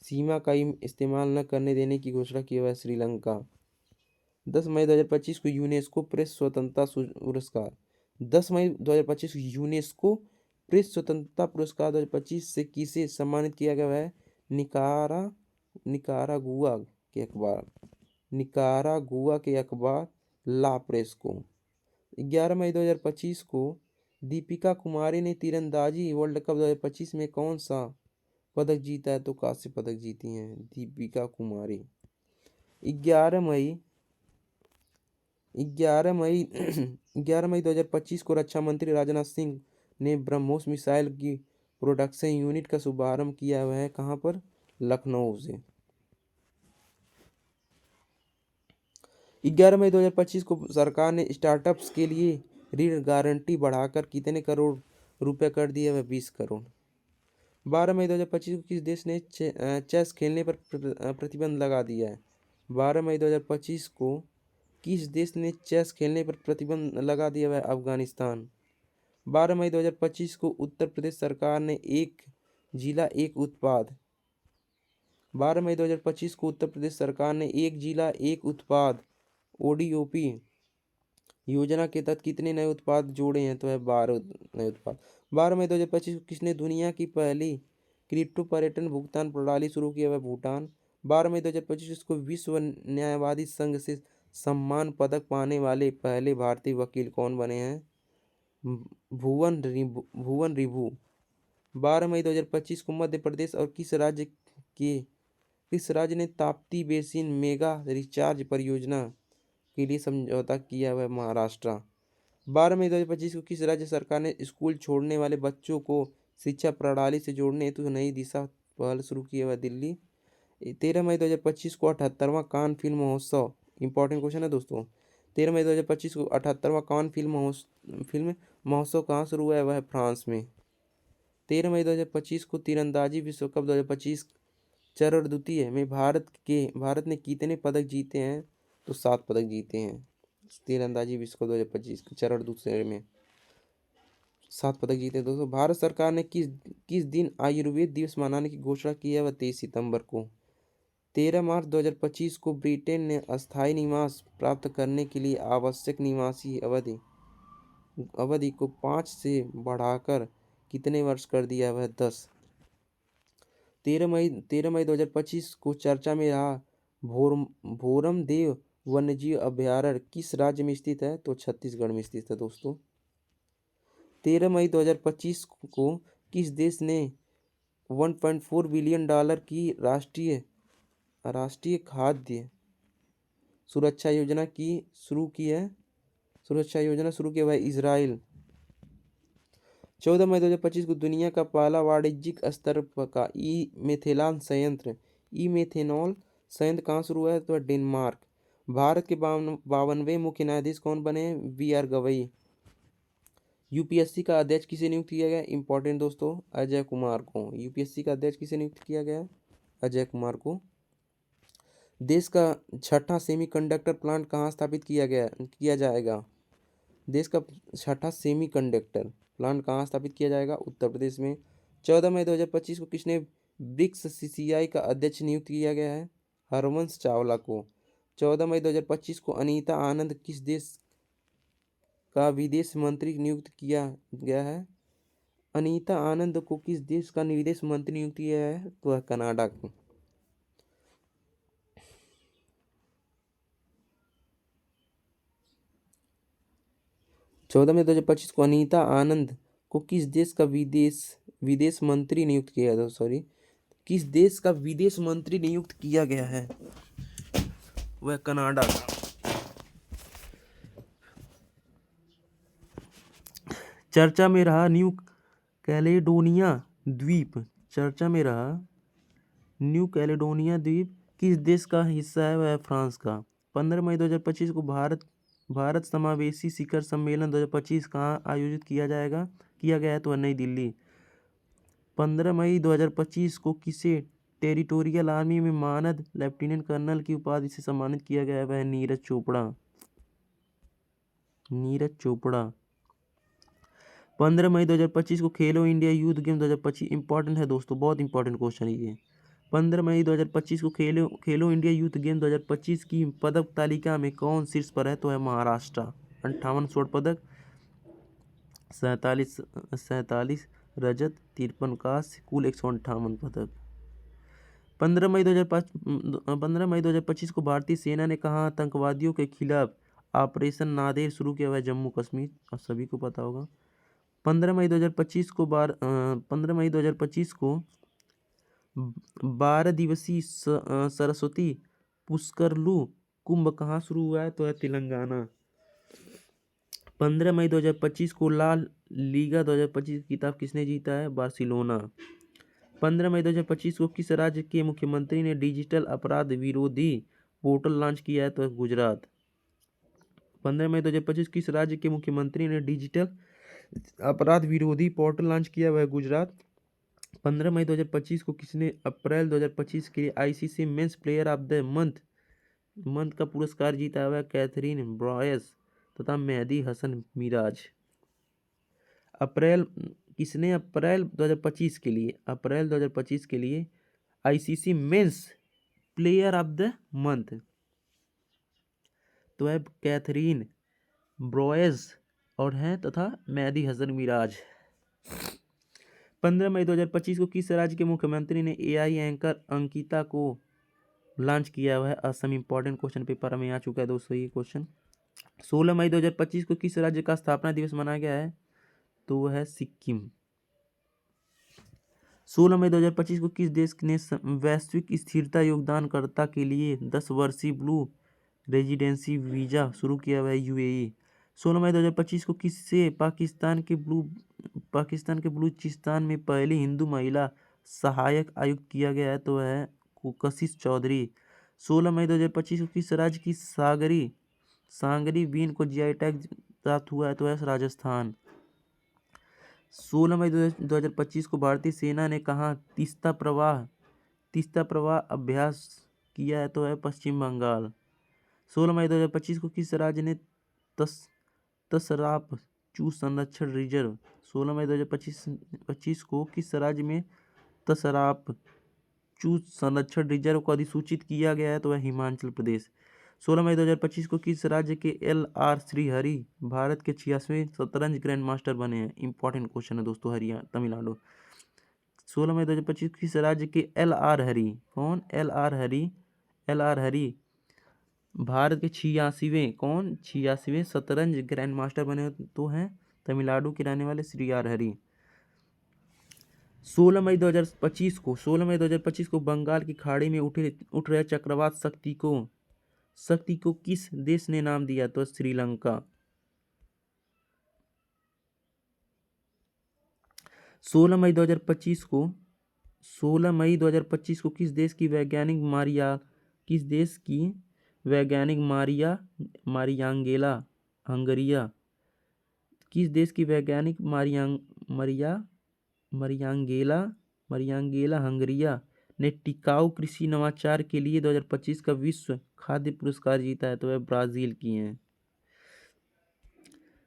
सीमा का इस्तेमाल न करने देने की घोषणा की है, श्रीलंका। 10 मई 2025 को यूनेस्को प्रेस स्वतंत्रता पुरस्कार। 10 मई 2025 को यूनेस्को प्रेस स्वतंत्रता पुरस्कार 2025 से किसे सम्मानित किया गया है, निकारागुआ के अखबार ला प्रेस को। 11 मई 2025 को दीपिका कुमारी ने तीरंदाजी वर्ल्ड कप 2025 में कौन सा पदक जीता है, तो कांस्य पदक जीती हैं दीपिका कुमारी। 11 मई 2025 को रक्षा मंत्री राजनाथ सिंह ने ब्रह्मोस मिसाइल की प्रोडक्शन यूनिट का शुभारंभ किया हुआ है, कहाँ पर, लखनऊ से। 11 मई 2025 को सरकार ने स्टार्टअप्स के लिए ऋण गारंटी बढ़ाकर कितने करोड़ रुपए कर दिए, वह 20 करोड़। 12 मई 2025 को किस देश ने चेस खेलने पर प्रतिबंध लगा दिया है। 12 मई 2025 को किस देश ने चेस खेलने पर प्रतिबंध लगा दिया है, अफगानिस्तान। 12 मई 2025 को उत्तर प्रदेश सरकार ने एक जिला एक उत्पाद 12 मई 2025 को उत्तर प्रदेश सरकार ने एक जिला एक उत्पाद ODOP योजना के तहत कितने नए उत्पाद जोड़े हैं, तो है 12 नए उत्पाद। 12 मई 2025 को किसने दुनिया की पहली क्रिप्टो पर्यटन भुगतान प्रणाली शुरू किया, है भूटान। 12 मई 2025 को विश्व न्यायवादी संघ से सम्मान पदक पाने वाले पहले भारतीय वकील कौन बने हैं, भुवन रिभु। 12 मई 2025 को मध्य प्रदेश और किस राज्य ने ताप्ती बेसिन मेगा रिचार्ज परियोजना के लिए समझौता किया हुआ है, महाराष्ट्र। 12 मई 2025 को किस राज्य सरकार ने स्कूल छोड़ने वाले बच्चों को शिक्षा प्रणाली से जोड़ने हेतु नई दिशा पहल शुरू किया हुआ है, दिल्ली। 13 मई 2025 को 78वां कान फिल्म महोत्सव, इंपॉर्टेंट क्वेश्चन है दोस्तों। 13 मई 2025 को 78वां कान फिल्म महोत्सव कहाँ शुरू हुआ है, वह है फ्रांस में। 13 मई 2025 को तीरंदाजी विश्व कप 2025 चरण द्वितीय में भारत ने कितने पदक जीते हैं, तो 7 पदक जीते हैं। तीरंदाजी विश्व कप 2025 चरण द्वितीय में 7 पदक जीते हैं दोस्तों। भारत सरकार ने किस दिन आयुर्वेद दिवस मनाने की घोषणा की है, वह 23 सितंबर को। 13 मार्च 2025 को ब्रिटेन ने अस्थायी निवास प्राप्त करने के लिए आवश्यक निवासी अवधि को 5 से बढ़ाकर कितने वर्ष कर दिया, वह 10। 13 मई 2025 को चर्चा में रहा भोरम देव वन्यजीव अभयारण्य किस राज्य में स्थित है, तो छत्तीसगढ़ में स्थित है दोस्तों। 13 मई 2025 को किस देश ने $1.4 बिलियन की राष्ट्रीय खाद्य सुरक्षा योजना शुरू की है, इजराइल। 14 मई 2025 को दुनिया का पहला वाणिज्यिक स्तर का ई-मेथेनॉल संयंत्र कहाँ शुरू हुआ है, तो डेनमार्क। भारत के 52वें मुख्य न्यायाधीश कौन बने हैं, BR गवई। UPSC का अध्यक्ष किसे नियुक्त किया गया, इंपॉर्टेंट दोस्तों, अजय कुमार को। UPSC का अध्यक्ष किसे नियुक्त किया गया, अजय कुमार को। देश का छठा सेमीकंडक्टर प्लांट कहाँ स्थापित किया जाएगा। देश का छठा सेमीकंडक्टर प्लांट कहाँ स्थापित किया जाएगा, उत्तर प्रदेश में। 14 मई 2025 को किसने ब्रिक्स CCI का अध्यक्ष नियुक्त किया गया है, हरवंश चावला को। 14 मई 2025 को अनीता आनंद किस देश का विदेश मंत्री नियुक्त किया गया है, अनीता आनंद को किस देश का विदेश मंत्री नियुक्त किया है, तो है कनाडा को। 14 मई 2025 को अनीता आनंद को किस देश का विदेश मंत्री नियुक्त किया था, किस देश का विदेश मंत्री नियुक्त किया गया है, वह कनाडा का। चर्चा में रहा न्यू कैलेडोनिया द्वीप किस देश का हिस्सा है वह फ्रांस का। 15 मई 2025 को भारत समावेशी शिखर सम्मेलन 2025 कहाँ आयोजित किया गया है तो नई दिल्ली। 15 मई 2025 को किसे टेरिटोरियल आर्मी में मानद लेफ्टिनेंट कर्नल की उपाधि से सम्मानित किया गया है वह नीरज चोपड़ा। 15 मई 2025 को खेलो इंडिया यूथ गेम 2025 इंपॉर्टेंट है दोस्तों, बहुत इंपॉर्टेंट क्वेश्चन है ये। 15 मई 2025 को खेलो इंडिया यूथ गेम 2025 की पदक तालिका में कौन शीर्ष पर है तो है महाराष्ट्र। 58 स्वर्ण पदक, 47 रजत, 53 कांस्य, कुल 158 पदक। 15 मई 2025 को भारतीय सेना ने कहा आतंकवादियों के खिलाफ ऑपरेशन नादेर शुरू किया हुआ है जम्मू कश्मीर, आप सभी को पता होगा। 15 मई 2025 को 12 दिवसीय सरस्वती पुष्करलू कुंभ कहाँ शुरू हुआ है तो है तेलंगाना। 15 मई 2025 को लाल लीगा 2025 किताब किसने जीता है बार्सिलोना। 15 मई 2025 को किस राज्य के मुख्यमंत्री ने डिजिटल अपराध विरोधी पोर्टल लॉन्च किया है तो है गुजरात। 15 मई 2025 किस राज्य के मुख्यमंत्री ने डिजिटल अपराध विरोधी पोर्टल लॉन्च किया हुआ है गुजरात। 15 मई 2025 को किसने अप्रैल 2025 के लिए ICC men's player of the month का पुरस्कार जीता हुआ है कैथरीन ब्रॉयस तथा मेहदी हसन मिराज। अप्रैल 2025 के लिए ICC men's player of the month तो है कैथरीन ब्रॉयस और हैं तथा मेहदी हसन मिराज। 15 मई 2025 को किस राज्य के मुख्यमंत्री ने एआई एंकर अंकिता को लॉन्च किया हुआ है असम। इंपॉर्टेंट क्वेश्चन पेपर में आ चुका है दोस्तों ये क्वेश्चन। 16 मई 2025 को किस राज्य का स्थापना दिवस मनाया गया है तो वह है सिक्किम। 16 मई 2025 को किस देश ने वैश्विक स्थिरता योगदानकर्ता के लिए 10 वर्षीय ब्लू रेजिडेंसी वीजा शुरू किया हुआ है यूएई। 16 मई 2025 को किससे पाकिस्तान के बलूचिस्तान में पहली हिंदू महिला सहायक आयुक्त किया गया है तो है कशिश चौधरी। 16 मई 2025 को किस राज्य की सांगरी बीन को जीआई टैग प्राप्त हुआ है तो है राजस्थान। 16 मई 2025 को भारतीय सेना ने कहाँ तीस्ता प्रवाह अभ्यास किया है तो है पश्चिम बंगाल। 16 मई 2025 को किस राज्य ने तसराप चू संरक्षण रिजर्व 16 मई 2025 को किस राज्य में तसराप चू संरक्षण रिजर्व को अधिसूचित किया गया है तो वह हिमाचल प्रदेश। 16 मई 2025 को किस राज्य के LR श्रीहरि भारत के 86वें शतरंज ग्रैंड मास्टर बने हैं। इंपॉर्टेंट क्वेश्चन है दोस्तों, हरियाणा तमिलनाडु। 16 मई 2025 किस राज्य के LR हरि कौन LR हरि भारत के 86वें शतरंज ग्रैंड मास्टर बने तो हैं तमिलनाडु के रहने वाले श्री आर हरि। 16 मई 2025 को बंगाल की खाड़ी में उठ रहे चक्रवात शक्ति को किस देश ने नाम दिया तो श्रीलंका। 16 मई 2025 को किस देश की वैज्ञानिक मारियांगेला हंगरिया ने टिकाऊ कृषि नवाचार के लिए 2025 का विश्व खाद्य पुरस्कार जीता है तो वह ब्राजील की हैं।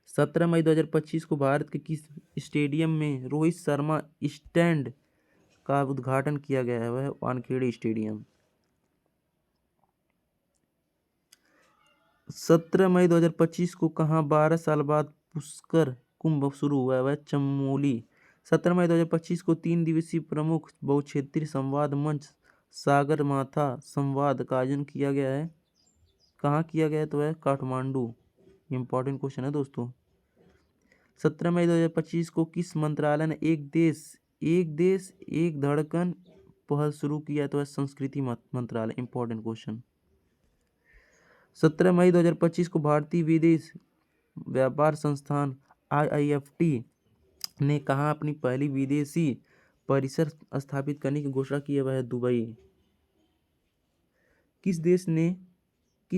17 मई 2025 को भारत के किस स्टेडियम में रोहित शर्मा स्टैंड का उद्घाटन किया गया है वह वानखेड़े स्टेडियम। 17 मई 2025 को कहाँ 12 साल बाद पुष्कर कुंभ शुरू हुआ है वह चमोली। 17 मई 2025 को 3 दिवसीय प्रमुख बहुक्षेत्रीय संवाद मंच सागरमाथा संवाद का आयोजन किया गया है। कहाँ किया गया है तो वह काठमांडू। इंपॉर्टेंट क्वेश्चन है दोस्तों। 17 मई 2025 को किस मंत्रालय ने एक देश एक धड़कन पहल शुरू किया तो वह संस्कृति मंत्रालय। Important question. 17 मई 2025 को भारतीय विदेश व्यापार संस्थान IIFT ने कहाँ अपनी पहली विदेशी परिसर स्थापित करने की घोषणा की है वह दुबई। किस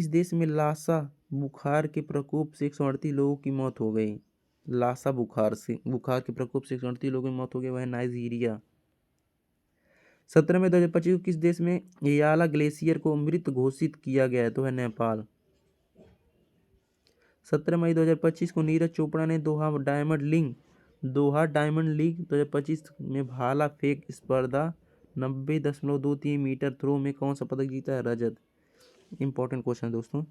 देश में लासा बुखार के प्रकोप से 138 लोगों की मौत हो गई? लासा बुखार के प्रकोप से 138 लोगों की मौत हो गई, वह है नाइजीरिया। 17 मई 2025 को किस देश में याला ग्लेशियर को मृत घोषित किया गया है? तो है नेपाल। 17 मई 2025 को नीरज चोपड़ा ने दोहा डायमंड लीग 2025 में भाला फेंक स्पर्धा 90.23 मीटर थ्रो में कौन सा पदक जीता है? रजत। इंपॉर्टेंट क्वेश्चन है दोस्तों।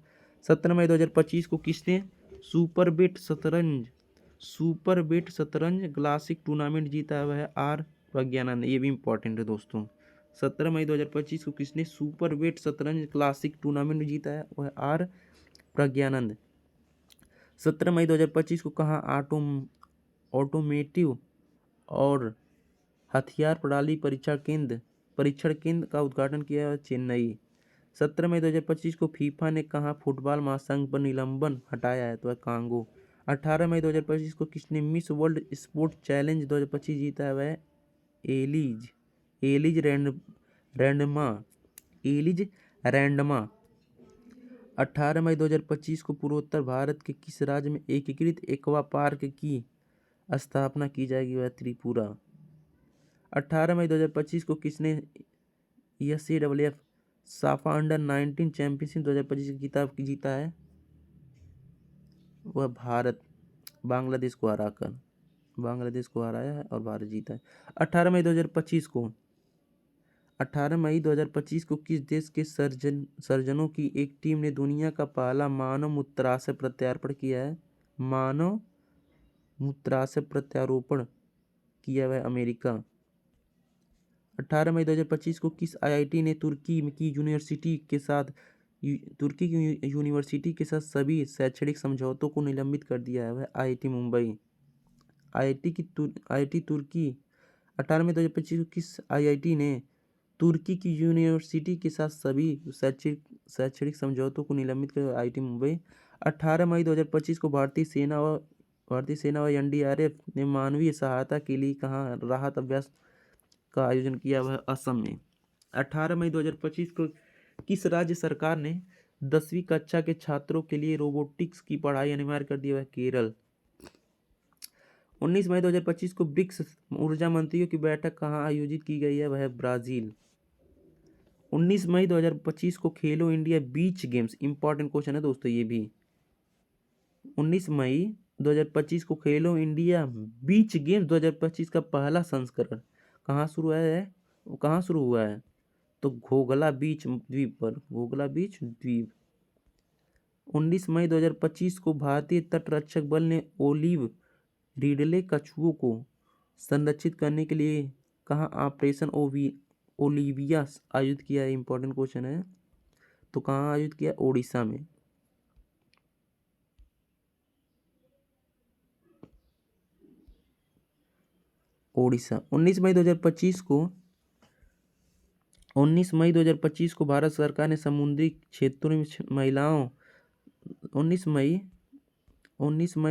17 मई 2025 को किसने सुपर बेट शतरंज क्लासिक टूर्नामेंट जीता है? वह है आर प्रज्ञानंद। ये भी इंपॉर्टेंट है दोस्तों। 17 मई 2025 को किसने सुपर बेट शतरंज क्लासिक टूर्नामेंट जीता है? वह आर प्रज्ञानंद। 17 मई 2025 को कहाँ ऑटोमेटिव और हथियार प्रणाली परीक्षण केंद्र का उद्घाटन किया है? चेन्नई। 17 मई 2025 को फीफा ने कहाँ फुटबॉल महासंघ पर निलंबन हटाया है? तो है कांगो। 18 मई 2025 को किसने मिस वर्ल्ड स्पोर्ट चैलेंज 2025 जीता है? वह एलिज रैंडमा। 18 मई 2025 को पूर्वोत्तर भारत के किस राज्य में एकीकृत एक्वा पार्क की स्थापना की जाएगी? वह त्रिपुरा। 18 मई 2025 को किसने SAWF साफा अंडर 19 चैंपियनशिप 2025 का खिताब जीता है? वह भारत बांग्लादेश को हराया है और भारत जीता है। 18 मई 2025 को किस देश के सर्जनों की एक टीम ने दुनिया का पहला मानव मूत्राशय प्रत्यारोपण किया है? मानव मूत्राशय प्रत्यारोपण किया हुआ है अमेरिका। 18 मई 2025 को किस आईआईटी ने तुर्की की यूनिवर्सिटी के साथ सभी शैक्षणिक समझौतों को निलंबित कर दिया है? वह आईआईटी मुंबई। आईआईटी तुर्की। 18 मई 2025 को किस आईआईटी ने तुर्की की यूनिवर्सिटी के साथ सभी शैक्षणिक समझौतों को निलंबित कर? आईआईटी मुंबई। 18 मई 2025 को भारतीय सेना व एनडीआरएफ ने मानवीय सहायता के लिए कहाँ राहत अभ्यास का आयोजन किया? वह असम में। 18 मई 2025 को किस राज्य सरकार ने 10वीं कक्षा के छात्रों के लिए रोबोटिक्स की पढ़ाई अनिवार्य कर दी? वह केरल। 19 मई 2025 को ब्रिक्स ऊर्जा मंत्रियों की बैठक कहाँ आयोजित की गई है? वह ब्राजील। 19 मई 2025 को खेलो India beach games, important question है दोस्तों ये भी। 19 मई 2025 को खेलो इंडिया बीच गेम्स 2025 का पहला संस्करण कहाँ शुरू हुआ है? तो घोघला बीच द्वीप। 19 मई 2025 को भारतीय तटरक्षक बल ने ओलिव रिडले कछुओं को संरक्षित करने के लिए कहाँ ऑपरेशन ओलिविया आयोजित किया है? इंपॉर्टेंट क्वेश्चन है। तो कहाँ आयोजित किया? ओडिशा में। ओडिशा। 19 मई 2025 को भारत सरकार ने समुद्री क्षेत्रों में महिलाओं 19 मई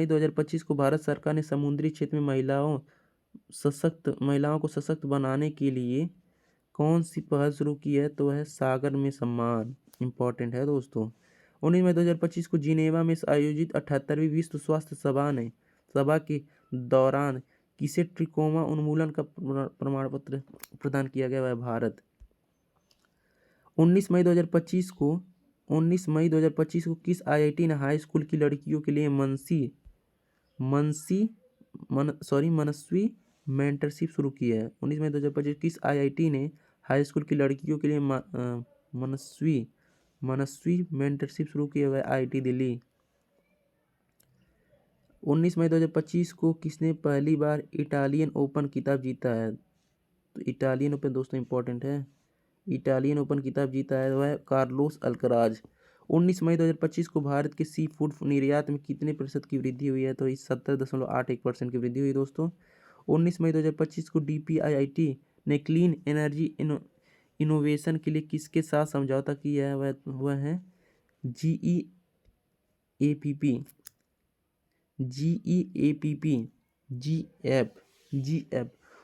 2025 को भारत सरकार ने समुद्री क्षेत्र में महिलाओं को सशक्त बनाने के लिए कौन सी पहल शुरू की है? तो वह सागर में सम्मान। इंपॉर्टेंट है दोस्तों। 19 मई 2025 को जिनेवा में आयोजित 78वीं विश्व स्वास्थ्य सभा के दौरान किसे ट्रिकोमा उन्मूलन का प्रमाण पत्र प्रदान किया गया? वह भारत। 19 मई 2025 को किस आईआईटी ने हाई स्कूल की लड़कियों के लिए मनस्वी मेंटरशिप शुरू की है? 19 मई 2025 किस आईआईटी ने हाई स्कूल की लड़कियों के लिए मनस्वी मेंटरशिप शुरू की है? वह आईआईटी दिल्ली। 19 मई 2025 को किसने पहली बार इटालियन ओपन खिताब जीता है? तो इटालियन ओपन दोस्तों इंपॉर्टेंट है। इटालियन ओपन खिताब जीता है वह कार्लोस अल्कराज। 19 मई 2025 को भारत के सी फूड निर्यात में कितने प्रतिशत की वृद्धि हुई है? तो इस 70.81% की वृद्धि हुई दोस्तों। 19 मई 2025 को DPIIT ने क्लीन एनर्जी इनोवेशन के लिए किसके साथ समझौता किया है? वह है GEAPP।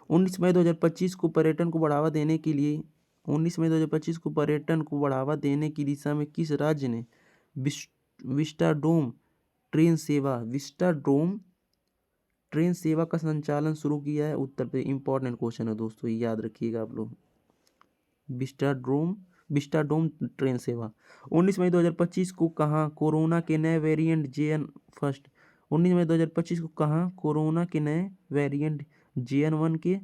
19 मई 2025 को पर्यटन को बढ़ावा देने के लिए 19 मई 2025 को पर्यटन को बढ़ावा देने की दिशा में किस राज्य ने विस्टाडोम ट्रेन सेवा का संचालन शुरू किया है? उत्तर प्रदेश। इंपॉर्टेंट क्वेश्चन है दोस्तों, ये याद रखिएगा आप लोग। विस्टाडोम ट्रेन सेवा। 19 मई 2025 को कहाँ कोरोना के नए वेरिएंट JN1 19 मई 2025 को कहाँ कोरोना के नए वेरिएंट JN1 के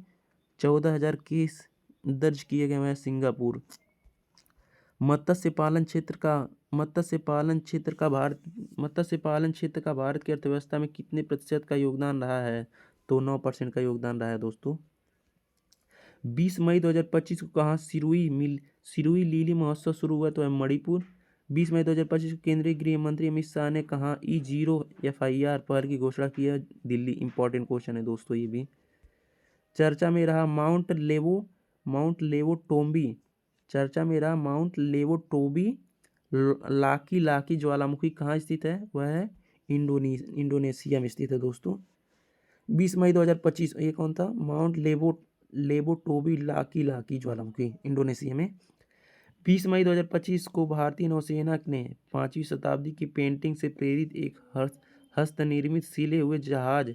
14,000 केस दर्ज किए गए हैं? सिंगापुर। मत्स्य पालन क्षेत्र का भारत की अर्थव्यवस्था में कितने प्रतिशत का योगदान रहा है? तो 9% का योगदान रहा है दोस्तों। 20 मई 2025 को कहाँ सिरुई लीली महोत्सव शुरू हुआ? तो है मणिपुर। 20 मई 2025 को केंद्रीय गृह मंत्री अमित शाह ने कहाँ E0 FIR पहल की घोषणा की है? दिल्ली। इंपॉर्टेंट क्वेश्चन है दोस्तों ये भी। चर्चा में रहा माउंट लेवोटोबी लाकी ज्वालामुखी कहाँ स्थित है? वह है इंडोनेशिया में स्थित है दोस्तों। 20 मई 2025 ये कौन था? माउंट लेवोटोबी लाकी ज्वालामुखी इंडोनेशिया में। 20 मई 2025 को भारतीय नौसेना ने 5वीं शताब्दी की पेंटिंग से प्रेरित एक हस्तनिर्मित सिले हुए जहाज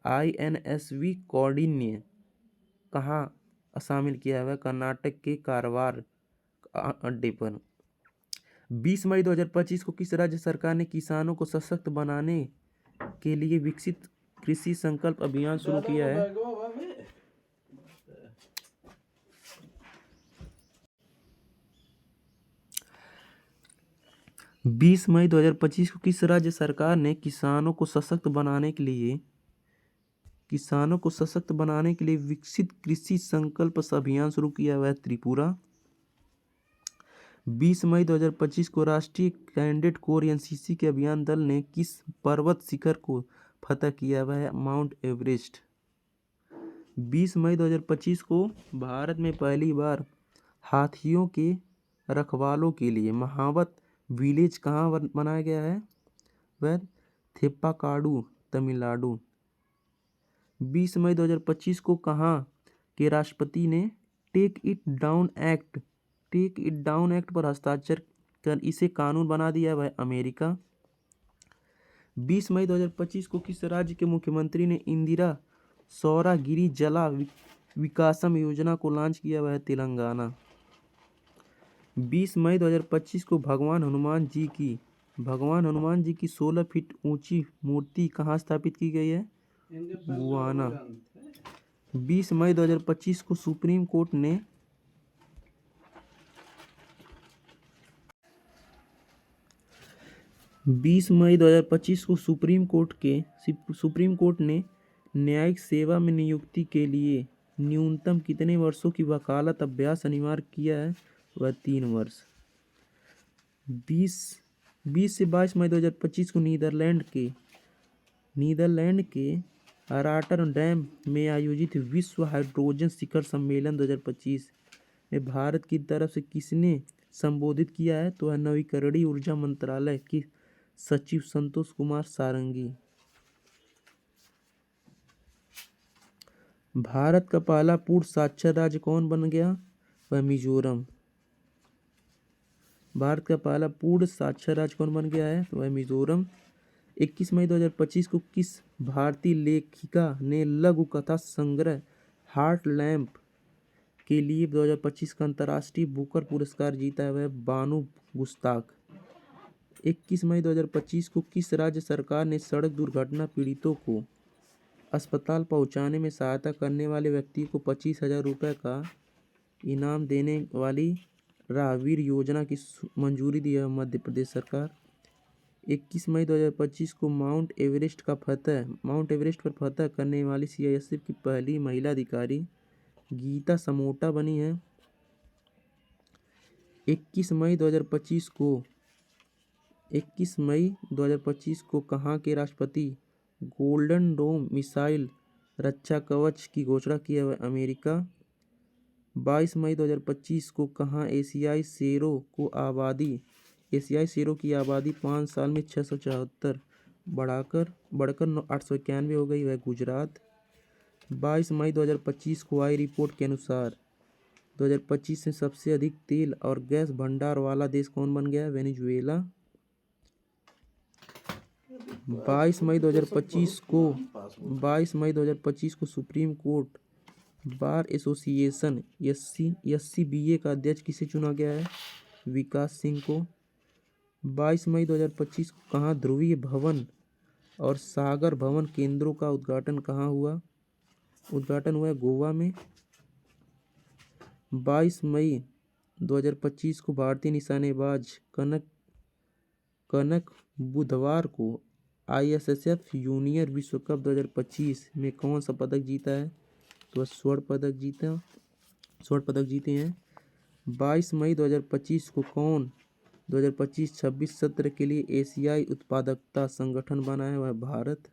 INSV कौंडिन्य कहाँ शामिल किया हुआ? कर्नाटक के कारवार अड्डे पर। 20 मई 2025 को किस राज्य सरकार ने किसानों को सशक्त बनाने के लिए विकसित कृषि संकल्प अभियान शुरू किया है? 20 मई 2025 को किस राज्य सरकार ने किसानों को सशक्त बनाने के लिए विकसित कृषि संकल्प अभियान शुरू किया हुआ है? त्रिपुरा। 20 मई 2025 को राष्ट्रीय कैडेट कोर NCC के अभियान दल ने किस पर्वत शिखर को फतह किया हुआ है? Mount Everest. 20 मई 2025 को भारत में पहली बार हाथियों के रखवालों के लिए महावत विलेज कहाँ बनाया गया है? वह थेप्पाकाडू तमिलनाडु। 20 मई 2025 को कहाँ के राष्ट्रपति ने टेक इट डाउन एक्ट पर हस्ताक्षर कर इसे कानून बना दिया? वह अमेरिका। 20 मई 2025 को किस राज्य के मुख्यमंत्री ने इंदिरा सौरागिरी जला विकासम योजना को लॉन्च किया? वह तेलंगाना। 20 मई 2025 को भगवान हनुमान जी की 16 फीट ऊंची मूर्ति कहाँ स्थापित की गई है? गुआना। 20 मई 2025 को सुप्रीम कोर्ट ने सुप्रीम कोर्ट ने न्यायिक सेवा में नियुक्ति के लिए न्यूनतम कितने वर्षों की वकालत अभ्यास अनिवार्य किया है? वह 3 वर्ष। 20 से 22 मई 2025 को नीदरलैंड के रॉटरडैम में आयोजित विश्व हाइड्रोजन शिखर सम्मेलन 2025 में भारत की तरफ से किसने संबोधित किया है? तो है नवीकरणीय ऊर्जा मंत्रालय के सचिव संतोष कुमार सारंगी। भारत का पहला पूर्ण साक्षर राज्य कौन बन गया? वह मिजोरम। भारत का पहला पूर्ण साक्षर राज्य कौन बन गया है? तो वह मिजोरम। 21 मई 2025 को किस भारतीय लेखिका ने लघु कथा संग्रह हार्ट लैम्प के लिए 2025 का अंतर्राष्ट्रीय बुकर पुरस्कार जीता है? वह बानू गुस्ताख। 21 मई 2025 को किस राज्य सरकार ने सड़क दुर्घटना पीड़ितों को अस्पताल पहुंचाने में सहायता करने वाले व्यक्ति को 25,000 रुपये का इनाम देने वाली राहवीर योजना की मंजूरी दी है? मध्य प्रदेश सरकार। 21 मई 2025 को माउंट एवरेस्ट पर फतह करने वाली CISF की पहली महिला अधिकारी गीता समोटा बनी है। 21 मई 2025 को कहाँ के राष्ट्रपति गोल्डन डोम मिसाइल रक्षा कवच की घोषणा की है? अमेरिका। 22 मई 2025 को कहाँ एशियाई शेरों की आबादी 5 साल में 674 बढ़कर 891 हो गई? वह गुजरात। 22 मई 2025 को आई रिपोर्ट के अनुसार 2025 में सबसे अधिक तेल और गैस भंडार वाला देश कौन बन गया? वेनेजुएला। 22 मई 2025 को 22 मई 2025 को supreme court bar association SCBA का अध्यक्ष किसे चुना गया है? विकास सिंह को। 22 मई 2025 को कहाँ ध्रुवीय भवन और सागर भवन केंद्रों का उद्घाटन कहाँ हुआ? उद्घाटन हुआ है गोवा में। 22 मई 2025 को भारतीय निशानेबाज कनक बुधवार को ISSF जूनियर विश्व कप 2025 में कौन सा पदक जीता है? तो स्वर्ण पदक जीते हैं। 22 मई 2025 को कौन 2025-26 सत्र के लिए एशियाई उत्पादकता संगठन बना है? वह भारत।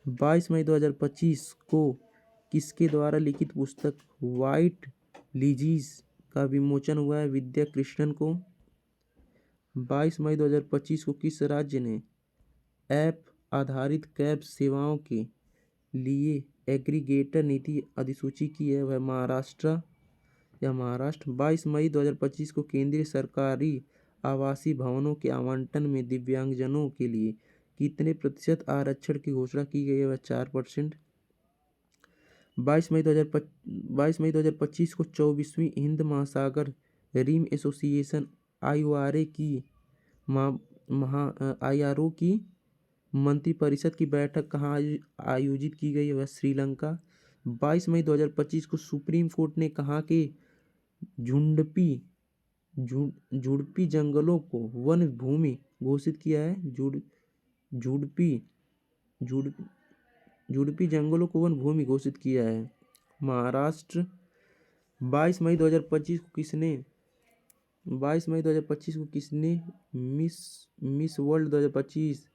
22 मई 2025 को किसके द्वारा लिखित पुस्तक व्हाइट लिलीज का विमोचन हुआ है? विद्या कृष्णन को। 22 मई 2025 को किस राज्य ने ऐप आधारित कैब सेवाओं के लिए एग्रीगेटर नीति अधिसूचित की है? वह महाराष्ट्र। 22 मई 2025 को केंद्रीय सरकारी आवासीय भवनों के आवंटन में दिव्यांगजनों के लिए कितने प्रतिशत आरक्षण की घोषणा की गई है? वह 4%। 22 मई 2025 को 24वीं हिंद महासागर रिम एसोसिएशन IRO की मंत्रिपरिषद की बैठक कहाँ आयोजित की गई है? वह श्रीलंका। 22 मई 2025 को सुप्रीम कोर्ट ने कहाँ के झुड़पी जंगलों को वन भूमि घोषित किया है? झुड़पी जंगलों को वन भूमि घोषित किया है महाराष्ट्र। 22 मई 2025 को किसने मिस वर्ल्ड 2025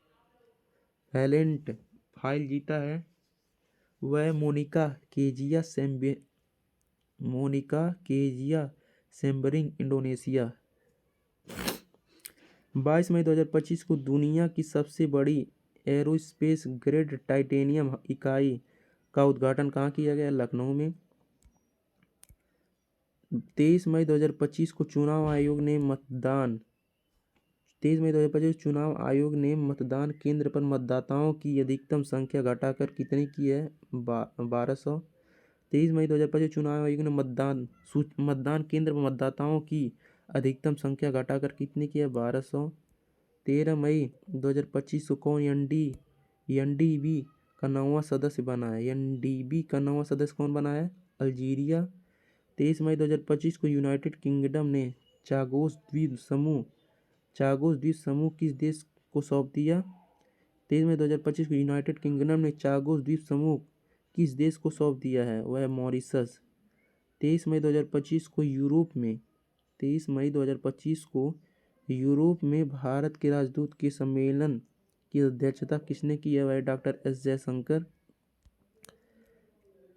टैलेंट फाइल जीता है? वह मोनिका केजिया सेम्बरिंग इंडोनेशिया। 22 मई 2025 को दुनिया की सबसे बड़ी एरोस्पेस ग्रेड टाइटेनियम इकाई का उद्घाटन कहाँ किया गया? लखनऊ में। 23 मई 2025 को चुनाव आयोग ने मतदान केंद्र पर मतदाताओं की अधिकतम संख्या घटाकर कितनी की है? 1200। 23 मई 2025 चुनाव आयोग ने मतदान केंद्र पर मतदाताओं की अधिकतम संख्या घटाकर कितनी की है? 1200। 13 मई 2025 को कौन NDB का नौवां सदस्य बना है? NDB का नौवां सदस्य कौन बना है? अल्जीरिया। 23 मई 2025 को यूनाइटेड किंगडम ने चागोस द्वीप समूह किस देश को सौंप दिया? 23 मई 2025 को यूनाइटेड किंगडम ने चागोस द्वीप समूह किस देश को सौंप दिया है? वह मॉरिशस। 23 मई 2025 को यूरोप में भारत के राजदूत के सम्मेलन की अध्यक्षता किसने की है? वह डॉक्टर S जयशंकर।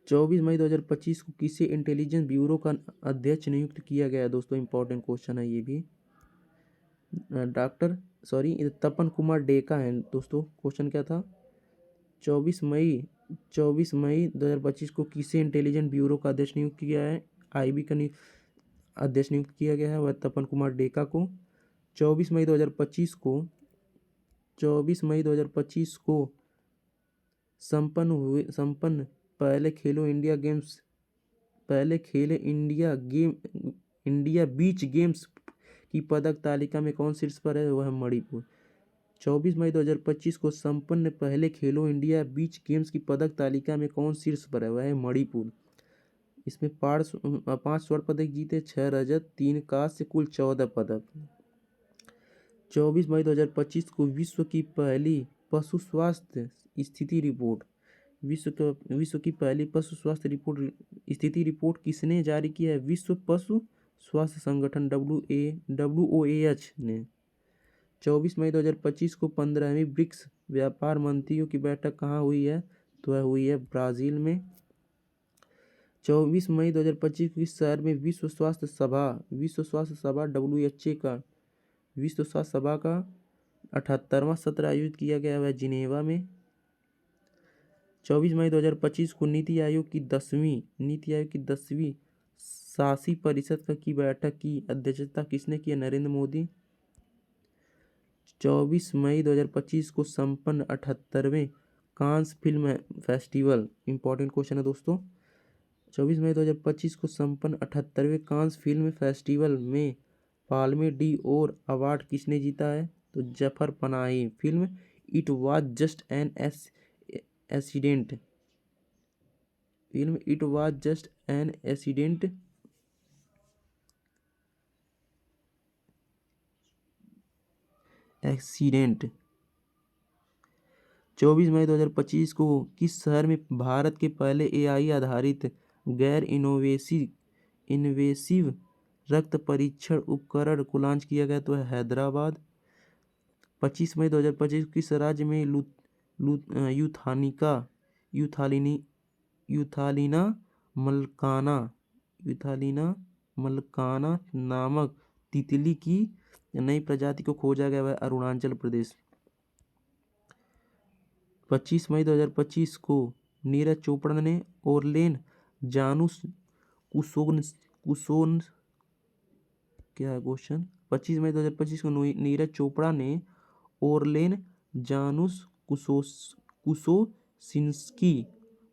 24 मई 2025 को किसे इंटेलिजेंस ब्यूरो का अध्यक्ष नियुक्त किया गया? दोस्तों इंपॉर्टेंट क्वेश्चन है ये भी। तपन कुमार डेका है दोस्तों। क्वेश्चन क्या था? 24 मई 2025 को किसे इंटेलिजेंस ब्यूरो का अध्यक्ष नियुक्त किया है? IB का अध्यक्ष नियुक्त किया गया है, वह तपन कुमार डेका को। 24 मई 2025 को संपन्न पहले खेलो इंडिया बीच गेम्स की पदक तालिका में कौन शीर्ष पर है? वह मणिपुर। 24 मई 2025 को संपन्न पहले खेलो इंडिया बीच गेम्स की पदक तालिका में कौन शीर्ष पर है? वह है मणिपुर। इसमें 5 स्वर्ण पदक जीते, 6 रजत, 3 कांस्य, कुल 14 पदक। 24 मई 2025 को विश्व की पहली पशु स्वास्थ्य स्थिति रिपोर्ट स्थिति रिपोर्ट किसने जारी किया है? विश्व पशु स्वास्थ्य संगठन WOAH ने। 24 मई 2025 को 15वीं ब्रिक्स व्यापार मंत्रियों की बैठक कहाँ हुई है? तो वह हुई है ब्राज़ील में। 24 मई 2025 को इस शहर में विश्व स्वास्थ्य सभा विश्व स्वास्थ्य सभा का 78वां सत्र आयोजित किया गया है जिनेवा में। 24 मई 2025 को नीति आयोग की 10वीं शासी परिषद की बैठक की अध्यक्षता किसने की? नरेंद्र मोदी। 24 मई 2025 को संपन्न 78वें Cannes film festival, important question है दोस्तों, 24 मई 2025 को संपन्न 78वें कांस फिल्म फेस्टिवल में पाल्मे डी ओर अवार्ड किसने जीता है? तो Zafar Panahi. Film it was just an accident, film it was just an accident accident 24 मई 2025 को किस शहर में भारत के पहले एआई आधारित गैर इन्वेसिव रक्त परीक्षण उपकरण को लॉन्च किया गया? तो है हैदराबाद। 25 मई 2025 को किस राज्य में यूथालिना मलकाना नामक तितली की नई प्रजाति को खोजा गया? वह अरुणाचल प्रदेश। 25 मई 2025 को नीरज चोपड़ा ने ओरलेन जानूस कुसोन क्या है क्वेश्चन? 25 मई 2025 को नीरज चोपड़ा ने ओरलेन जानूस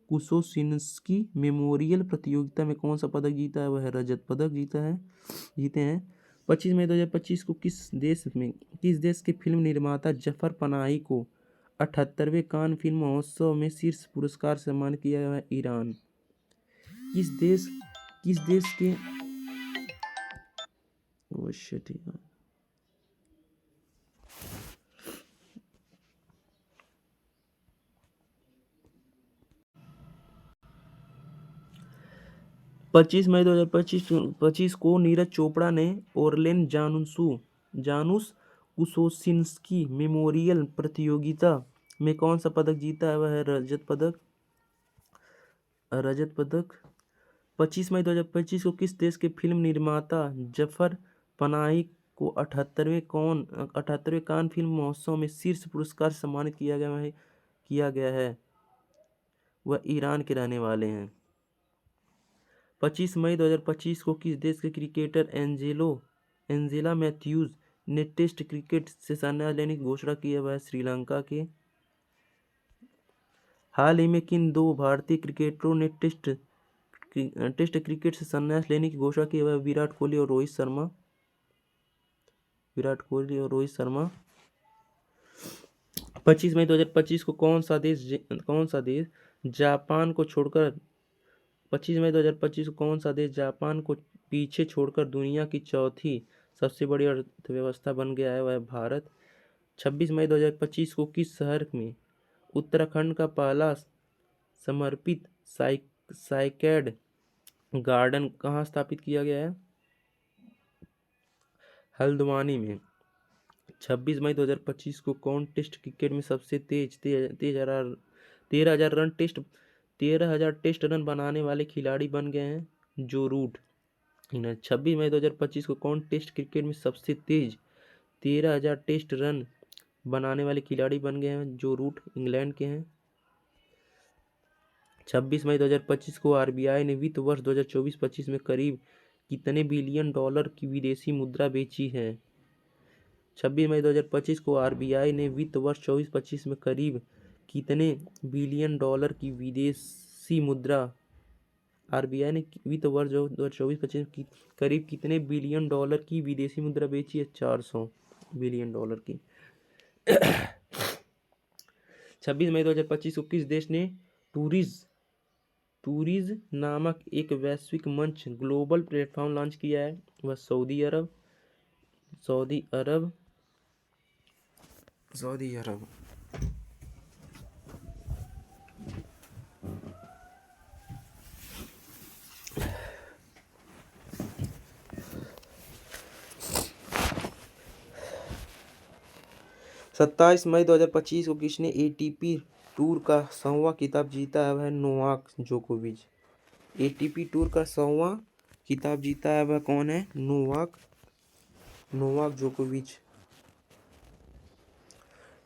कुसोसिन्स्की मेमोरियल प्रतियोगिता में कौन सा पदक जीता है? वह रजत पदक जीते हैं। 25 मई 2025 को किस देश के फिल्म निर्माता जफर पनाही को 78वें कान फिल्म महोत्सव में शीर्ष पुरस्कार से सम्मानित किया गया है? ईरान। किस देश के ठीक है। पच्चीस मई 2025 को नीरज चोपड़ा ने ओरलेन जानूस कुसोसिन्स्की मेमोरियल प्रतियोगिता में कौन सा पदक जीता है? वह है रजत पदक। 25 मई 2025 को किस देश के फिल्म निर्माता जफर पनाही को 78वें कान फिल्म महोत्सव में शीर्ष पुरस्कार से सम्मानित किया गया है? वह ईरान के रहने वाले हैं। 25 मई 2025 को किस देश के क्रिकेटर एंजेला मैथ्यूज ने टेस्ट क्रिकेट से संन्यास लेने की घोषणा की है? वह श्रीलंका के। हाल ही में किन दो भारतीय क्रिकेटरों ने टेस्ट क्रिकेट से संन्यास लेने की घोषणा की है? वह विराट कोहली और रोहित शर्मा। 25 मई 2025 को कौन सा देश जापान को छोड़कर 25 मई 2025 को कौन सा देश जापान को पीछे छोड़कर दुनिया की चौथी सबसे बड़ी अर्थव्यवस्था बन गया है? वह भारत। 26 मई 2025 को किस शहर में उत्तराखंड का पहला समर्पित साइकेड गार्डन कहाँ स्थापित किया गया है? हल्द्वानी में। 26 मई 2025 को कौन टेस्ट क्रिकेट में सबसे तेज 13,000 टेस्ट रन बनाने वाले खिलाड़ी बन गए हैं? जो रूट। 26 मई 2025 को कौन टेस्ट क्रिकेट में सबसे तेज 13,000 टेस्ट रन बनाने वाले खिलाड़ी बन गए हैं? जो रूट इंग्लैंड के हैं। 26 मई 2025 को आरबीआई ने वित्त वर्ष 2024-25 में करीब कितने बिलियन डॉलर की विदेशी मुद्रा बेची है? 26 मई 2025 को आरबीआई ने वित्त वर्ष 24-25 में करीब कितने बिलियन डॉलर की विदेशी मुद्रा आरबीआई ने वित्त वर्ष 2024-25 की करीब कितने बिलियन डॉलर की विदेशी मुद्रा बेची है? 400 बिलियन डॉलर की। 26 मई 2025 को किस देश ने टूरिज नामक एक वैश्विक मंच ग्लोबल प्लेटफॉर्म लॉन्च किया है? वह सऊदी अरब। 27 मई 2025 को किसने एटीपी टूर का 100वां खिताब जीता है? वह नोवाक जोकोविच। एटीपी टूर का 100वां खिताब जीता है वह कौन है? नोवाक जोकोविच।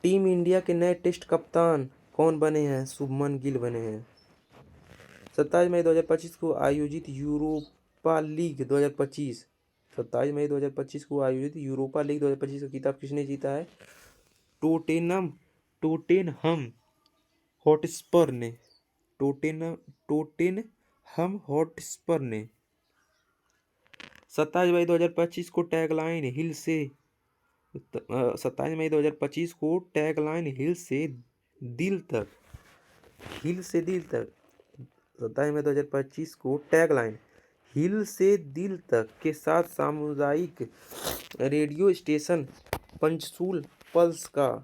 टीम इंडिया के नए टेस्ट कप्तान कौन बने हैं? शुभमन गिल बने हैं। 27 मई 2025 को आयोजित यूरोपा लीग 2025, 27 मई 2025 को आयोजित यूरोपा लीग 2025 का खिताब किसने जीता है? टोटेनहम हॉटस्पर ने। टोटेनहम हॉटस्पर ने। 27 मई 2025 को टैगलाइन हिल से 27 मई 2025 को टैगलाइन हिल से दिल तक 27 मई 2025 को टैगलाइन हिल से दिल तक के साथ सामुदायिक रेडियो स्टेशन पंचसूल पल्स का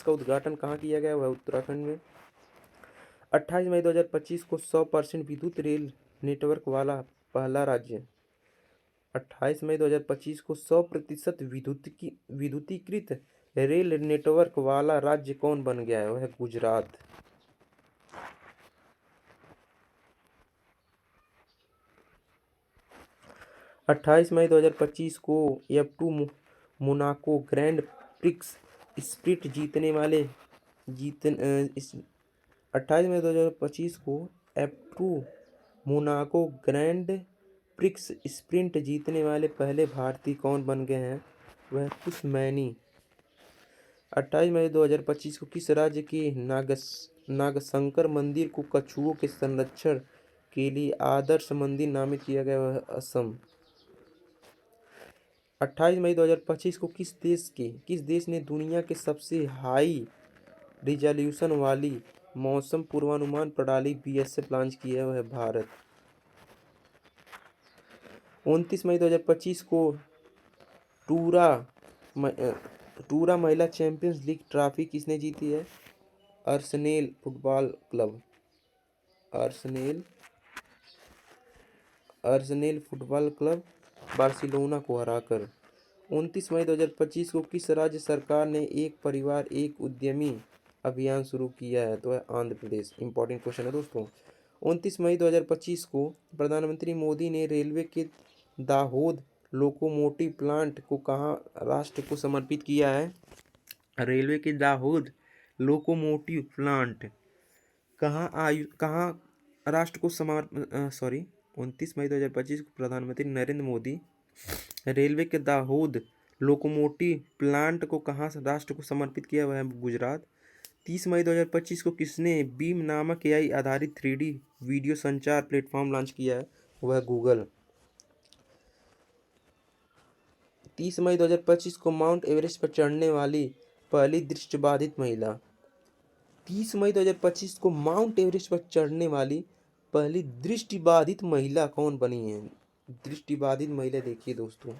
उद्घाटन कहाँ किया गया? वह उत्तराखंड में। 28 मई 2025 को 100% विद्युत रेल नेटवर्क वाला पहला राज्य। 28 मई 2025 को 100% विद्युतीकृत रेल नेटवर्क वाला राज्य कौन बन गया है? वह है गुजरात। 28 मई 2025 को F2 Monaco grand prix sprint जीतने वाले 28 मई 2025 को F2 Monaco grand prix sprint जीतने वाले पहले भारतीय कौन बन गए हैं? वह कुश मैनी। 28 मई 2025 को किस राज्य के नागशंकर मंदिर को कछुओं के संरक्षण के लिए आदर्श मंदिर नामित किया गया? वह असम। 28 मई 2025 को किस देश ने दुनिया के सबसे हाई रिजोल्यूशन वाली मौसम पूर्वानुमान प्रणाली BSF लॉन्च की है? वह है भारत। 29 मई 2025 को टूरा महिला चैंपियंस लीग ट्रॉफी किसने जीती है? आर्सेनल फुटबॉल क्लब बार्सिलोना को हराकर। 29 मई 2025 को किस राज्य सरकार ने एक परिवार एक उद्यमी अभियान शुरू किया है? तो है आंध्र प्रदेश। इंपॉर्टेंट क्वेश्चन है दोस्तों। 29 मई 2025 को प्रधानमंत्री मोदी ने रेलवे के दाहोद लोकोमोटिव प्लांट को कहाँ राष्ट्र को समर्पित किया है? रेलवे के दाहोद लोकोमोटिव प्लांट कहाँ राष्ट्र को 29 मई 2025 को प्रधानमंत्री नरेंद्र मोदी रेलवे के दाहोद लोकोमोटिव प्लांट को कहाँ राष्ट्र को समर्पित किया? वह है गुजरात। 30 मई 2025 को किसने बीम नामक AI आधारित 3D वीडियो संचार प्लेटफॉर्म लॉन्च किया है? वह गूगल। 30 मई 2025 को माउंट एवरेस्ट पर चढ़ने वाली पहली दृष्टिबाधित महिला। 30 मई 2025 को माउंट एवरेस्ट पर चढ़ने वाली पहली दृष्टिबाधित महिला कौन बनी है? दृष्टिबाधित महिला देखिए दोस्तों,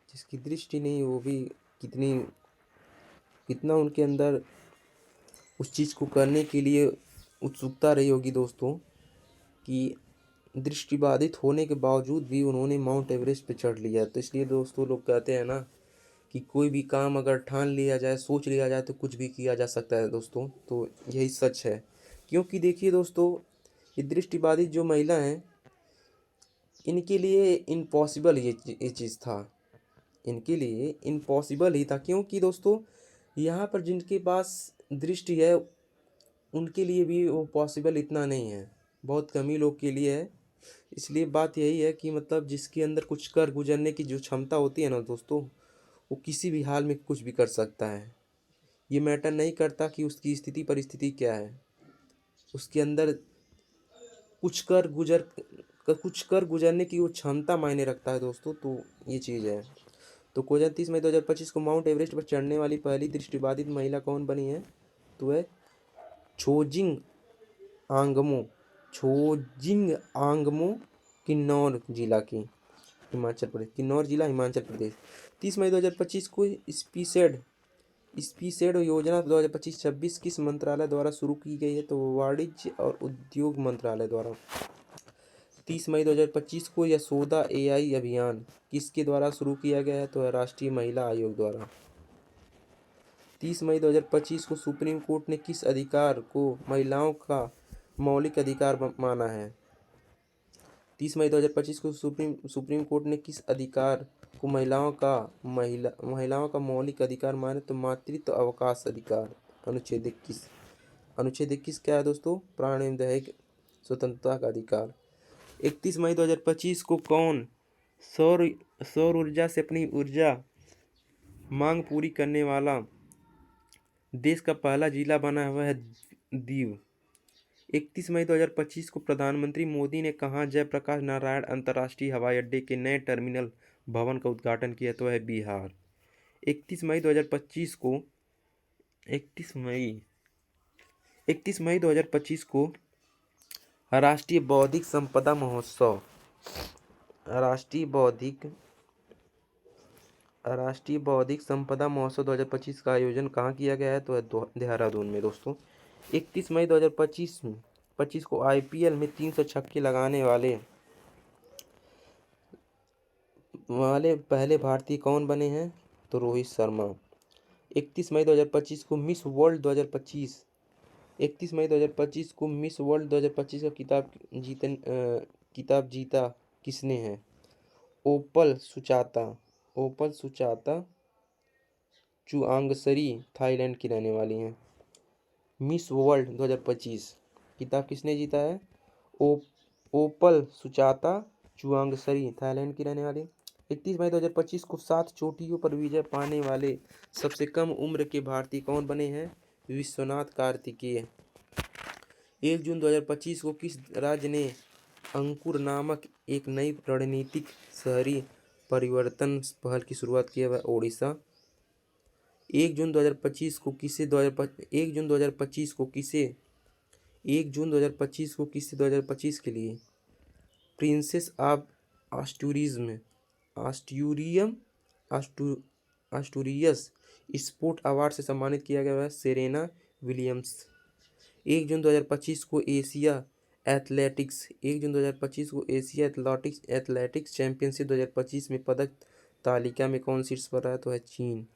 जिसकी दृष्टि नहीं वो भी कितना उनके अंदर उस चीज़ को करने के लिए उत्सुकता रही होगी दोस्तों, कि दृष्टिबाधित होने के बावजूद भी उन्होंने माउंट एवरेस्ट पे चढ़ लिया। तो इसलिए दोस्तों लोग कहते हैं ना कि कोई भी काम अगर ठान लिया जाए, सोच लिया जाए, तो कुछ भी किया जा सकता है दोस्तों। तो यही सच है, क्योंकि देखिए दोस्तों, ये दृष्टिबाधित जो महिला हैं, इनके लिए इम्पॉसिबल ये चीज़ था। इनके लिए इम्पॉसिबल ही था, क्योंकि दोस्तों यहाँ पर जिनके पास दृष्टि है उनके लिए भी वो पॉसिबल इतना नहीं है, बहुत कम ही लोग के लिए है। इसलिए बात यही है कि मतलब जिसके अंदर कुछ कर गुजरने की जो क्षमता होती है ना दोस्तों, वो किसी भी हाल में कुछ भी कर सकता है। ये मैटर नहीं करता कि उसकी स्थिति परिस्थिति क्या है, उसके अंदर कुछ कर गुजरने की वो क्षमता मायने रखता है दोस्तों। तो ये चीज़ है। तो क्वेश्चन 30 मई 2025 को माउंट एवरेस्ट पर चढ़ने वाली पहली दृष्टिबाधित महिला कौन बनी है? तो है छोजिंग आंगमो किन्नौर जिला की, किन्नौर जिला हिमाचल प्रदेश। 30 मई 2025 को स्पीसेड योजना 2025-26 किस मंत्रालय द्वारा शुरू की गई है? तो वाणिज्य और उद्योग मंत्रालय द्वारा। 30 मई 2025 को यशोदा AI अभियान किसके द्वारा शुरू किया गया है? तो राष्ट्रीय महिला आयोग द्वारा। 30 मई 2025 को सुप्रीम कोर्ट ने किस अधिकार को महिलाओं का मौलिक अधिकार माना है? 30 मई 2025 को सुप्रीम कोर्ट ने किस अधिकार को महिलाओं का मौलिक अधिकार माने? तो मातृत्व अवकाश अधिकार। अनुच्छेद 21 क्या है दोस्तों? प्राण एवं दैहिक स्वतंत्रता का अधिकार। 31 मई 2025 को कौन सौर सौर ऊर्जा से अपनी ऊर्जा मांग पूरी करने वाला देश का पहला जिला बना हुआ है दीव। 31 मई 2025 को प्रधानमंत्री मोदी ने कहा जयप्रकाश नारायण अंतर्राष्ट्रीय हवाई अड्डे के नए टर्मिनल भवन का उद्घाटन किया, तो है बिहार। 31 मई 2025 को 31 मई 2025 को राष्ट्रीय बौद्धिक संपदा महोत्सव राष्ट्रीय बौद्धिक संपदा महोत्सव 2025 का आयोजन कहाँ किया गया है, तो है देहरादून में दोस्तों। 31 मई 2025 को आईपीएल में 300 छक्के लगाने वाले पहले भारतीय कौन बने हैं, तो रोहित शर्मा। 31 मई 2025 को मिस वर्ल्ड 2025 31 मई 2025 को मिस वर्ल्ड 2025 का किताब जीता किसने है, ओपल सुचाता चुआंगसरी थाईलैंड की रहने वाली हैं। मिस वर्ल्ड 2025 किताब किसने जीता है, ओपल सुचाता चुआंगसरी थाईलैंड की रहने वाली। 31 मई 2025 को 7 चोटियों पर विजय पाने वाले सबसे कम उम्र के भारतीय कौन बने हैं, विश्वनाथ कार्तिकेय। 1 जून 2025 को किस राज्य ने अंकुर नामक एक नई रणनीतिक शहरी परिवर्तन पहल की शुरुआत की है, वह ओडिशा। 1 जून 2025 को किसे 2025 के लिए प्रिंसेस ऑफ आस्टूरियस स्पोर्ट अवार्ड से सम्मानित किया गया है, सेरेना विलियम्स। 1 जून 2025 को एशिया एथलेटिक्स 1 जून 2025 को एशिया एथलेटिक्स चैंपियनशिप 2025 में पदक तालिका में कौन शीर्ष पर रहा है, तो है चीन।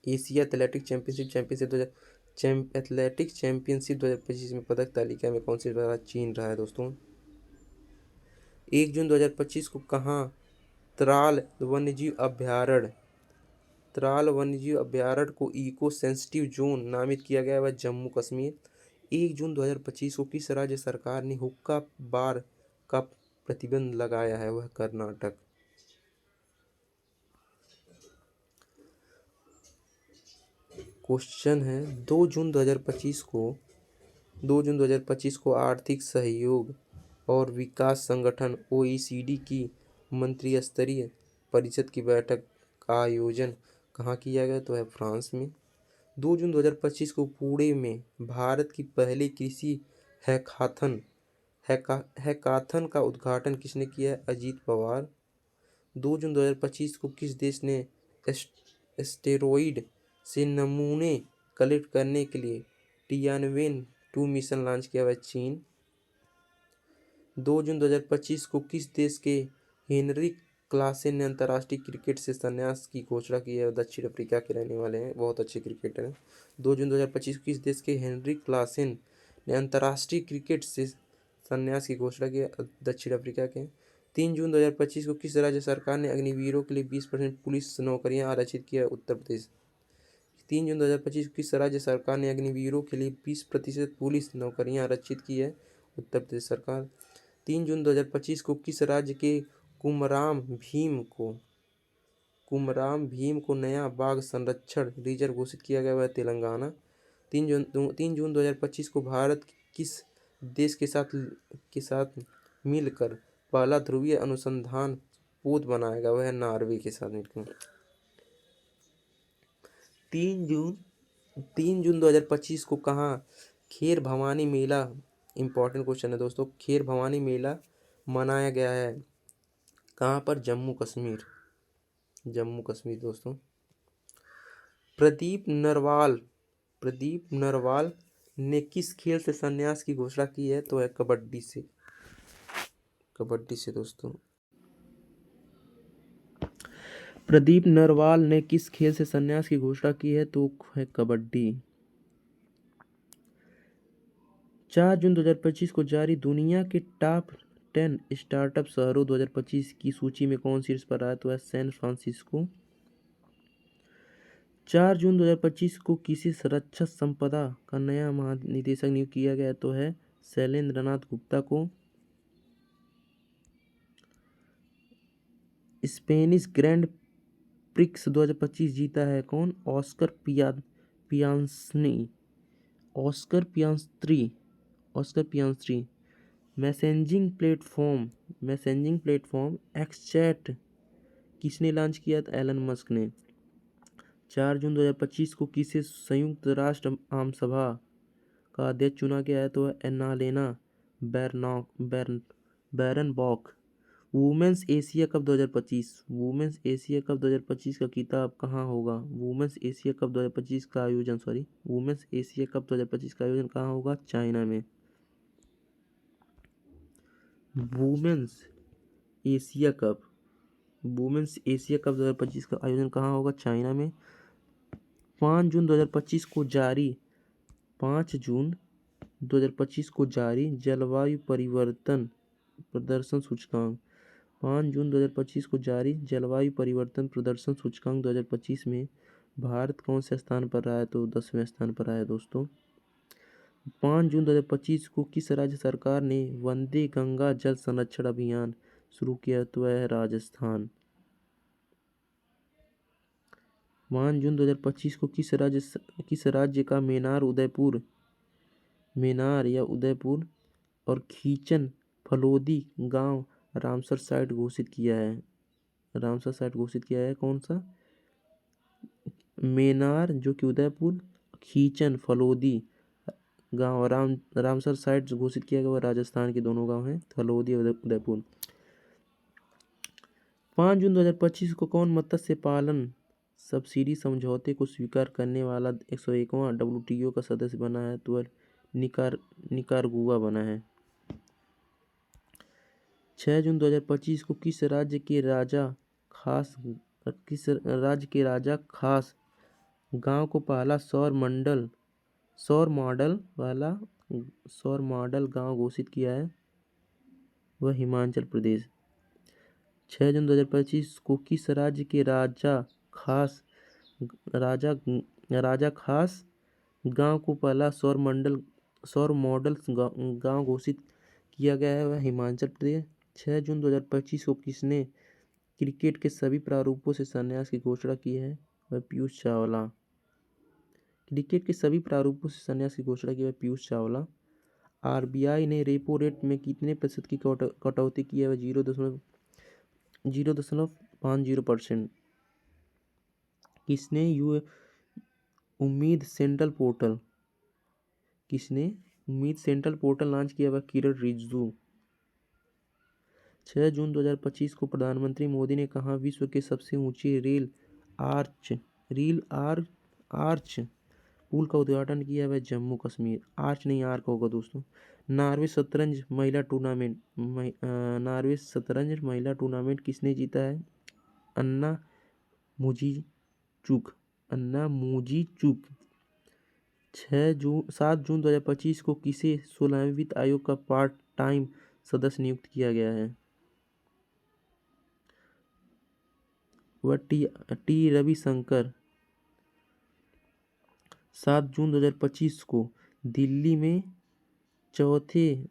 एशिया एथलेटिक्स चैंपियनशिप 2025 में पदक तालिका में कौन शीर्ष पर रहा, चीन रहा है दोस्तों। 1 जून 2025 को कहाँ त्राल वन्यजीव अभ्यारण्य को इको सेंसिटिव जोन नामित किया गया है, वह जम्मू कश्मीर। 1 जून 2025 को किस राज्य सरकार ने हुक्का बार का प्रतिबंध लगाया है, वह कर्नाटक। क्वेश्चन है 2 जून 2025 को आर्थिक सहयोग और विकास संगठन OECD की मंत्रिस्तरीय परिषद की बैठक का आयोजन कहाँ किया गया, तो है फ्रांस में। 2 जून 2025 को पुणे में भारत की पहली कृषि हैकाथन का उद्घाटन किसने किया है, अजीत पवार। 2 जून 2025 को किस देश ने एस्टेरॉइड से नमूने कलेक्ट करने के लिए टियानवेन-2 मिशन लॉन्च किया हुआ, चीन। 2 जून 2025 को किस देश के हेनरिक क्लासेन ने अंतर्राष्ट्रीय क्रिकेट से संन्यास की घोषणा की है, दक्षिण अफ्रीका के रहने वाले हैं, बहुत अच्छे क्रिकेटर हैं। 2 जून 2025 को किस देश के हेनरिक क्लासेन ने अंतर्राष्ट्रीय क्रिकेट से संन्यास की घोषणा की है, दक्षिण अफ्रीका के। 3 जून 2025 को किस राज्य सरकार ने अग्निवीरों के लिए 20% पुलिस नौकरियां आरक्षित किया है, उत्तर प्रदेश। 3 जून 2025 को किस राज्य सरकार ने अग्निवीरों के लिए 20% पुलिस नौकरियां आरक्षित की है, उत्तर प्रदेश सरकार। 3 जून 2025 को किस राज्य के कुमराम भीम को नया बाघ संरक्षण रिजर्व घोषित किया गया है, तेलंगाना। 3 जून 2025 को भारत किस देश के साथ मिलकर पहला ध्रुवीय अनुसंधान पोत बनाएगा, वह है नॉर्वे के साथ मिलकर। 3 जून 2025 को कहाँ खेर भवानी मेला, इंपॉर्टेंट क्वेश्चन है दोस्तों, खेर भवानी मेला मनाया गया है, कहाँ पर, जम्मू कश्मीर दोस्तों। प्रदीप नरवाल ने किस खेल से संन्यास की घोषणा की है, तो है कबड्डी से दोस्तों। प्रदीप नरवाल ने किस खेल से संन्यास की घोषणा की है, तो है कबड्डी। 4 जून 2025 को जारी दुनिया के टॉप 10 स्टार्टअप शहरों 2025 की सूची में कौन शीर्ष पर आया, तो है सैन फ्रांसिस्को। 4 जून 2025 को किसी रक्षा संपदा का नया महानिदेशक नियुक्त किया गया, तो है शैलेंद्र नाथ गुप्ता को। स्पेनिश ग्रैंड प्रिक्स 2025 जीता है कौन? पियांसनी ऑस्कर पियांस्त्री। मैसेजिंग प्लेटफॉर्म एक्सचैट किसने लॉन्च किया था? एलन मस्क ने। 4 जून 2025 को किसे संयुक्त राष्ट्र आम सभा का अध्यक्ष चुना गया है? तो एनालेना बैरनबॉक। वुमेन्स एशिया कप 2025 का खिताब कहाँ होगा? वुमेन्स एशिया कप 2025 का आयोजन कहाँ होगा? चाइना में। वुमेन्स एशिया कप 2025 का आयोजन कहाँ होगा? चाइना में। 5 जून 2025 को जारी जलवायु परिवर्तन प्रदर्शन सूचकांक। 5 जून 2025 को जारी जलवायु परिवर्तन प्रदर्शन सूचकांक 2025 में भारत कौन से स्थान पर रहा है? तो 10वें स्थान पर रहा है दोस्तों। 5 जून 2025 को किस राज्य सरकार ने वंदे गंगा जल संरक्षण अभियान शुरू किया? तो वह है राजस्थान। 5 जून 2025 को किस राज्य का उदयपुर और खीचन फलोदी गांव रामसर साइट घोषित किया है? कौन सा? मेनार जो कि उदयपुर, खीचन फलोदी गांव रामसर साइट घोषित किया गया, वह राजस्थान के दोनों गांव हैं, फलोदी और उदयपुर। 5 जून 2025 को कौन मत्स्य पालन सब्सिडी समझौते को स्वीकार करने वाला 101वां WTO का सदस्य बना है? तो वह निकारागुआ बना है। 6 जून 2025 को किस राज्य के राजा खास गांव को पहला सौर मॉडल गांव घोषित किया है? वह हिमाचल प्रदेश। 6 जून 2025 को किस राज्य के राजा खास गांव को पहला सौर मॉडल गांव घोषित किया गया है? वह हिमाचल प्रदेश। 6 जून 2025 को किसने क्रिकेट के सभी प्रारूपों से संन्यास की घोषणा की है? वह पीयूष चावला। RBI ने रेपो रेट में कितने प्रतिशत की कटौती की है? वह 0.50%। किसने उम्मीद सेंट्रल पोर्टल लॉन्च किया? वह किरण रिजिजू। 6 जून 2025 को प्रधानमंत्री मोदी ने कहा विश्व के सबसे ऊंचे रेल आर्च पुल का उद्घाटन किया? वह जम्मू कश्मीर। आर्च नहीं आर्क होगा दोस्तों। नॉर्वे शतरंज महिला टूर्नामेंट किसने जीता है? अन्ना मुजीचुक। 7 जून 2025 को किसे 16वें वित्त आयोग का पार्ट टाइम सदस्य नियुक्त किया गया है? वह टी रविशंकर। 7 जून 2025 को दिल्ली में चौथे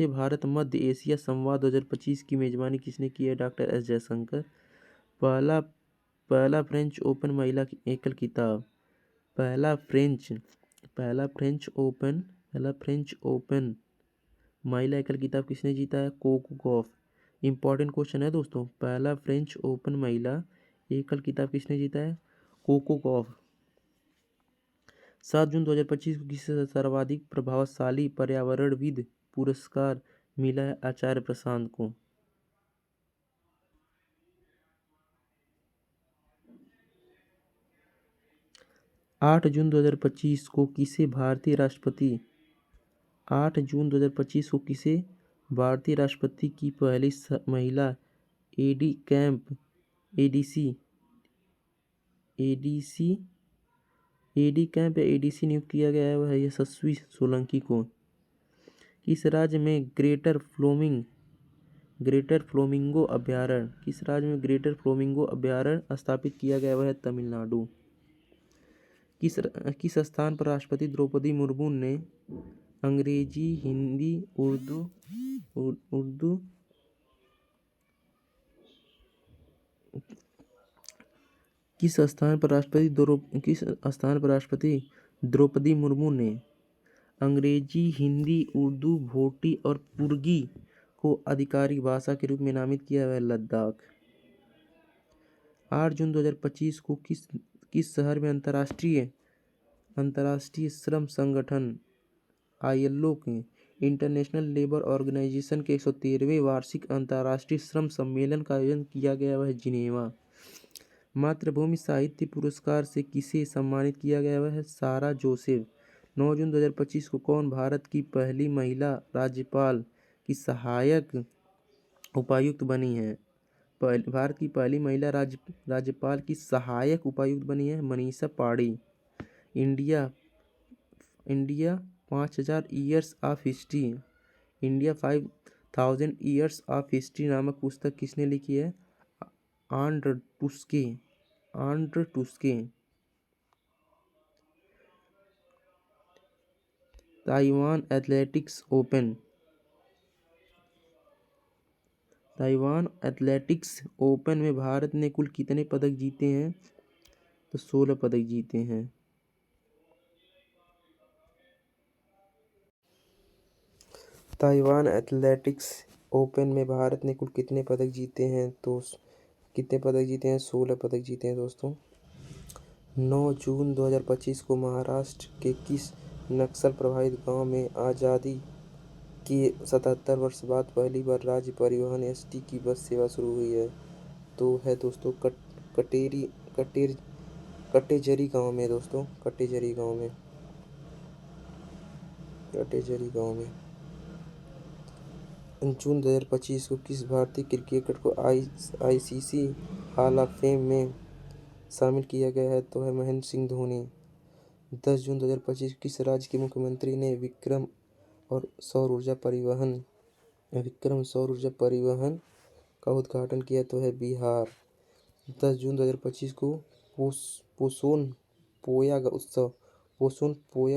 भारत मध्य एशिया संवाद 2025 की मेजबानी किसने की है? Doctor S Jaishankar. पहला फ्रेंच ओपन महिला एकल खिताब। पहला फ्रेंच ओपन महिला एकल खिताब किसने जीता है? Coco Gauff. इंपॉर्टेंट क्वेश्चन है दोस्तों, पहला फ्रेंच ओपन महिला एकल खिताब किसने जीता है? Coco Gauff. 7 जून 2025 को किसे सर्वाधिक प्रभावशाली पर्यावरणविद पुरस्कार मिला है? आचार्य प्रशांत को। 8 जून 2025 को किसे भारतीय राष्ट्रपति की पहली महिला एडीसी नियुक्त किया गया है? वह है यशस्वी सोलंकी को। किस राज्य में ग्रेटर फ्लोमिंगो अभयारण्य स्थापित किया गया? वह है तमिलनाडु। किस स्थान पर राष्ट्रपति द्रौपदी मुर्मू ने अंग्रेजी, हिंदी, उर्दू किस स्थान पर राष्ट्रपति द्रौपदी मुर्मू ने अंग्रेजी, हिंदी, उर्दू, भोटी और पुर्गी को आधिकारिक भाषा के रूप में नामित किया? वह लद्दाख। 8 जून 2025 को किस शहर में अंतर्राष्ट्रीय श्रम संगठन ILO के इंटरनेशनल लेबर ऑर्गेनाइजेशन के 113वें वार्षिक अंतर्राष्ट्रीय श्रम सम्मेलन का आयोजन किया गया? वह जिनेवा। मातृभूमि साहित्य पुरस्कार से किसे सम्मानित किया गया? वह सारा जोसेफ। 9 जून 2025 को कौन भारत की पहली महिला राज्यपाल की सहायक उपायुक्त बनी है? भारत की पहली महिला राज्यपाल की सहायक उपायुक्त बनी है Manisha Pandey. India 5000 years of history India 5000 years of history नामक पुस्तक किसने लिखी है? आंड्र टुस्के। ताइवान एथलेटिक्स ओपन में भारत ने कुल कितने पदक जीते हैं? तो 16 पदक जीते हैं। ताइवान एथलेटिक्स ओपन में भारत ने कुल कितने पदक जीते हैं? तो कितने पदक जीते हैं? 16 पदक जीते हैं दोस्तों। 9 जून 2025 को महाराष्ट्र के किस नक्सल प्रभावित गांव में आज़ादी के 77 वर्ष बाद पहली बार राज्य परिवहन ST की बस सेवा शुरू हुई है? तो है दोस्तों कटेजरी गांव में दोस्तों, कटेजरी गांव में। जून 2025 को किस भारतीय क्रिकेटर को ICC हॉल ऑफ फेम में शामिल किया गया है? तो है महेंद्र सिंह धोनी। 10 जून 2025 किस राज्य के मुख्यमंत्री ने विक्रम सौर ऊर्जा परिवहन का उद्घाटन किया? तो है बिहार। 10 जून 2025 को पोषण पोया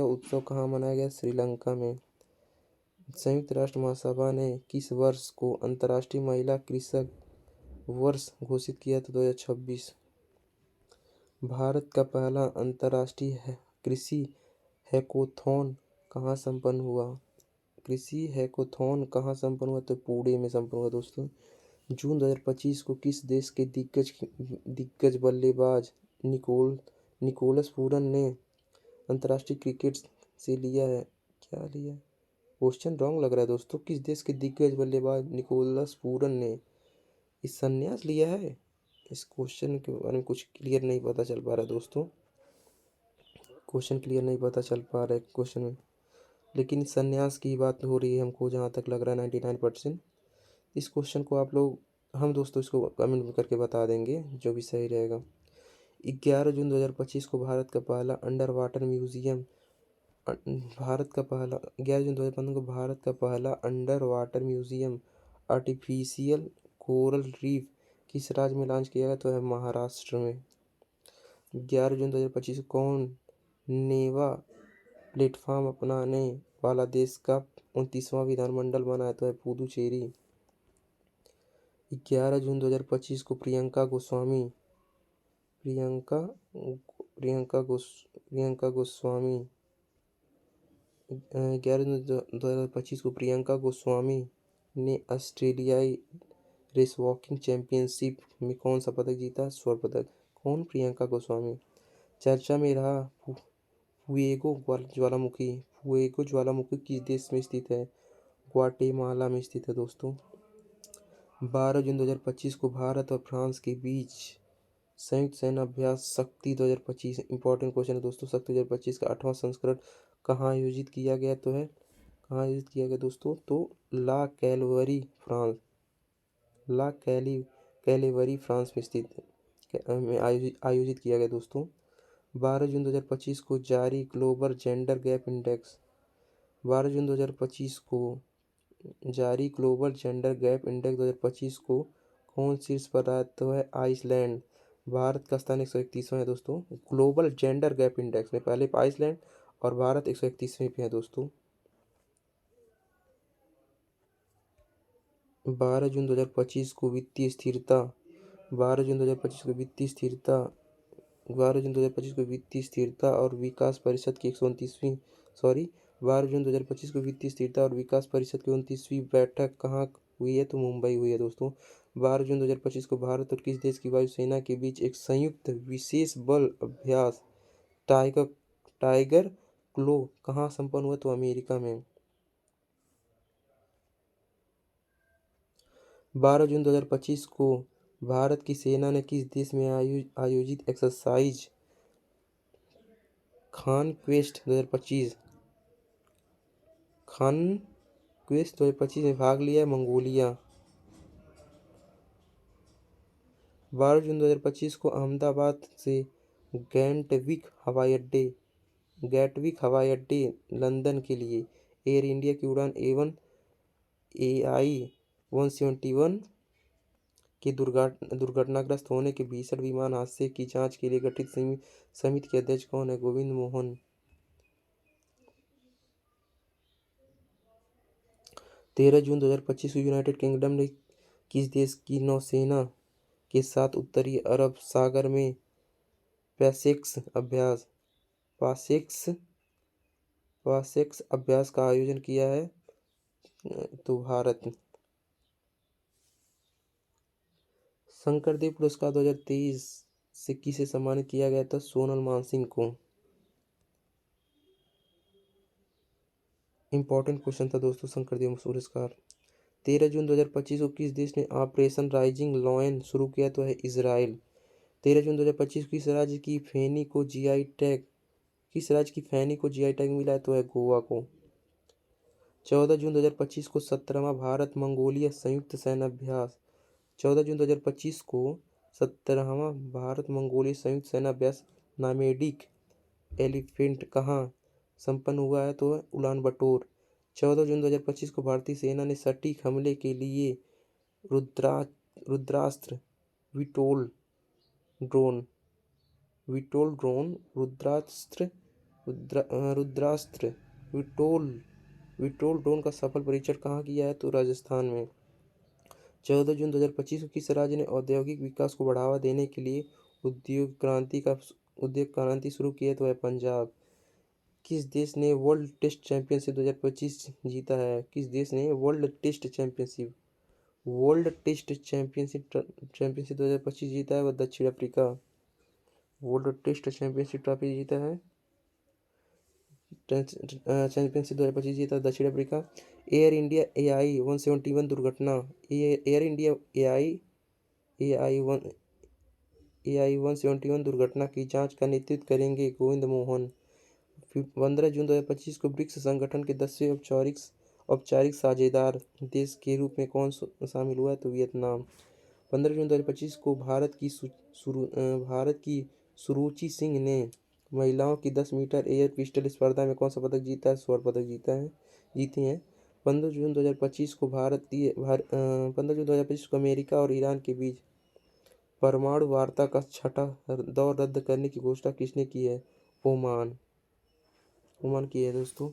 उत्सव कहाँ मनाया गया? श्रीलंका में। संयुक्त राष्ट्र महासभा ने किस वर्ष को अंतर्राष्ट्रीय महिला कृषक वर्ष घोषित किया था? 2026। भारत का पहला अंतर्राष्ट्रीय कृषि हैकोथॉन कहाँ संपन्न हुआ? तो पुणे में संपन्न हुआ दोस्तों। जून 2025 को किस देश के दिग्गज बल्लेबाज निकोलस पूरन ने अंतर्राष्ट्रीय क्रिकेट से लिया है? क्या लिया? क्वेश्चन रॉन्ग लग रहा है दोस्तों। किस देश के दिग्गज बल्लेबाज निकोलस पूरन ने इस संन्यास लिया है? इस क्वेश्चन के बारे में कुछ क्लियर नहीं पता चल पा रहा है दोस्तों। क्वेश्चन में, लेकिन संन्यास की बात हो रही है हमको जहाँ तक लग रहा है 99%। इस क्वेश्चन को आप लोग दोस्तों इसको कमेंट में करके बता देंगे जो भी सही रहेगा। 11 जून 2025 को भारत का पहला अंडर वाटर म्यूजियम 11 जून 2015 को भारत का पहला under water museum artificial coral reef किस राज्य में लॉन्च किया गया? तो है महाराष्ट्र में। 11 जून 2025 कौन नेवा प्लेटफॉर्म अपनाने वाला देश का 29वां विधानमंडल बना है? तो है पुदुचेरी। 11 जून 2025 को प्रियंका गोस्वामी 11 जून 2025 को प्रियंका गोस्वामी ने ऑस्ट्रेलियाई रेस वॉकिंग चैंपियनशिप में कौन सा पदक जीता? स्वर्ण पदक। कौन? प्रियंका गोस्वामी। चर्चा में रहा फुएगो ज्वालामुखी किस देश में स्थित है? ग्वाटेमाला में स्थित है दोस्तों। 12 जून 2025 को भारत और फ्रांस के बीच संयुक्त सैन्य अभ्यास शक्ति 2025 इंपॉर्टेंट क्वेश्चन है दोस्तों। शक्ति 2025 का 8वां संस्करण कहाँ आयोजित किया गया? दोस्तों? तो ला कैलेवरी फ्रांस में स्थित आयोजित किया गया दोस्तों। 12 जून 2025 को जारी ग्लोबल जेंडर गैप इंडेक्स 2025 को कौन शीर्ष पर रहा? तो है आइसलैंड। भारत का स्थान 131वां है दोस्तों ग्लोबल जेंडर गैप इंडेक्स में। पहले आइसलैंड और भारत 131वें पे है दोस्तों। 12 जून 2025 को वित्तीय स्थिरता 12 जून 2025 को वित्तीय स्थिरता 12 जून 2025 को वित्तीय स्थिरता और विकास परिषद की 129वीं 12 जून 2025 को वित्तीय स्थिरता और विकास परिषद की 29वीं बैठक कहाँ हुई है? तो मुंबई हुई है दोस्तों। 12 जून 2025 को भारत और किस देश की वायुसेना के बीच एक संयुक्त विशेष बल अभ्यास टाइगर टाइगर क्लो कहाँ संपन्न हुआ? तो अमेरिका में। 12 जून 2025 को भारत की सेना ने किस देश में आयोजित एक्सरसाइज कॉन्क्वेस्ट 2025 में भाग लिया? मंगोलिया। 12 जून 2025 को अहमदाबाद से गैटविक हवाई अड्डे लंदन के लिए एयर इंडिया की उड़ान AI 171 के दुर्घटनाग्रस्त होने के भीषण विमान हादसे की जांच के लिए गठित समिति के अध्यक्ष कौन है? गोविंद मोहन। 13 जून 2025 को यूनाइटेड किंगडम ने किस देश की नौसेना के साथ उत्तरी अरब सागर में पैसेक्स अभ्यास का आयोजन किया है? तो भारत। शंकरदेव पुरस्कार 2023 से किसे सम्मानित किया गया था? सोनल मानसिंह को। इंपॉर्टेंट क्वेश्चन था दोस्तों शंकरदेव पुरस्कार। 13 जून 2025 को किस देश ने ऑपरेशन राइजिंग लॉयन शुरू किया? तो है इजराइल। 13 जून 2025 किस राज्य की फैनी को जीआई टैग मिला है? तो है गोवा को। 14 जून 2025 को 17वां भारत मंगोलिया संयुक्त सैन्याभ्यास 14 जून 2025 को 17वां भारत मंगोलिया संयुक्त सैन्याभ्यास नामेडिक एलिफेंट कहाँ संपन्न हुआ है? तो उलान बटोर। 14 जून 2025 को भारतीय सेना ने सटीक हमले के लिए Rudrastra Vitol drone Vitol drone का सफल परीक्षण कहाँ किया है? तो राजस्थान में। 14 जून 2025 को किस राज्य ने औद्योगिक विकास को बढ़ावा देने के लिए उद्योग क्रांति शुरू की है? तो है पंजाब। किस देश ने वर्ल्ड टेस्ट चैंपियनशिप 2025 जीता है? किस देश ने वर्ल्ड टेस्ट चैंपियनशिप 2025 जीता है? वह दक्षिण अफ्रीका। वर्ल्ड टेस्ट चैंपियनशिप ट्रॉफी जीता है चैंपियनशिप 2025 जीता दक्षिण अफ्रीका। एयर इंडिया AI 171 दुर्घटना एयर इंडिया AI 171 दुर्घटना की जांच का नेतृत्व करेंगे गोविंद मोहन। 15 जून 2025 को ब्रिक्स संगठन के 10वें औपचारिक साझेदार देश के रूप में कौन शामिल हुआ? तो वियतनाम। 15 जून 2025 को भारत की सुरुचि सिंह ने महिलाओं की 10 मीटर एयर पिस्टल स्पर्धा में कौन सा पदक जीता है? स्वर्ण पदक जीते हैं। 15 जून 2025 को 15 जून 2025 को अमेरिका और ईरान के बीच परमाणु वार्ता का छठा दौर रद्द करने की घोषणा किसने की है? ओमान की है दोस्तों।